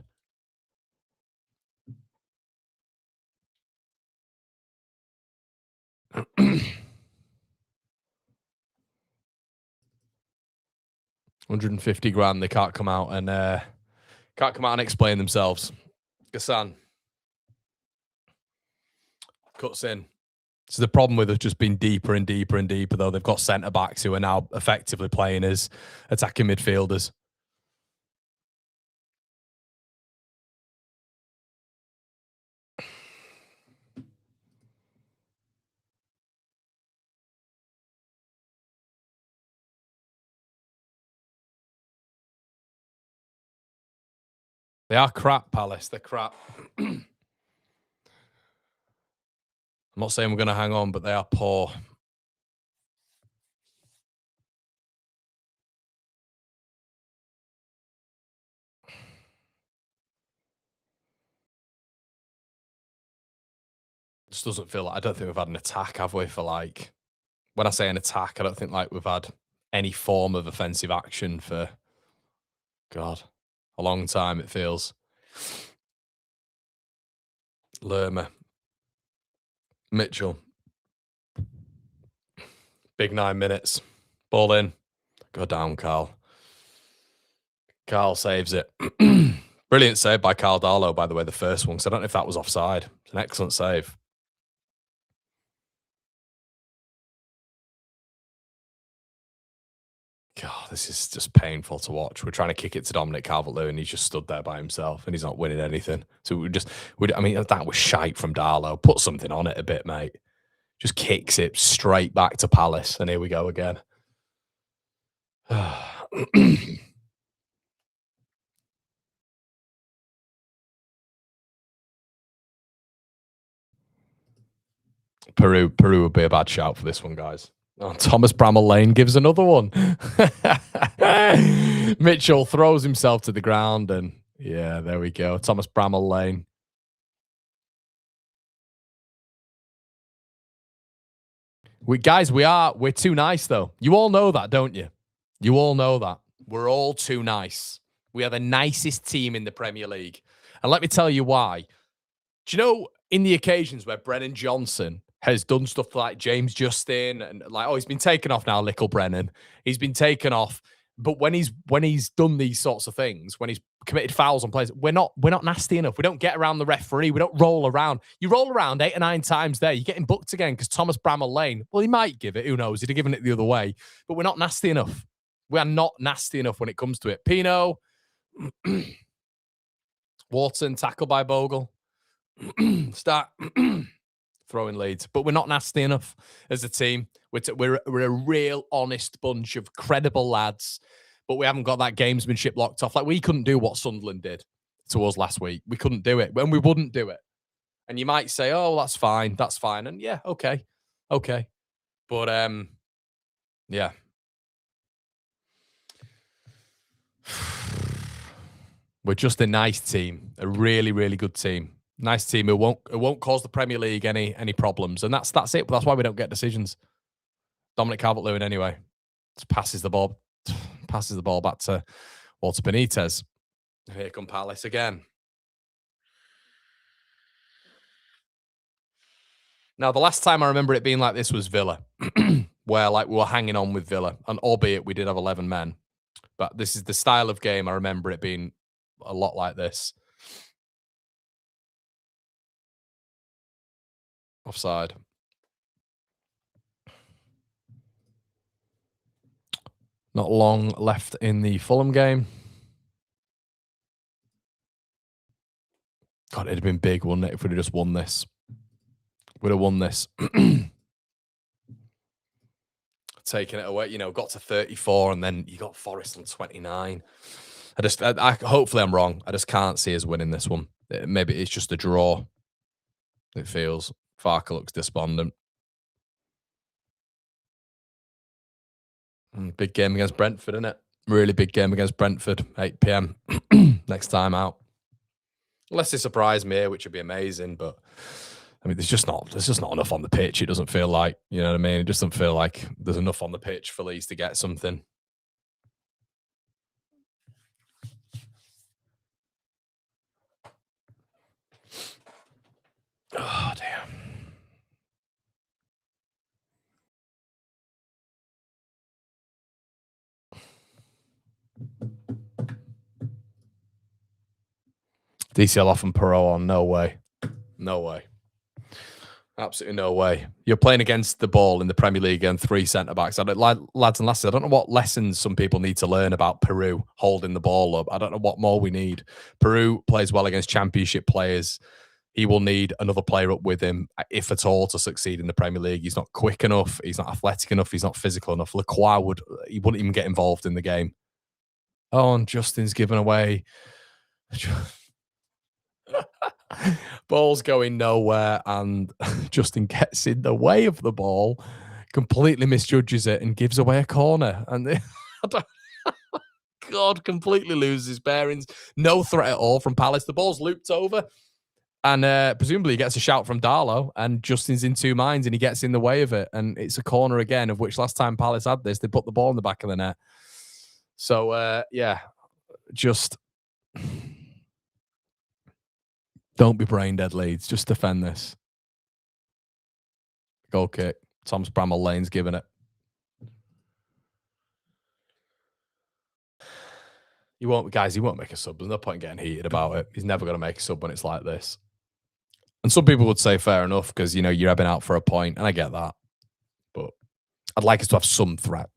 $150,000. They can't come out and explain themselves. Gassan cuts in. So the problem with us just being deeper and deeper and deeper, though. They've got centre backs who are now effectively playing as attacking midfielders. They are crap, Palace. They're crap. I'm not saying we're going to hang on, but they are poor. Just doesn't feel like, I don't think we've had an attack, have we? For like, when I say an attack, I don't think like we've had any form of offensive action for, God, a long time, it feels. Lerma. Mitchell. Big 9 minutes. Ball in. Go down, Carl. Carl saves it. Brilliant save by Carl Darlow, by the way, the first one, because I don't know if that was offside. It's an excellent save. God, this is just painful to watch. We're trying to kick it to Dominic Calvert-Lewin, and he's just stood there by himself, and he's not winning anything. So I mean, that was shite from Darlow. Put something on it a bit, mate. Just kicks it straight back to Palace, and here we go again. Peru would be a bad shout for this one, guys. Oh, Thomas Bramall Lane gives another one. Mitchell throws himself to the ground, and yeah, there we go. Thomas Bramall Lane. We're too nice, though. You all know that, don't you? You all know that. We're all too nice. We are the nicest team in the Premier League. And let me tell you why. Do you know, in the occasions where Brennan Johnson has done stuff like James Justin and like, oh, he's been taken off now, Little Brennan. He's been taken off. But when he's done these sorts of things, when he's committed fouls on players, we're not nasty enough. We don't get around the referee. We don't roll around. You roll around 8 or 9 times there, you're getting booked again because Thomas Bramall Lane, well, he might give it. Who knows? He'd have given it the other way. But we're not nasty enough. We are not nasty enough when it comes to it. Pino. Wharton, tackle by Bogle. Start throwing leads. But we're not nasty enough as a team. We're a real honest bunch of credible lads. But we haven't got that gamesmanship locked off. Like, we couldn't do what Sunderland did to us last week. We couldn't do it. And we wouldn't do it. And you might say, oh, that's fine. That's fine. And yeah, okay. Okay. But, yeah. We're just a nice team. A really, really good team. Nice team who won't cause the Premier League any problems. And that's it. But that's why we don't get decisions. Dominic Calvert-Lewin, anyway, just passes the ball back to Walter Benitez. Here come Palace again. Now, the last time I remember it being like this was Villa, where like we were hanging on with Villa, and albeit we did have 11 men. But this is the style of game. I remember it being a lot like this. Offside. Not long left in the Fulham game. God, it'd have been big, wouldn't it, if we'd have just won this? We'd have won this. Taking it away, you know, got to 34 and then you got Forest on 29. Hopefully I'm wrong. I just can't see us winning this one. Maybe it's just a draw. It feels. Farke looks despondent. Big game against Brentford, isn't it? Really big game against Brentford, 8 p.m. next time out. Unless they surprise me here, which would be amazing, but I mean, there's just not enough on the pitch. It doesn't feel like, you know what I mean? It just doesn't feel like there's enough on the pitch for Leeds to get something. Oh, damn. DCL off and Perot on. No way. No way. Absolutely no way. You're playing against the ball in the Premier League and 3 centre-backs. Lads and lasses, I don't know what lessons some people need to learn about Peru holding the ball up. I don't know what more we need. Peru plays well against Championship players. He will need another player up with him, if at all, to succeed in the Premier League. He's not quick enough. He's not athletic enough. He's not physical enough. Lacroix he wouldn't even get involved in the game. Oh, and Justin's given away. Ball's going nowhere, and Justin gets in the way of the ball, completely misjudges it, and gives away a corner. And God, completely loses his bearings. No threat at all from Palace. The ball's looped over, and presumably he gets a shout from Darlow, and Justin's in two minds, and he gets in the way of it. And it's a corner again, of which last time Palace had this, they put the ball in the back of the net. So, yeah, just... Don't be brain dead, Leeds. Just defend this. Goal kick. Thomas Bramall Lane's giving it. He won't make a sub. There's no point in getting heated about it. He's never going to make a sub when it's like this. And some people would say fair enough because, you know, you're ebbing out for a point, and I get that. But I'd like us to have some threat.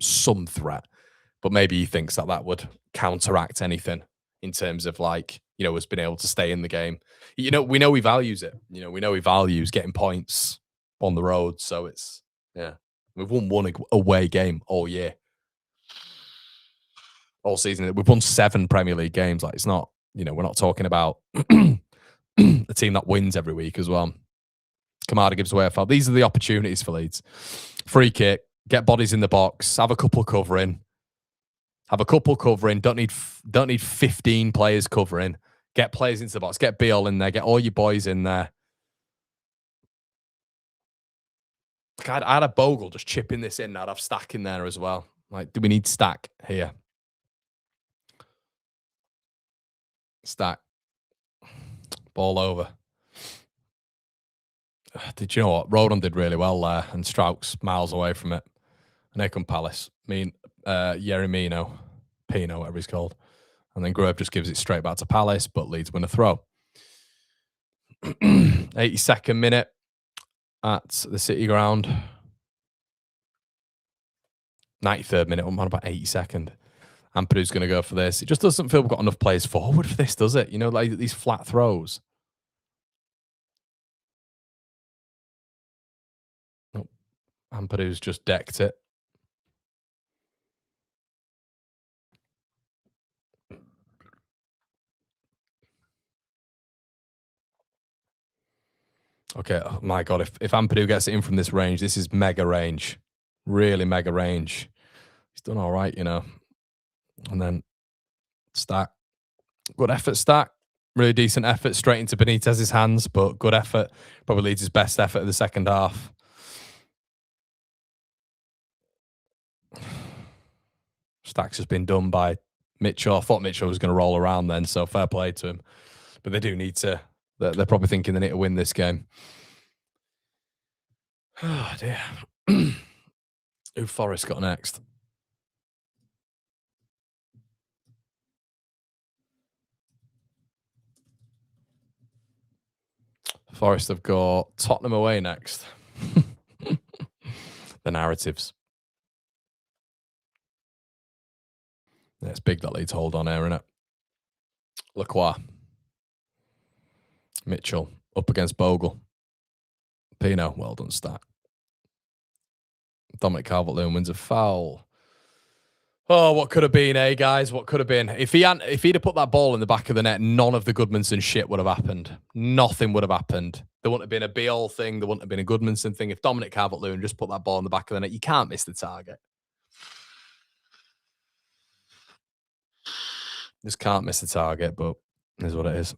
But maybe he thinks that would counteract anything in terms of, like, you know, us being able to stay in the game. You know, we know he values it. You know, we know he values getting points on the road. So it's, yeah. We've won one away game all year. All season. We've won 7 Premier League games. Like, it's not, you know, we're not talking about a team that wins every week as well. Kamada gives away a foul. These are the opportunities for Leeds. Free kick, get bodies in the box, have a couple covering. Don't need 15 players covering. Get players into the box. Get Beal in there. Get all your boys in there. I'd have Bogle just chipping this in. I'd have Stack in there as well. Like, do we need Stack here? Stack. Ball over. Did you know what? Rodon did really well there, and Strauch's miles away from it. And here come Palace. Yerimino, Pino, whatever he's called. And then Grove just gives it straight back to Palace, but Leeds win a throw. 82nd minute at the City ground. 93rd minute, I'm on about 82nd. And Purdue's going to go for this. It just doesn't feel we've got enough players forward for this, does it? You know, like these flat throws. Nope. And Purdue's just decked it. Okay, oh my God, if Ampadu gets it in from this range, this is mega range. Really mega range. He's done all right, you know. And then Stack. Good effort, Stack. Really decent effort straight into Benitez's hands, but good effort. Probably Leeds his best effort of the second half. Stack's just been done by Mitchell. I thought Mitchell was going to roll around then, so fair play to him. But they do need to. They're probably thinking they need to win this game. Oh, dear. Who Forest got next? Forest have got Tottenham away next. The narratives. Yeah, it's big that Leeds hold on here, isn't it? Lacroix. Mitchell up against Bogle. Pino, well done, Stack. Dominic Calvert-Lewin wins a foul. Oh, what could have been, eh, guys? What could have been? If he'd have put that ball in the back of the net, none of the Goodmanson shit would have happened. Nothing would have happened. There wouldn't have been a Beal thing. There wouldn't have been a Goodmanson thing. If Dominic Calvert-Lewin just put that ball in the back of the net, you can't miss the target. Just can't miss the target, but it is what it is.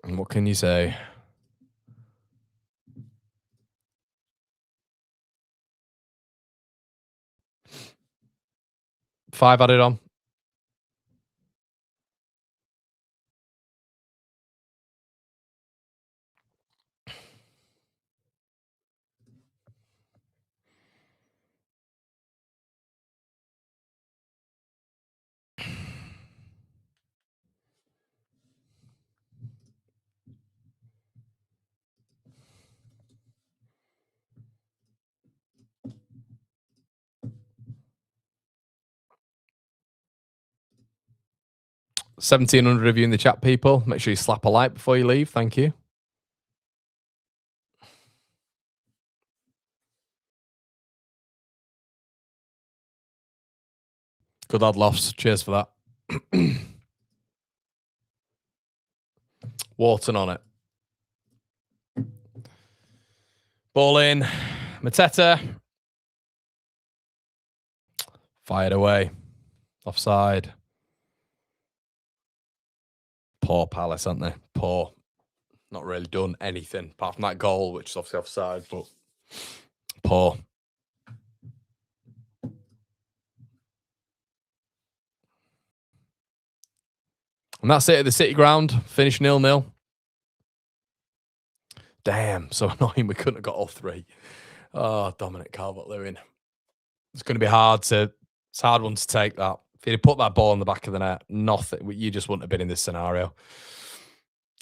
And what can you say? Five added on. $1,700 of you in the chat, people. Make sure you slap a like before you leave. Thank you. Good odd lofts. Cheers for that. Wharton on it. Ball in. Mateta. Fired away. Offside. Poor Palace, aren't they? Poor. Not really done anything apart from that goal, which is obviously offside, but poor. And that's it at the City ground. Finish 0-0. Damn, so annoying we couldn't have got all three. Oh, Dominic Calvert-Lewin. It's going to be hard to... It's a hard one to take, that. If he'd put that ball in the back of the net, nothing. You just wouldn't have been in this scenario.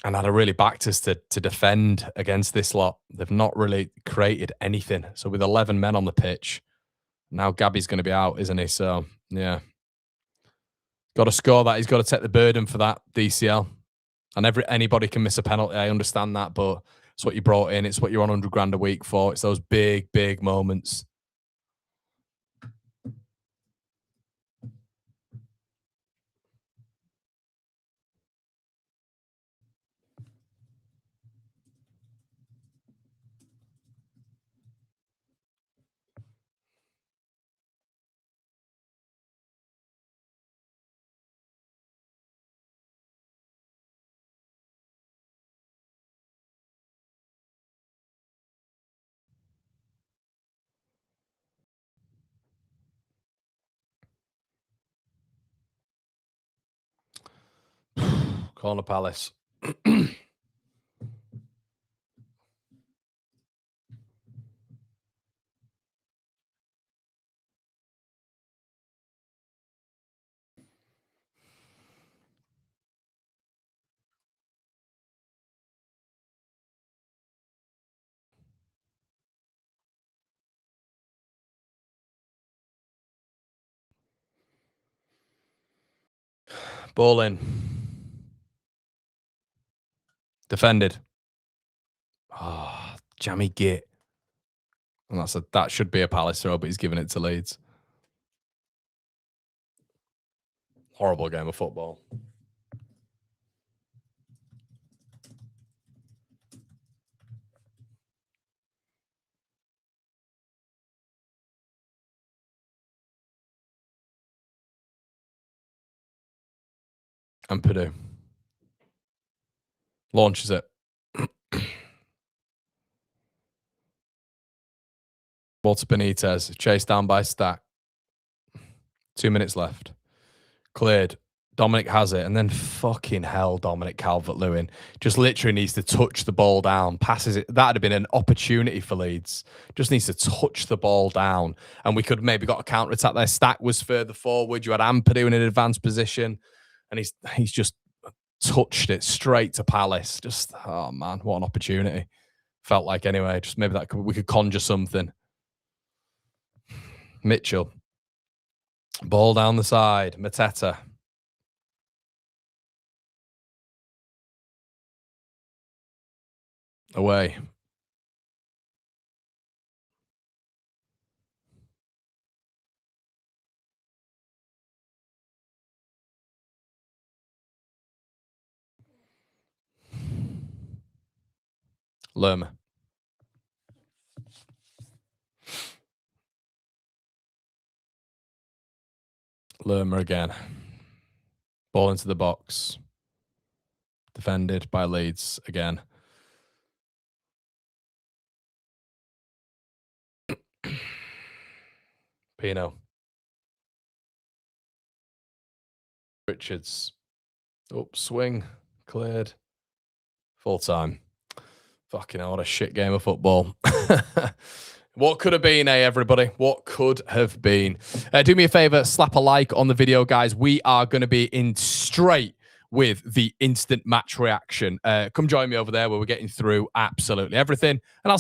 And I'd have really backed us to defend against this lot. They've not really created anything. So with 11 men on the pitch, now Gabby's going to be out, isn't he? So, yeah. Got to score that. He's got to take the burden for that, DCL. And anybody can miss a penalty. I understand that, but it's what you brought in. It's what you're on 100 grand a week for. It's those big, big moments. Corner Palace. Ball in. Defended. Oh, jammy git. And that should be a Palace throw, but he's giving it to Leeds. Horrible game of football. And Purdue. Launches it. Walter Benitez, chased down by Stack. 2 minutes left. Cleared. Dominic has it, and then fucking hell, Dominic Calvert-Lewin just literally needs to touch the ball down, passes it. That'd have been an opportunity for Leeds. Just needs to touch the ball down, and we could maybe got a counter attack there. Stack was further forward. You had Ampadu in an advanced position, and he's just touched it straight to Palace. Just, oh man, what an opportunity. Felt like anyway. Just maybe we could conjure something. Mitchell, ball down the side. Mateta. Away. Lerma. Lerma again. Ball into the box. Defended by Leeds again. Pino. Richards. Oh, swing. Cleared. Full time. Fucking hell, what a shit game of football. What could have been, everybody? What could have been? Do me a favor, slap a like on the video, guys. We are going to be in straight with the instant match reaction. Come join me over there where we're getting through absolutely everything. And I'll